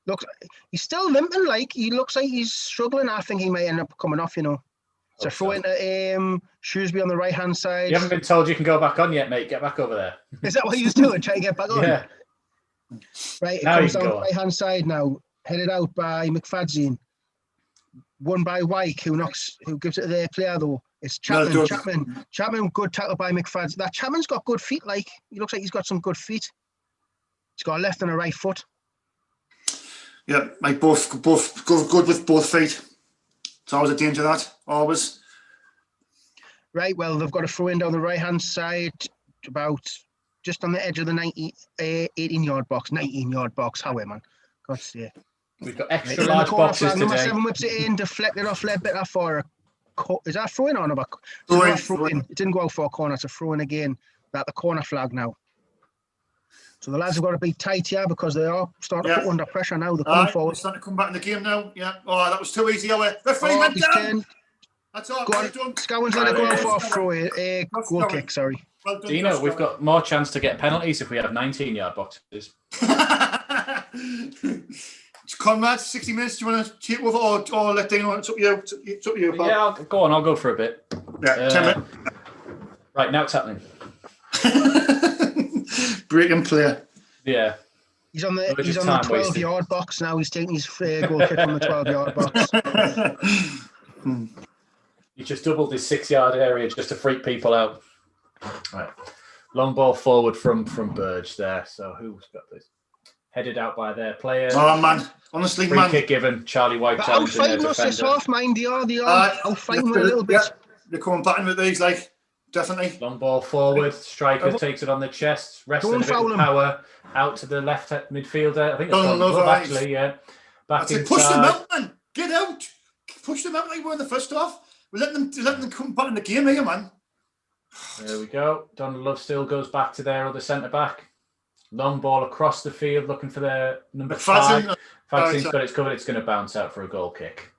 Look, he's still limping. Like he looks like he's struggling. I think he may end up coming off. So throw into Shrewsbury on the right hand side. You haven't been told you can go back on yet, mate. Get back over there. Is that what he was doing? Try to get back on. Yeah. Right, it comes down the right hand side now. Headed out by McFadzean. Won by Wyke, who gives it to their player though. It's Chapman. Chapman, good tackle by McFadzean. That Chapman's got good feet. Like he looks like he's got some good feet. He's got a left and a right foot. Yeah, like both good with both feet. It's always a danger that, always. Right, well, they've got a throw in down the right-hand side, about just on the edge of the 18-yard box. 19-yard box, however, man. God's sake. We've got extra large boxes today. Number 7 whips it in, deflected off Ledbetter for a... Is that a throw-in or not? Throw-in. It didn't go out for a corner. It's a throw-in again. That's the corner flag now. So the lads have got to be tight here because they are starting to put under pressure now. They're coming forward. They're starting to come back in the game now. Yeah. Oh, that was too easy. Referee went down. That's all. Go on. Scowen's let it go out for a throw. Goal kick, sorry. Well done, Dino, we've got more chance to get penalties if we have 19-yard boxes. It's CONRAD, 60 minutes. Do you want to take over or let Dino? It's up to you. It's up to you, pal. Yeah, I'll go for a bit. Yeah, 10 minutes. Right, now it's happening. Breaking player. Yeah. He's on the 12-yard box now. He's taking his goal kick on the 12-yard box. He just doubled his 6-yard area just to freak people out. Right. Long ball forward from Burge there. So who's got this? Headed out by their player. Oh, man. Honestly, free kick given. Charlie White challenging their defender. Outfighting us this half, mind. They are outfighting a little bit. Yeah. They're coming back in with these, like, definitely. Long ball forward. Striker takes it on the chest. Wrestling a bit of power out to the left midfielder. I think it's actually, yeah. Back inside. Push them out, man. Get out. Push them out like we're in the first half. We're letting them come back in the game here, man. There we go. Donald Love still goes back to their other centre-back. Long ball across the field looking for their number 5. Fadzin's got it covered. It's going to bounce out for a goal kick.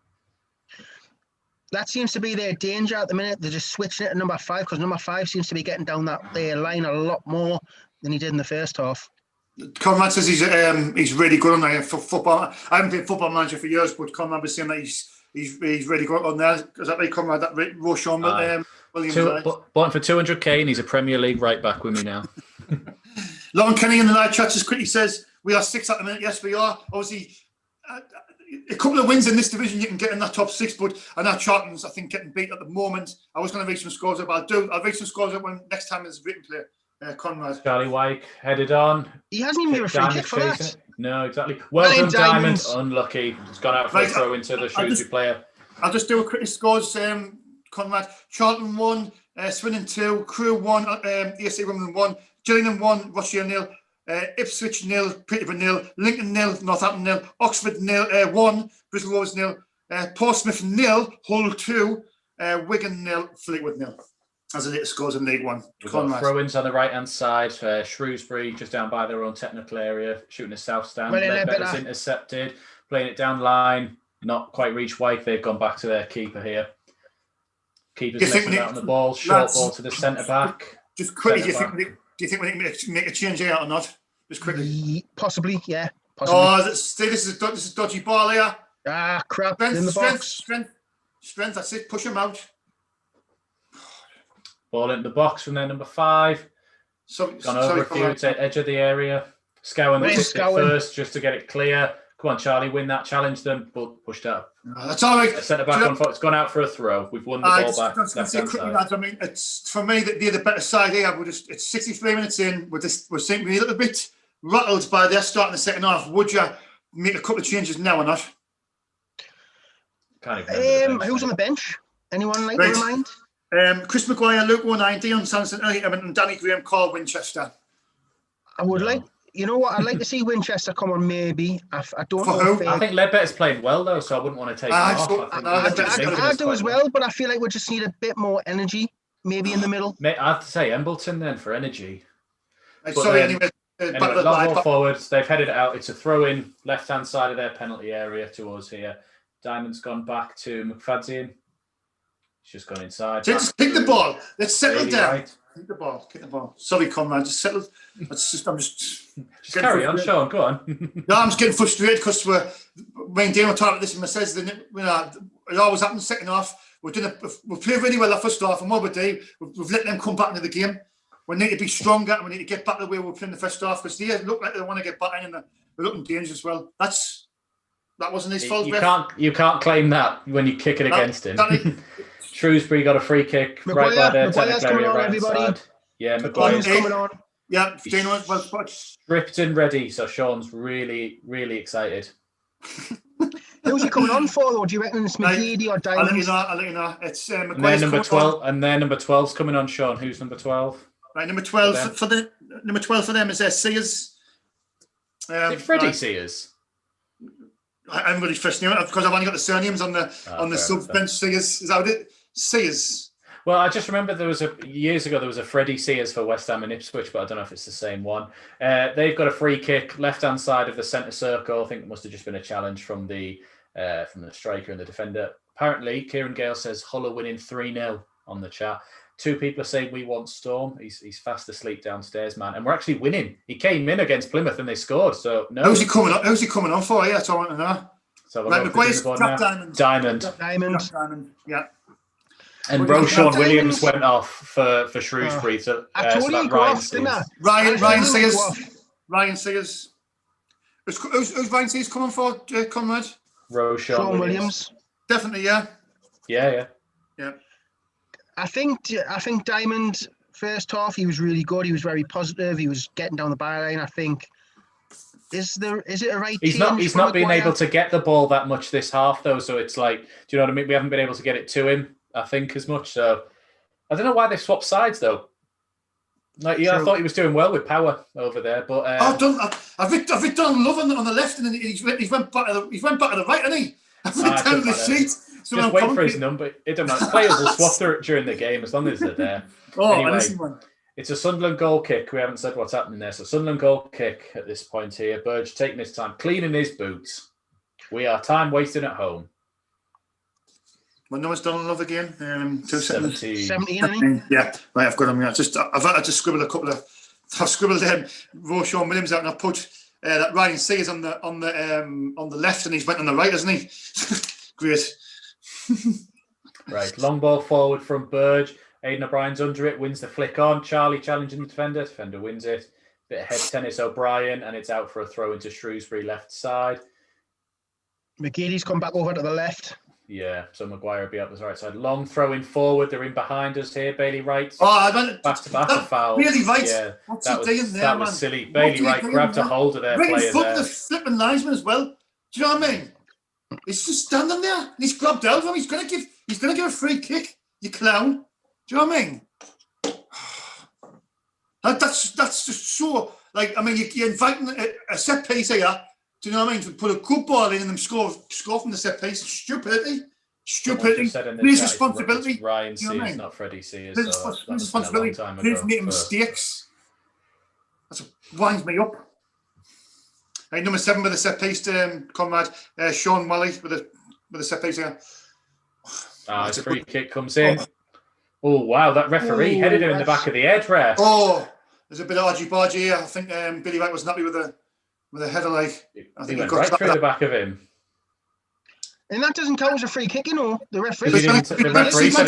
That seems to be their danger at the minute. They're just switching it to number 5 because number 5 seems to be getting down that line a lot more than he did in the first half. CONRAD says he's really good on there for football. I haven't been football manager for years, but CONRAD was saying that he's really good on there. Is that right, CONRAD? That Roshan Williams. Bought him for 200k and he's a Premier League right back with me now. Lauren Kenny in the live chat just quickly says, we are 6 at the minute. Yes, we are. Obviously, a couple of wins in this division, you can get in that top 6, but I know Charlton's, I think, getting beat at the moment. I was going to read some scores up, but I'll read some scores up when next time it's written play. CONRAD. Charlie Wyke headed on. He hasn't even given a free kick for that. No, exactly. Well done, Diamond. Unlucky. It's gone out for a throw into the Shrewsbury player. I'll just do a quick scores, CONRAD. Charlton 1, Swindon 2, Crewe 1, ESA Wimbledon 1, Gillingham 1, Rochdale 0, Ipswich 0, Peterborough 0, Lincoln 0, Northampton 0, Oxford 1, Bristol Rovers 0, Portsmouth 0, Hull 2, Wigan 0, Fleetwood 0. As the latest scores in League One. Throw-ins on the right-hand side. Shrewsbury just down by their own technical area, shooting a south stand. Ledbetter's intercepted, playing it down the line. Not quite reached Wyke. They've gone back to their keeper here. Keeper's missing out on the ball. Short ball to the centre-back. Just quickly, do you think we need to make a change here or not? Just quickly. Possibly, yeah. Possibly. Oh, this is dodgy ball here. Ah, crap. In the box. Strength, that's it. Push him out. Ball into the box from their number 5. Gone over a few to edge of the area. Scowen takes it first just to get it clear. Come on, Charlie, win that. Challenge them, but pushed out. That's all right. Centre back on foot. It's gone out for a throw. We've won the ball back. Left-hand side. I mean, it's for me that they're the better side here. It's 63 minutes in. We're simply a little bit rattled by their start in the second half. Would you make a couple of changes now or not? Who's on the bench? Anyone like to remind? Chris Maguire, Luke O'Neill, Dion Sanson, and Danny Graham, Carl Winchester. I would like. You know what? I'd like to see Winchester come on. Maybe I don't For know. who? I think Ledbetter's playing well though, so I wouldn't want to take him off. I do as well, but I feel like we just need a bit more energy, maybe in the middle. Mate, I'd say Embleton then for energy. Anyway, long ball forwards. They've headed it out. It's a throw in left-hand side of their penalty area to us here. Diamond's gone back to McFadzean. He's just gone inside. Just kick the ball. Let's settle down. Right. Kick the ball. Sorry, Conrad. Just settle. I'm just carry on, Sean. Go on. No, I'm just getting frustrated because we're Dane talking about this and says it always happens second half. We played really well the first half, and what we do, we've let them come back into the game. We need to be stronger and we need to get back the way we were playing the first half because they look like they want to get back in and they're looking dangerous as well. That wasn't his fault. You can't claim that when you kick it against him. Shrewsbury got a free kick right by their technical area right side. Yeah, Maguire's coming on. Yeah, Dano's well spotted. Stripped and ready, so Sean's really, really excited. Who's he coming on for though? Do you reckon it's McGeady or Diamond? I'll let you know. It's Maguire's and their number 12, and their number 12's coming on. Sean, who's number 12? Right, number 12 for them is Sears. Is it Freddie Sears? I haven't got his first name because I've only got the surnames on the sub bench. Sears, is that what it? Sears. Well, I just remember years ago there was a Freddie Sears for West Ham and Ipswich, but I don't know if it's the same one. They've got a free kick left hand side of the centre circle. I think it must have just been a challenge from the striker and the defender. Apparently, Kieran Gale says Hull are winning 3-0 on the chat. 2 people are saying we want Storm. He's fast asleep downstairs, man, and we're actually winning. He came in against Plymouth and they scored. So no. Who's he coming on for? Yeah, that's all I want to know. So Maguire's Diamond. Yeah. And Roshan Williams went off for Shrewsbury. I told you Ryan Sears. Ryan Sears. Who's Ryan Sears coming for, Conrad? Roshan Williams. Definitely, yeah. Yeah. I think Diamond first half he was really good. He was very positive. He was getting down the byline. I think. Is it a right? He's not been able to get the ball that much this half though. So it's like, do you know what I mean? We haven't been able to get it to him, I think, as much. So I don't know why they swapped sides though. Like, yeah, I thought he was doing well with Power over there, but I've done Love on the left, and then he went back to the right, hasn't he? I've written down the sheet. So just wait for his number. It don't matter. Players will swap during the game as long as they're there. Anyway, it's a Sunderland goal kick. We haven't said what's happening there. So Sunderland goal kick at this point here. Burge taking his time, cleaning his boots. We are time wasting at home. When no one's done Love again, 17. Yeah, right. I've got them. Yeah, I've just scribbled a couple of. I've scribbled Roshan Williams out, and I put that Ryan Sears on the left, and he's went on the right, hasn't he? Great. Right, long ball forward from Burge. Aidan O'Brien's under it, wins the flick on. Charlie challenging the defender. Defender wins it. Bit of head tennis, O'Brien, and it's out for a throw into Shrewsbury left side. McGeady's come back over to the left. Yeah, so Maguire will be up the right side. Long throw in forward. They're in behind us here. Bailey Wright. Back to back a foul. Bailey Wright. Yeah, what's he doing there, man? That was silly. Bailey Wright grabbed a hold of their player there. The flipping linesman as well. Do you know what I mean? He's just standing there and he's grabbed out of him. He's gonna give a free kick. You clown. Do you know what I mean? That's just so like, I mean, you're inviting a set piece here. Do you know what I mean? To put a good ball in and them score from the set piece. Stupidity. Please responsibility. It's Ryan Sears, not Freddie Sears. Please responsibility. Please make mistakes. That's what winds me up. Right, number 7 with a set piece, Conrad. Sean Wally with a set piece here. His free kick comes in. Oh, wow, that referee headed him in the back of the head, ref. Oh, there's a bit of argy-bargy here. I think Billy Wright wasn't happy with a header, like. I think he went right through the back of him. And that doesn't count as a free kick, you know. The referee said he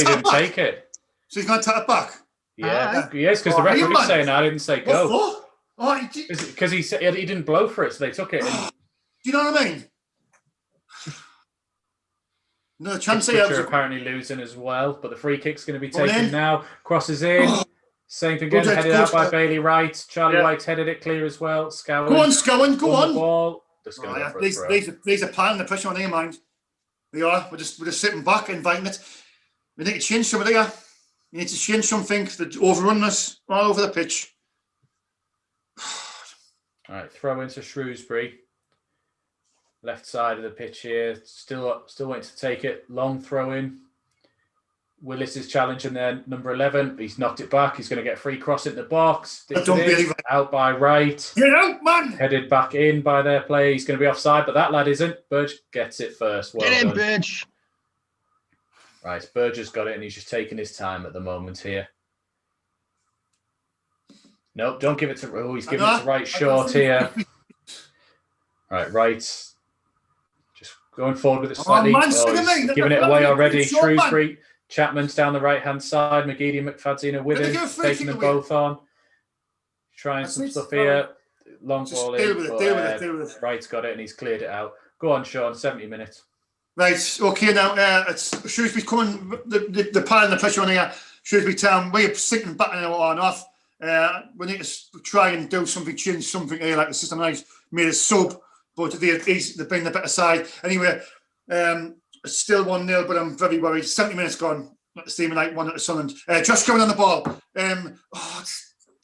didn't take it. So he's going to take it back? Yeah, yes, because the referee's saying I didn't say go. What? Because he said he didn't blow for it, so they took it. And Do you know what I mean? No chance Which here. are apparently losing as well, but the free kick's going to be taken now. Crosses in. Same thing again, headed out by Bailey Wright. Charlie White's headed it clear as well. Scowen. Go on, Scowen, go on. The ball. Just going to go for a throw. These are piling the pressure on their mind. They are. We're just sitting back, inviting it. We need to change some of there. You need to change something that overrun us all over the pitch. All right, throw into Shrewsbury. Left side of the pitch here. Still waiting to take it. Long throw in. Willis is challenging there, number 11. He's knocked it back. He's going to get a free cross into the box. Out by Wright. Get out, man! Headed back in by their play. He's going to be offside, but that lad isn't. Burge gets it first. Well Get in, done. Burge. Right, Burge has got it, and he's just taking his time at the moment here. Nope, don't give it to... Oh, he's giving it to Wright short here. Right, Wright... Just going forward with it slightly. He's giving it away already. Shrewsbury... Chapman's down the right-hand side. McGeady and McFadden are with him, taking them both on. Trying some stuff here. Long ball in. Deal with it. Wright's got it, and he's cleared it out. Go on, Sean, 70 minutes. Right, okay, now, it's Shrewsbury coming, the piling the pressure on here. Shrewsbury Town, we're sinking back on off. We need to try and do something, change something here, like the system has made a sub, but they've been the better side. Anyway, it's still 1-0, but I'm very worried. 70 minutes gone. Not the same like one at the Sunderland. Josh going on the ball.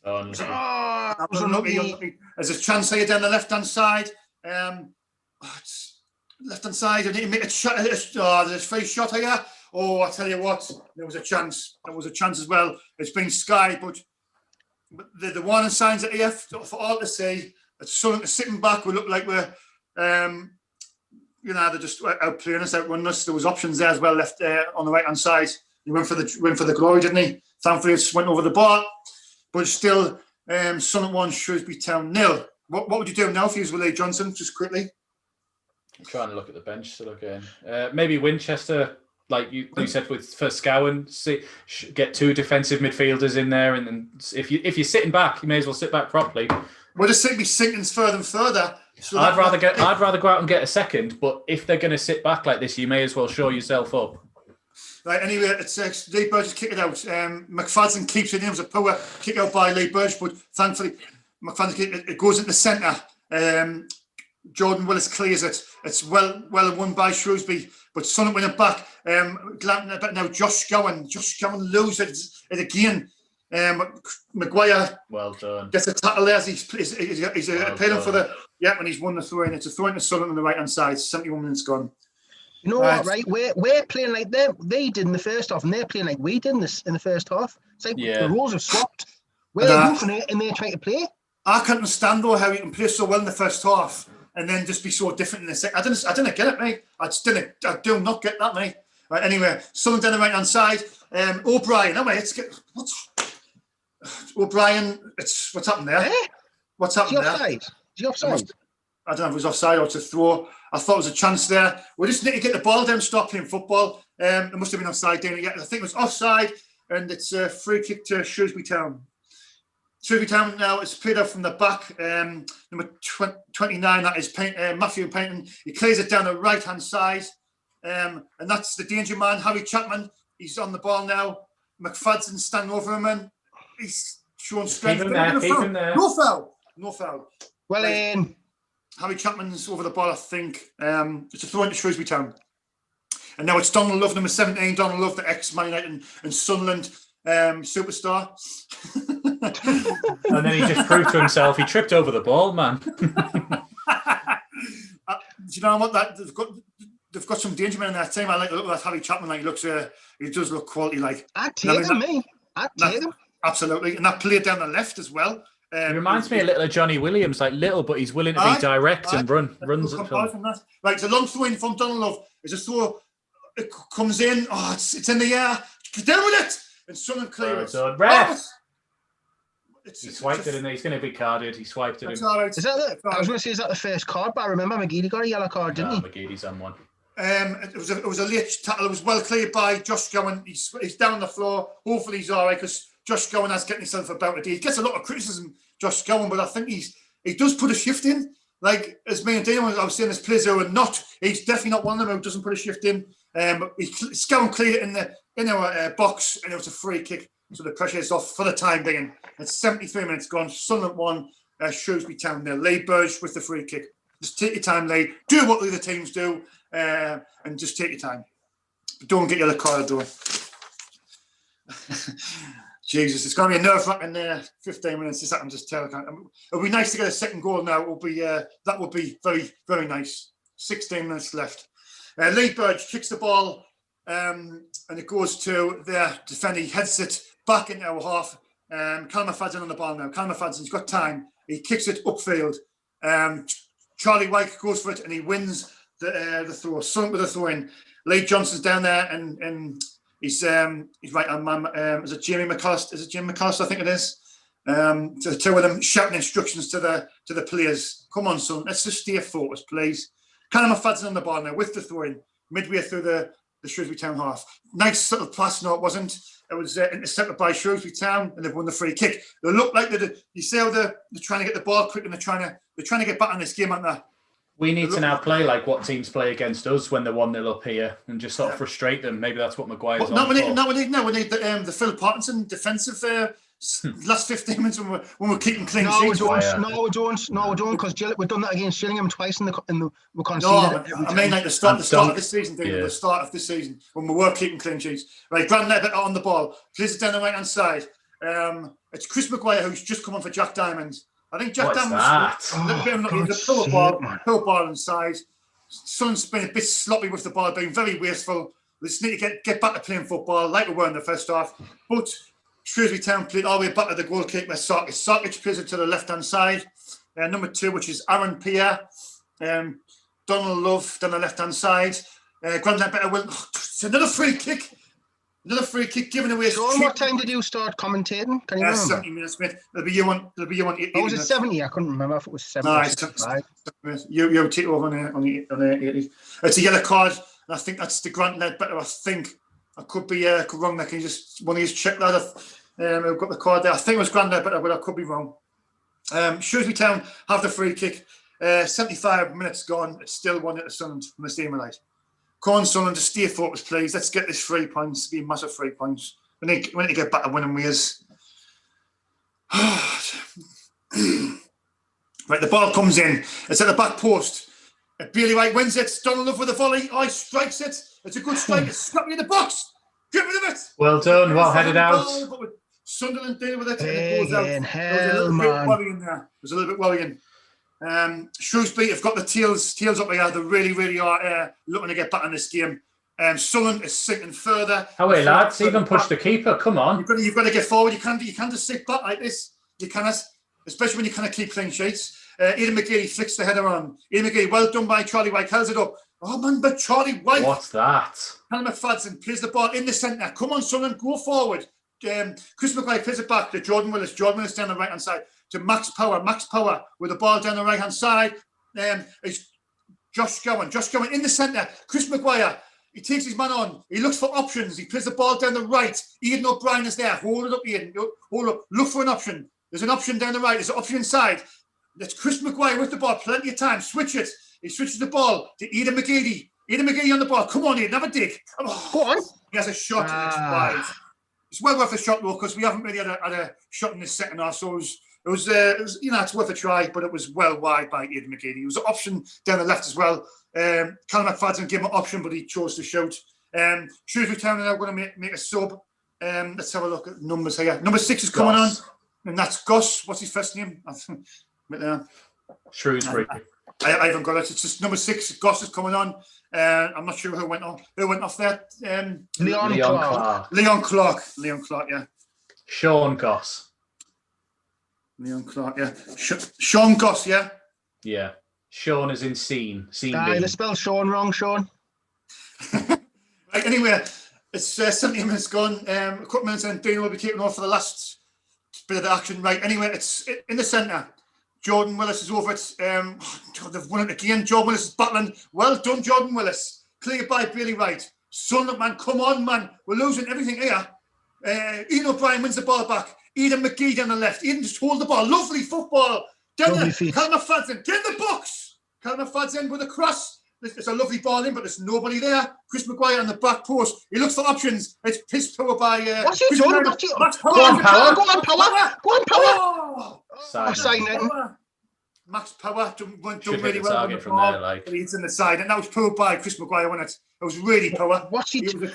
Unlucky. There's a chance here down the left-hand side. Left-hand side. I need to make a shot. There's a free shot here. Oh, I tell you what, there was a chance. There was a chance as well. It's been sky, but the warning signs are here for all to see. It's Sunderland sitting back. We look like we're... they're just outplaying us, outrunning us. There was options there as well left on the right-hand side. He went for the glory, didn't he? Thankfully, it just went over the bar. But still, Sunderland 1, Shrewsbury Town 0. What would you do now if you was with Lee Johnson, just quickly? I'm trying to look at the bench to look in. Maybe Winchester, like you said, for Scowen, get 2 defensive midfielders in there. And then if you're sitting back, you may as well sit back properly. We'll just be sinking further and further. So I'd rather go out and get a second, but if they're going to sit back like this, you may as well shore yourself up. Right, anyway, it's Lee Burge has kicked it out. McFadden keeps it in. It was a power kick out by Lee Burge, but thankfully McFadden it goes into the centre. Jordan Willis clears it. It's well won by Shrewsbury, but Sunderland win it back. Glamping a bit now. Josh Gowan loses it again. Maguire, well done, gets a tackle there. He's appealing for the and he's won the throw in. It's a throw in to Sunderland on the right hand side. 71 minutes gone. You know what, right? We're playing like they did in the first half, and they're playing like we did in the first half. It's like the roles have swapped. We're goofing it, and they're trying to play. I can't understand though how you can play so well in the first half and then just be so different in the second. I didn't get it, mate. I do not get that, mate. Right, anyway, Sunderland down the right hand side. O'Brien. O'Brien, what's happened there? Eh? What's happened there? Is he offside? I don't know if it was offside or to throw. I thought it was a chance there. We just need to get the ball down, stop playing football. It must have been offside, didn't it? I think it was offside, and it's a free kick to Shrewsbury Town. Shrewsbury Town now is played out from the back. Number 29, that is Matthew Paynton. He clears it down the right-hand side, and that's the danger man, Harry Chapman. He's on the ball now. McFadden's standing over him, and he's showing strength. Keep him there. No foul. Well in. Harry Chapman's over the ball, I think. It's a throw into Shrewsbury Town. And now it's Donald Love, number 17. Donald Love, the ex-Man United and Sunderland superstar. And then he just proved to himself he tripped over the ball, man. Do you know what? They've got some danger men in that team. I like the look of that Harry Chapman. Like he does look quality. Like I'd take him, mate. I'd take him. Absolutely, and that played down the left as well. He reminds me a little of Johnny Williams, like little, but he's willing to be direct and runs it. Right, it's a long throw in from Donald Love. It's a throw. It comes in. Oh, it's in the air. Get down with it. And Sunderland clears. Ref. He swiped it in there. He's going to be carded. He swiped it in. All right. I was going to say, is that the first card? But I remember McGeady got a yellow card, didn't he? McGeady's on one. It was a late tackle. It was well cleared by Josh Gowan. He's down on the floor. Hopefully he's all right because Josh Gowan has getting himself about it. He gets a lot of criticism, Josh Gowan, but I think he does put a shift in. like as me and Dino, I was saying, there's players who are not. He's definitely not one of them who doesn't put a shift in. He scouted clear in our box, and it was a free kick. So the pressure is off for the time being. It's 73 minutes gone. Sunderland 1, Shrewsbury Town there. Lee Burge with the free kick. Just take your time, Lee. Do what the other teams do, and just take your time. But don't get your other card doing. Jesus, it's going to be a nerve-wracking 15 minutes. This happens, just tell. It'll be nice to get a second goal now. That would be very, very nice. 16 minutes left. Lee Burge kicks the ball, and it goes to their defender. He heads it back into our half. Callum Fadden on the ball now. Callum Fadden's got time. He kicks it upfield. Charlie White goes for it, and he wins the throw. Sunderland with a throw in. Lee Johnson's down there, and he's right on man. Is it Jamie McAllister? Is it Jim McAllister? I think it is. The two of them shouting instructions to the players. Come on, son. Let's just stay focused, please. Callum Fadden on the ball now with the throw in midway through the Shrewsbury Town half. Nice little pass. No, it wasn't. It was intercepted by Shrewsbury Town, and they've won the free kick. They look like you see how they're trying to get the ball quick, and they're trying to get back in this game, aren't they? We need to now play like what teams play against us when they're 1-0 up here, and just sort of frustrate them. Maybe that's what Maguire's on for. We need the Phil Parkinson defensive last 15 minutes when we're keeping clean sheets. No, we don't, because we've done that against Gillingham twice in the we conceded. No, I mean like the start of this season, David. The start of this season when we were keeping clean sheets. Right, Grant Levitt on the ball, plays it down the right hand side. It's Chris Maguire who's just come on for Jack Diamond. I think Jack Diamond was a little bit of a pull ball inside. Sun's been a bit sloppy with the ball, being very wasteful. We just need to get back to playing football like we were in the first half. But Shrewsbury Town played all the way back to the goalkeeper, Sarkic. Sarkic plays it to the left-hand side. Number 2, which is Aaron Pierre. Donald Love down the left-hand side. Grant Levitt will... It's another free kick. Another free kick given away. So what time did you start commentating? Can you remember? 70 minutes, mate. There'll be you on 80 was it 70? I couldn't remember if it was 70. You take over on the 80. It's a yellow card. And I think that's the Grant Leadbetter. I think I could be wrong there. Can you just one of you check that? I've got the card there. I think it was Grant Leadbetter, but I could be wrong. Shrewsbury Town have the free kick. 75 minutes gone. It's still 1-0 to Sunderland from the Steamer Light. Come on, Sunderland, to stay focused, please. Let's get this 3 points. It'll be massive 3 points. We need to get back to winning ways. Right, the ball comes in. It's at the back post. Bailey White wins it. Donald Love with a volley. Oh, he strikes it. It's a good strike. It's scrappy in the box. Get rid of it. Well done. Well headed out. But Sunderland deal with it. And it goes out. There was a little bit worrying. Shrewsbury have got the tails up here. They really, really are looking to get back in this game. Sunderland is sinking further. Oh wait, lads, even push the keeper. Come on. You've got to get forward. You can't just sit back like this. You cannot, especially when you kind of keep clean sheets. Aidan McGee flicks the header on. Aidan McGee, well done by Charlie White. Held it up. Oh man, but Charlie White. What's that? Callum McFadden plays the ball in the centre. Come on, Sunderland, go forward. Chris McGuire plays it back to Jordan Willis. Jordan Willis down the right hand side to Max Power. Max Power with the ball down the right hand side. It's Josh Gowan in the centre. Chris Maguire. He takes his man on. He looks for options. He plays the ball down the right. Ian O'Brien is there. Hold it up, Ian. Hold up. Look for an option. There's an option down the right. There's an option inside. That's Chris Maguire with the ball. Plenty of time. Switch it. He switches the ball to Aidan McGee. Aidan McGee on the ball. Come on, Aidan. Have a dig. Oh, go on. He has a shot and it's wide. It's well worth a shot, though, because we haven't really had a shot in this second half. So it was it's worth a try, but it was well wide by Aidan McGee. He was an option down the left as well. Callum McFadden gave him an option, but he chose to shoot. Shrewsbury Town are now going to make a sub. Let's have a look at numbers here. Number 6 is coming on, and that's Goss. What's his first name? Shrewsbury. I haven't got it. It's just number 6. Goss is coming on. I'm not sure who went off. Who went off there? Leon Clark. Leon Clark. Yeah. Sean Goss. Leon Clark. Yeah. Sean Goss. Yeah. Yeah. Sean is in scene. Let's spell Sean wrong, Sean. Right. Anyway, it's 70 minutes gone. A couple minutes and Dino will be kicking off for the last bit of the action. Right. Anyway, it's in the centre. Jordan Willis is over it. They've won it again. Jordan Willis is battling. Well done, Jordan Willis. Cleared by Bailey Wright. Sunderland, man, come on, man. We're losing everything here. Ian O'Brien wins the ball back. Aidan McGee down the left. Aidan just hold the ball. Lovely football. Callum McFadden, get in the box. Callum McFadden with a cross. It's a lovely ball in, but there's nobody there. Chris Maguire on the back post. He looks for options. It's piss power by. What's he doing? Max Go on, Power. Go on, Power. Go on, Power. Power. Max Power done really well on the from ball, there, like. but he's in the side, and that was powered by Chris Maguire, wasn't it? It was really Power. What's he doing?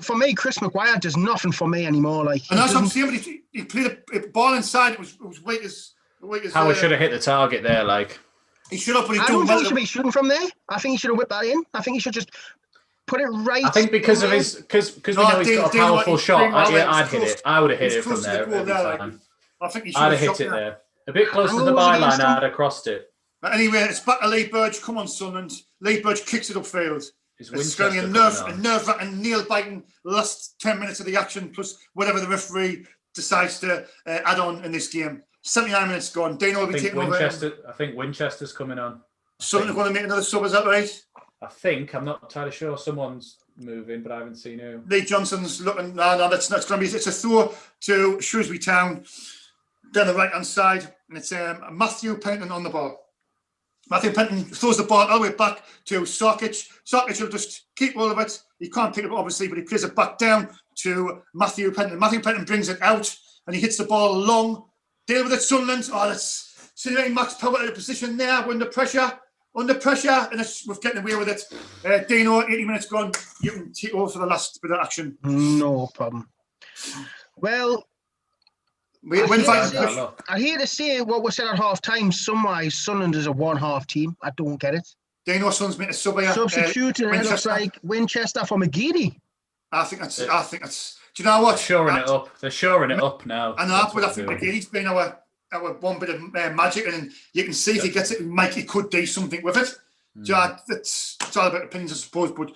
For me, Chris Maguire does nothing for me anymore. Like, and that's what I'm saying, but he played a ball inside. It was weight as. Howard should have hit the target there, like. He should have, but I don't think he should be shooting from there. I think he should have whipped that in. I think he should just put it right. I think because of his, because we know he's got a powerful shot. I'd hit it. I would have hit it from there. I think he should I'd have hit it there. A bit closer to the byline, I'd have crossed it. But anyway, it's back to Lee Burge. Come on, Sunderland. Lee Burge kicks it upfield. It's going to be a nerve-wracking, nail-biting last 10 minutes of the action, plus whatever the referee decides to add on in this game. 79 minutes gone. Dino will be taking over. I think Winchester's coming on. Sunderland going to make another sub, is that right? I think. I'm not entirely sure. Someone's moving, but I haven't seen who. Lee Johnson's looking. No, that's going to be. It's a throw to Shrewsbury Town down the right-hand side, and it's Matthew Penton on the ball. Matthew Penton throws the ball all the way back to Sarkic. Sarkic will just keep all of it. He can't pick it up, obviously, but he plays it back down to Matthew Penton. Matthew Penton brings it out, and he hits the ball long. Deal with it, Sunderland. Oh, that's situating Max Power in a position there. We're under pressure, and we're getting away with it. Dino, 80 minutes gone. You can take over for the last bit of action. No problem. Well, I hear to say what was said at half time. Somewise, Sunderland is a one-half team. I don't get it. Dino Sun's made a sub here. Substitute, and it looks like Winchester for McGeady. I think that's. Do you know what? They're shoring it up now. I know, but I think McGeady's been our one bit of magic, and you can see if he gets it, he could do something with it. Do you know, it's all about opinions, I suppose, but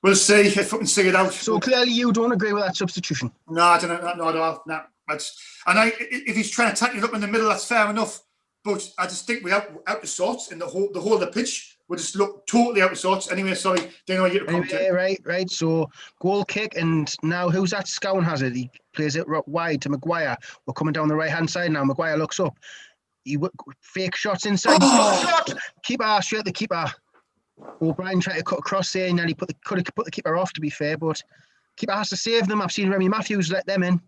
we'll see if we can see it out. So clearly, you don't agree with that substitution? No, I don't know. No, no. If he's trying to tackle it up in the middle, that's fair enough. But I just think we're out of sorts in the whole of the pitch. We just look totally out of sorts. Anyway, sorry, Dino, you right. So goal kick, and now who's that? Scowen has it. He plays it wide to Maguire. We're coming down the right hand side now. Maguire looks up. He fake shots inside. Shot. Keeper, straight the keeper. O'Brien tried to cut across there, and then he could have put the keeper off. To be fair, but keeper has to save them. I've seen Remy Matthews let them in.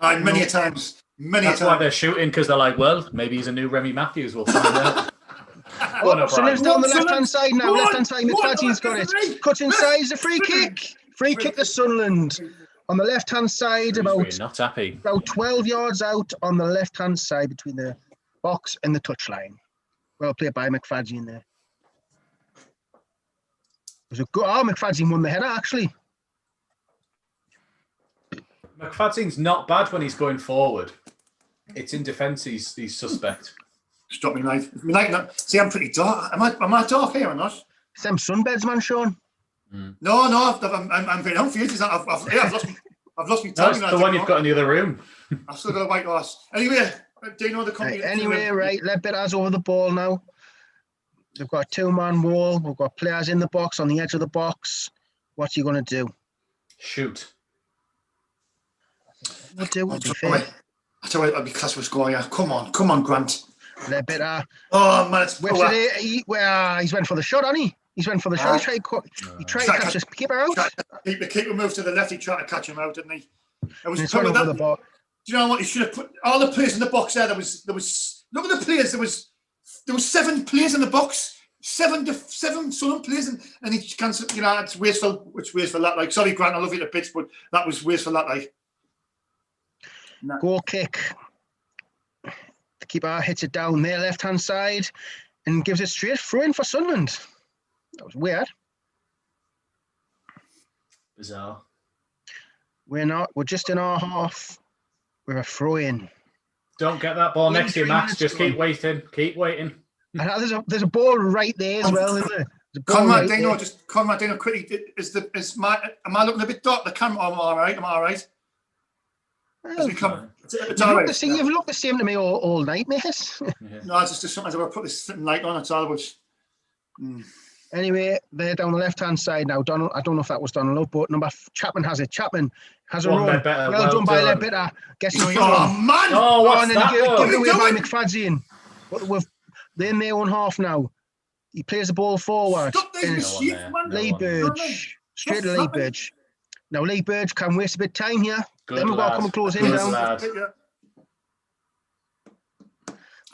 Many times. That's why they're shooting, because they're like, well, maybe he's a new Remy Matthews. We'll find out. Sunderland's down the left-hand side now. Left-hand side, McFadden's got it. Cuts inside, is a free kick. Free kick to Sunderland. On the left-hand side, about 12 yards out on the left-hand side between the box and the touchline. Well played by McFadden there. It was a good. McFadden won the header, actually. McFadden's not bad when he's going forward. It's in defence he's suspect. Stop me, mate. See, I'm pretty dark. Am I dark here or not? Some sunbeds, man, Sean. No, I'm very confused. I've lost my time. That's the one you've got in the other room. I've still got a white horse. Anyway, Dino, the company. Right. Ledbetter has over the ball now. They've got a two-man wall. We've got players in the box, on the edge of the box. What's he going to do? Shoot. We'll do. I tell you, I'll be class with score. Yeah, come on, Grant. Ledbetter. Oh man, it's he's went for the shot, hasn't he? He's went for the shot. He tried to catch his keeper out. The keeper moved to the left. He tried to catch him out, didn't he? It was probably that. Do you know what? He should have put all the players in the box there. There was. Look at the players. There was 7 players in the box. 7 Sunderland players, and he cancelled. You know, it's wasteful. It's wasteful. That like, sorry, Grant, I love you to bits, but that was wasteful. That like. No. Goal kick. The keeper hits it down there, left-hand side, and gives it straight through in for Sunderland. That was weird. Bizarre. We're just in our half. We're a throw-in. Don't get that ball next to you, Max. Just keep waiting. Keep waiting. There's a ball right there as well, isn't there? Conrad Dino, quickly. Am I looking a bit dark? The camera. Am I all right? You've looked the same to me all night, mate. No, it's just sometimes I put this light on. It's all about. Anyway, they're down the left-hand side now. Donald, I don't know if that was Donald Love, but Chapman has it. Chapman has a run. Well done by Ledbetter. Gets his Oh, man! Oh, what's that? Given away by McFadzean. But they're in their own half now. He plays the ball forward. Lee Burge. Straight to Lee Burge. Now, Lee Burge can waste a bit of time here. Then we've got to come and close him down.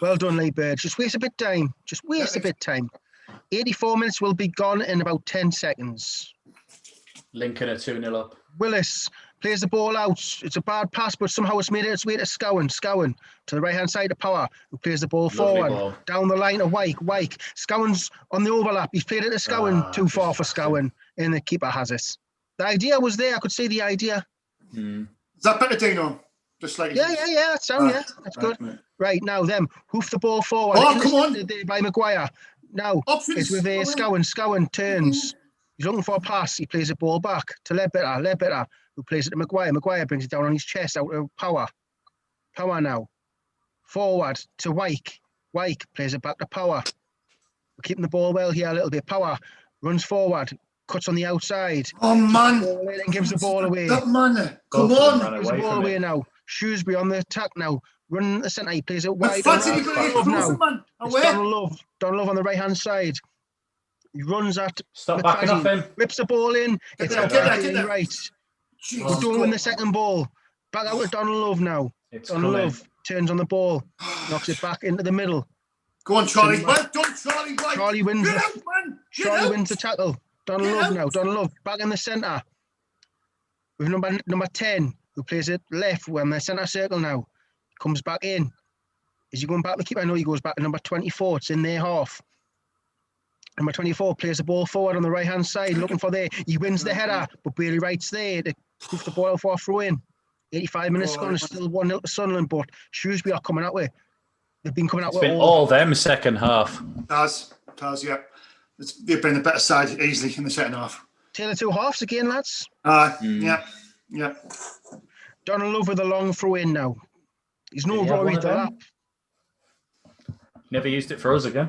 Well done, Lee Burge. Just waste a bit of time. Just waste a bit of time. 84 minutes will be gone in about 10 seconds. Lincoln are 2-0 up. Willis plays the ball out. It's a bad pass, but somehow it's made its way to Scowen. Scowen to the right-hand side of Power, who plays the ball forward. Down the line to Wyke. Scowen's on the overlap. He's played it to Scowen. Too far for Scowen. And the keeper has it. The idea was there. I could see the idea. Is that better, Dino? Just like yeah. That's sound, yeah. That's good. Right, now them. Hoof the ball forward. Oh, come on. By Maguire. Now, it's with Scowen. Scowen turns. He's looking for a pass. He plays the ball back to Ledbetter, who plays it to Maguire. Maguire brings it down on his chest out of Power. Power now. Forward to Wyke. Wyke plays it back to Power. We're keeping the ball well here a little bit. Power runs forward, cuts on the outside. Oh, man. And gives the ball away. That man. Come on. Gives the ball away now. Shrewsbury on the attack now. Running the centre. He plays it wide. Donald Love on the right-hand side. He runs at Stop backing off him. Whips the ball in. It's out right. We don't win the second ball. Back out with Donald Love now. Donald Love turns on the ball. Knocks it back into the middle. Go on, Charlie. Well done, Charlie. Charlie wins the tackle. Donald Love now. Donald Love back in the centre. With number 10, who plays it left. We're in the centre circle now. Comes back in. Is he going back to the keeper? I know he goes back to number 24. It's in their half. Number 24 plays the ball forward on the right-hand side, looking for there. He wins the header, but Bailey Wright's there to poof the ball out for a throw-in. 85 minutes gone. It's still 1-0 to Sunderland, but Shrewsbury are coming out with. They've been coming out with all them second half. Taz, yeah. They've been the better side easily in the second half. Taylor two halves again, lads. Yeah. Donald Love with a long throw-in now. He's no Rory to lap. Never used it for us again.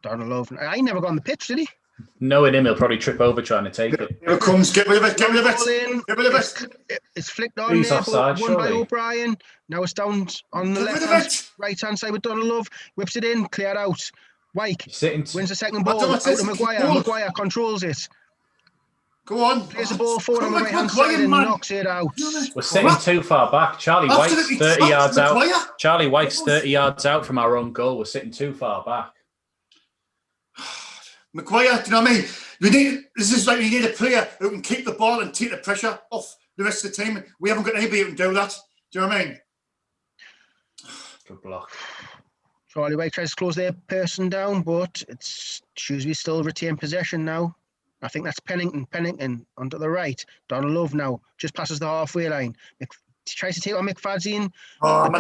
Donald Love. I never got on the pitch, did he? Knowing him, he'll probably trip over trying to take it. Here it comes. Get rid of it. It's flicked on He's there, offside, won by O'Brien. Now it's down on the right-hand side with Donald Love. Whips it in, cleared out. Wyke wins the second ball out to Maguire. Maguire controls it. Go on. Plays the ball forward on the right-hand side and knocks it out. We're sitting too far back. Charlie Wyke's 30 yards out. Charlie Wyke's 30 yards out from our own goal. We're sitting too far back. Maguire, do you know what I mean? This is like you need a player who can keep the ball and take the pressure off the rest of the team. We haven't got anybody who can do that. Do you know what I mean? Good block. Charlie Wyke tries to close their person down, but it's Shrewsbury still retain possession now. I think that's Pennington onto the right. Donald Love now just passes the halfway line. Tries to take on McFadzean. Donald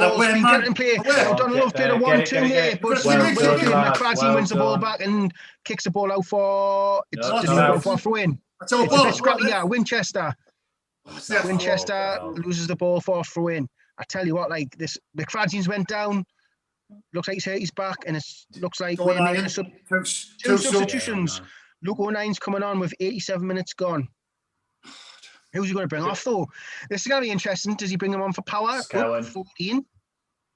Love did a 1-2 there, but McFadzean wins the ball back and kicks the ball out for a throw-in. It's a bit scrappy, yeah. Winchester loses the ball for a throw-in. I tell you what, like this, McFadzean's went down. Looks like he's hurt his back, and it looks like we're making two substitutions. Luke O'Nine's coming on with 87 minutes gone. Who's he going to bring off, though? This is going to be interesting. Does he bring him on for Power? Scowen. 14.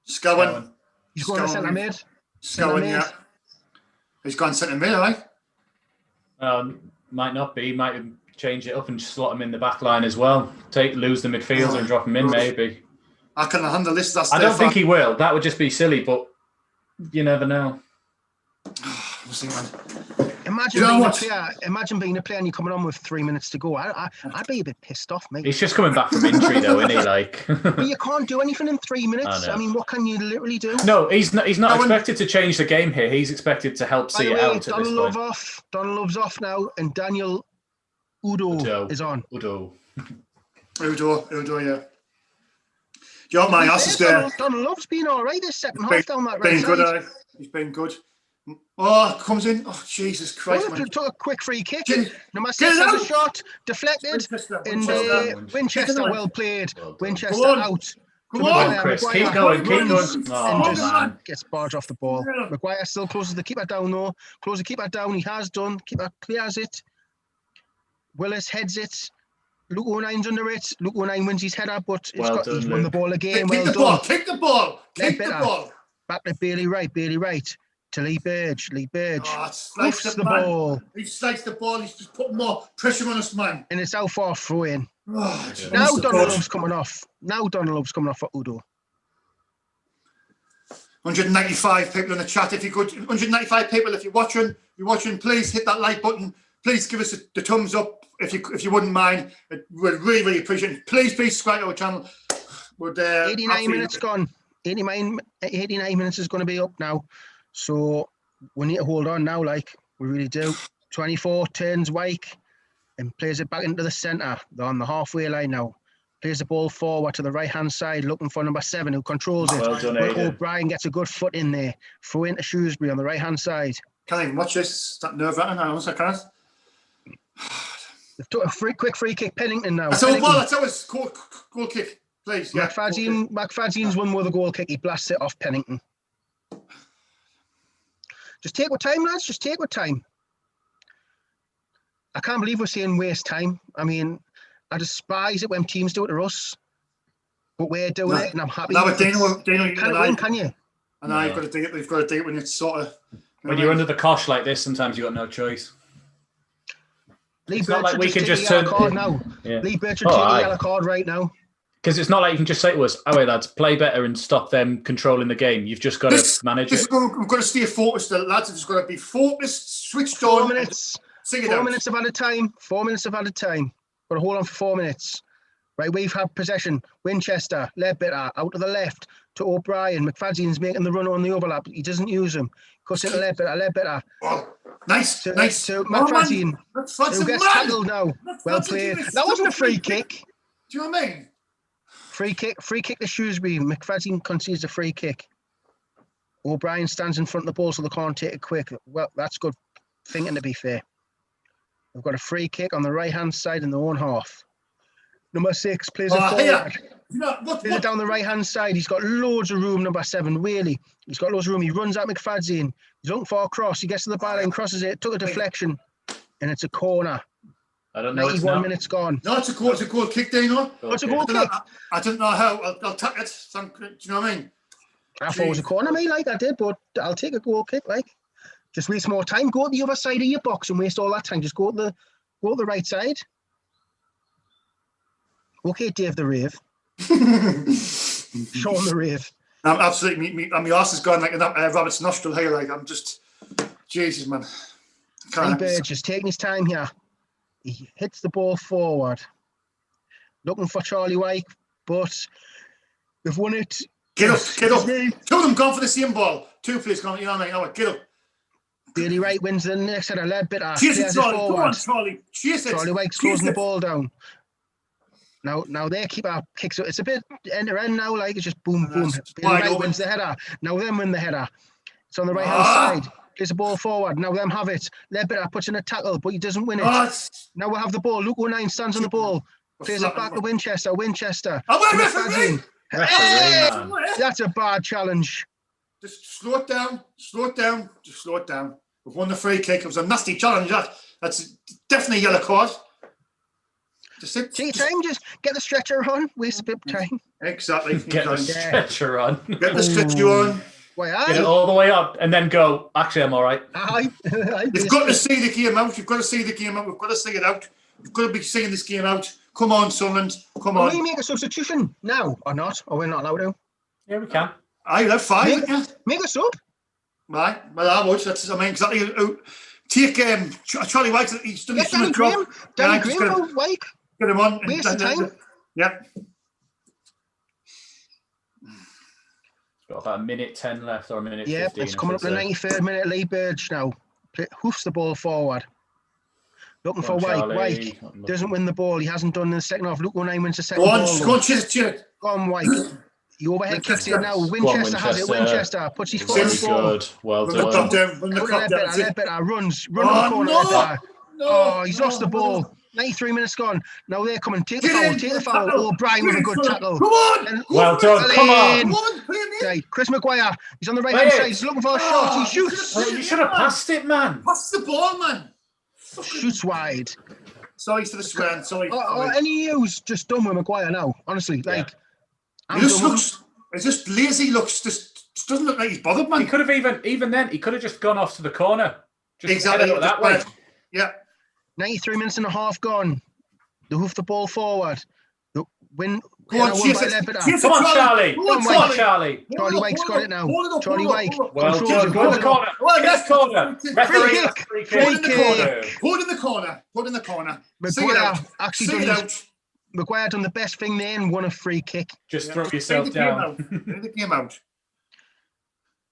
Scowen. He's going to centre mid. Scowen, yeah. He's gone centre mid, right? Might not be. Might change it up and slot him in the back line as well. Lose the midfielder and drop him in, maybe. I can handle this. I don't think he will. That would just be silly, but you never know. We'll see, man. Imagine being a player and you're coming on with 3 minutes to go. I'd be a bit pissed off, mate. He's just coming back from injury, though, isn't he? Like, but you can't do anything in 3 minutes. I mean, what can you literally do? No, he's not expected to change the game here. He's expected to help see it out. Donald Love's off now, and Daniel Udo is on. Udo, yeah. Do you know my ass is there? Donald Love's been all right this second half down that right side. He's been good. Oh, comes in. Oh, Jesus Christ. Man. Took a quick free kick. Number 6 has a shot, deflected. Winchester, well played. Winchester out. Come on, Chris, Maguire keep going. runs Oh, and just man. gets barged off the ball. Yeah. Maguire still closes the keeper down though. Closes the keeper down. He has done. Keeper clears it. Willis heads it. Luke O'Nine's under it. Luke O'Nine wins his header, but he's won the ball again. Kick the ball. Kick the ball. Kick the ball. Back to Bailey Wright. Bailey Wright to Lee Burge. Lee Burge. Sliced the ball. He sliced the ball. He's just putting more pressure on us, man. And it's out for a throw in. Oh, now Donald Love's coming off. Now Donald Love's coming off for Udo. 195 people in the chat. If you could, 195 people. If you're watching, please hit that like button. Please give us the thumbs up if you wouldn't mind. We'd really appreciate it. Please subscribe to our channel. 89 minutes gone. 89 minutes is going to be up now. So we need to hold on now, like we really do. 24 turns Wyke and plays it back into the centre. They're on the halfway line now. Plays the ball forward to the right-hand side, looking for number 7 who controls it. Well done, O'Brien gets a good foot in there. Throw into Shrewsbury on the right-hand side. Can't even watch this. That nerve-wracking. I can't. They've took a quick free kick. Pennington now. That's always goal kick. Please. Yeah. McFadzean's one with a goal kick. He blasts it off Pennington. Just take your time, lads. Just take your time. I can't believe we're saying waste time. I mean, I despise it when teams do it to us, but we're doing it, and I'm happy. No, but Dino, you can't win, can you? And I've got to do it. We've got to do it when it's sort of. When you're under the cosh like this, sometimes you've got no choice. Lee It's Birch not like we can just turn. Card now. Yeah. Lee Birch will take a yellow card right now. Because it's not like you can just say to us, "Oh, wait, lads, play better and stop them controlling the game." You've just got to manage it. We've got to stay focused, lads. It's got to be focused, switched on. 4 minutes. 4 minutes of added time. 4 minutes of added time. Got to hold on for 4 minutes. Right, we've had possession. Winchester, Ledbetter, out to the left to O'Brien. McFadzean's making the run on the overlap. He doesn't use him. Cuts into Ledbetter. Oh, nice. To McFadzean. Who gets tackled now. Well played. That wasn't a free kick. Do you know what I mean? Free kick to Shrewsbury. McFadzean concedes a free kick. O'Brien stands in front of the ball so they can't take it quick. Well, that's good thinking, to be fair. We've got a free kick on the right-hand side in their own half. Number 6 plays it forward. Yeah. You know, plays it down the right-hand side. He's got loads of room, number 7, really. He's got loads of room. He runs at McFadzean. He's looking for a cross. He gets to the byline, crosses it, took a deflection, and it's a corner. I don't know. 91 minutes gone. No, it's a goal kick, Dino. It's a goal kick. I don't know how. I'll take it. Do you know what I mean? I thought it was a corner, I did, but I'll take a goal kick, like. Just waste more time. Go to the other side of your box and waste all that time. Just go to the right side. Okay, Dave the Rave. Sean the Rave. I'm absolutely. My arse has gone like that Robert's nostril here. Like I'm just. Jesus, man. Lee Burge is taking his time here. He hits the ball forward. Looking for Charlie Wyke, but we've won it. Get up. Two of them gone for the same ball. 2 please, gone. You know what I mean? Oh, get up. Bailey Wright wins the next set of Ledbetter. Chase it, Charlie. Come on, Charlie. Chase it. Charlie Wyke's closing the ball down. Now their keeper kicks it. It's a bit end to end now, like it's just boom, boom. Bailey Wright wins the header. Now them win the header. It's on the right hand side. Plays the ball forward. Now them have it. Ledbetter puts in a tackle, but he doesn't win it. Now we'll have the ball. Luke O'Nine stands on the ball. Plays it back to Winchester. Referee. Hey! That's a bad challenge. Just slow it down. Just slow it down. We've won the free kick. It was a nasty challenge. That's definitely a yellow card. Take your time. Just get the stretcher on. Waste a bit of time. Exactly. Get the stretcher on. Get the stretcher on. Get it all the way up and then go. Actually, I'm all right. You've got to see the game out. We've got to see it out. You've got to be seeing this game out. Come on, Sunderland. Come on. Will we make a substitution now or not? Or we're not allowed to? Yeah, we can. That's fine. Make a sub. Right. Well, I would. That's, I mean, exactly. Take Charlie Wyke. He's done his Danny Graham. Danny Graham, Wyke. Get him on. Waste of time. Yeah. Got about a minute 10 left or a minute 15. Yeah, it's coming up to the 93rd minute. Lee Burge now hoofs the ball forward. Looking for Wyke. Wyke doesn't win the ball. He hasn't done in the second half. Luke O'Nine wins the second ball. Go on, chase it. Go on, Wyke. He overhead kicks it now. Winchester has it. Winchester puts his foot on the ball. Good. Well done. Ledbetter runs. Run on the corner. Ledbetter. Oh, he's lost the ball. 93 minutes gone. Now they're coming. Take the foul. Oh, Brian with a good tackle. Come on. And Well done. Come on. Okay, Chris Maguire. He's on the right-hand side. He's looking for a shot. He shoots. Oh, you should have passed it, man. Pass the ball, man. Shoots wide. Sorry for the swearing. Sorry. Any use just done with Maguire now? Honestly, like. He just looks. It's just lazy. Looks just doesn't look like he's bothered, man. He could have even then. He could have just gone off to the corner. Just exactly that way. Yeah. 93 minutes and a half gone. They hoof the ball forward. The win. Go on, chase it. Come on, Charlie. Come on, Charlie. Charlie White's got it now. Charlie White. Well done. Go in the corner. Yes, corner. Free kick. Put in the corner. Put in the corner. Maguire actually Maguire done the best thing there and won a free kick. Just throw yourself down. Get the game out.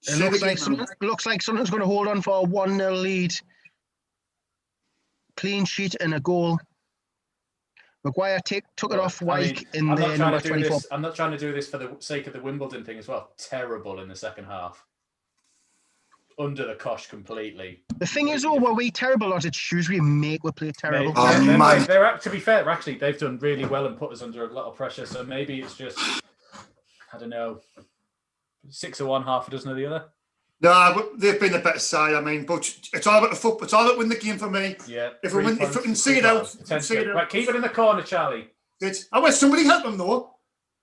It looks like Sunderland's going to hold on for a 1-0 lead. Clean sheet and a goal. Maguire took it off White in the number 24. I'm not trying to do this for the sake of the Wimbledon thing as well. Terrible in the second half. Under the cosh completely. The thing is, were we terrible or did Shrewsbury make we play terrible? To be fair, actually, they've done really well and put us under a lot of pressure. So maybe it's just, I don't know, 6 of one, half a dozen of the other. No, they've been the better side. I mean, but it's all about the football. It's all about winning the game for me. Yeah. If we can see it out, right, keep it in the corner, Charlie. I want somebody help them though.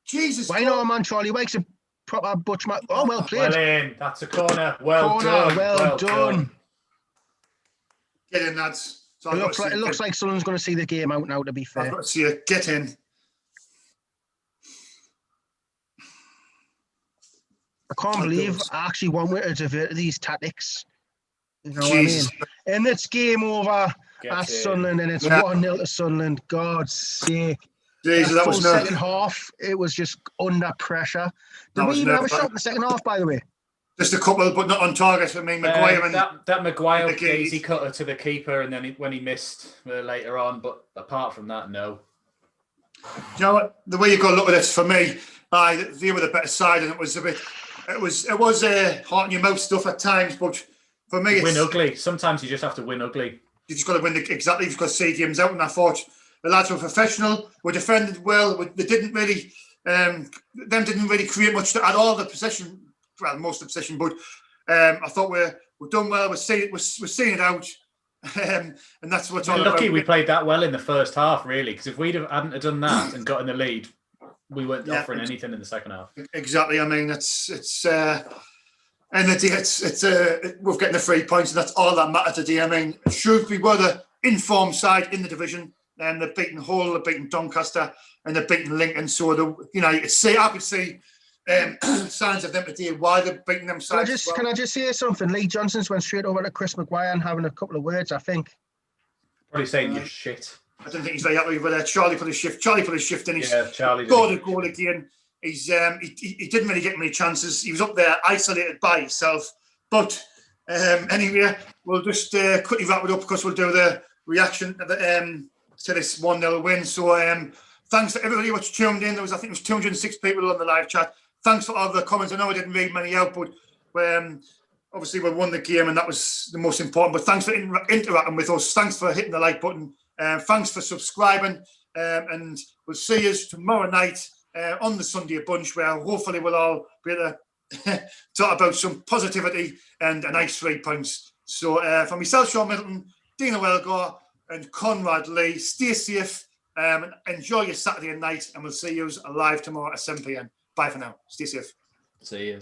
Jesus. Why not, man? Charlie Wake's a proper butchman. Oh, well played. Well in. That's a corner. Well done. Get in, lads. It looks like someone's going to see the game out now. To be fair, I've got to see it. Get in. I can't believe I actually won with a divert these tactics. You know what I mean? And it's game over at Sunderland, and it's 1-0 to Sunderland. God's sake. Jesus, that was second half. It was just under pressure. Did we even have a shot in the second half, by the way? Just a couple, but not on target. I mean, Maguire and that Maguire easy cutter to the keeper, and then when he missed later on. But apart from that, no. Do you know what? The way you got to look at this, for me, they were the better side, and it was a bit. It was heart in your mouth stuff at times, but for me, win ugly. Sometimes you just have to win ugly. You just got to win exactly. You've got to see games out, and I thought the lads were professional. Were defended well. They didn't really, didn't really create much at all. The possession, well, most of the possession, but I thought we're done well. We're seeing it out, and that's what's all about. Lucky we played that well in the first half, really, because if we hadn't done that and got in the lead, we weren't offering anything in the second half. Exactly. I mean, it's we're getting the 3 points, and that's all that matters today. I mean, Shrewsbury were the informed side in the division, and they're beating Hull, they're beating Doncaster, and they're beating Lincoln. So I could see signs of them today why they're beating them sides. Can I just say something? Lee Johnson's went straight over to Chris Maguire and having a couple of words. I think probably saying you're shit. I don't think he's very happy with Charlie put his shift. And he's Charlie got a goal again. He's he didn't really get many chances. He was up there isolated by himself. But anyway, we'll just quickly wrap it up because we'll do the reaction to this 1-0 win. So thanks to everybody who's tuned in. I think it was 206 people on the live chat. Thanks for all the comments. I know I didn't read many out, but obviously we won the game and that was the most important. But thanks for interacting with us. Thanks for hitting the like button. Thanks for subscribing. And we'll see you tomorrow night on the Sunday Bunch, where hopefully we'll all be able to talk about some positivity and a nice 3 points. So for myself, Sean Middleton, Dina Welgar and Conrad Lee, stay safe and enjoy your Saturday night, and we'll see you live tomorrow at 7 p.m. Bye for now. Stay safe. See you.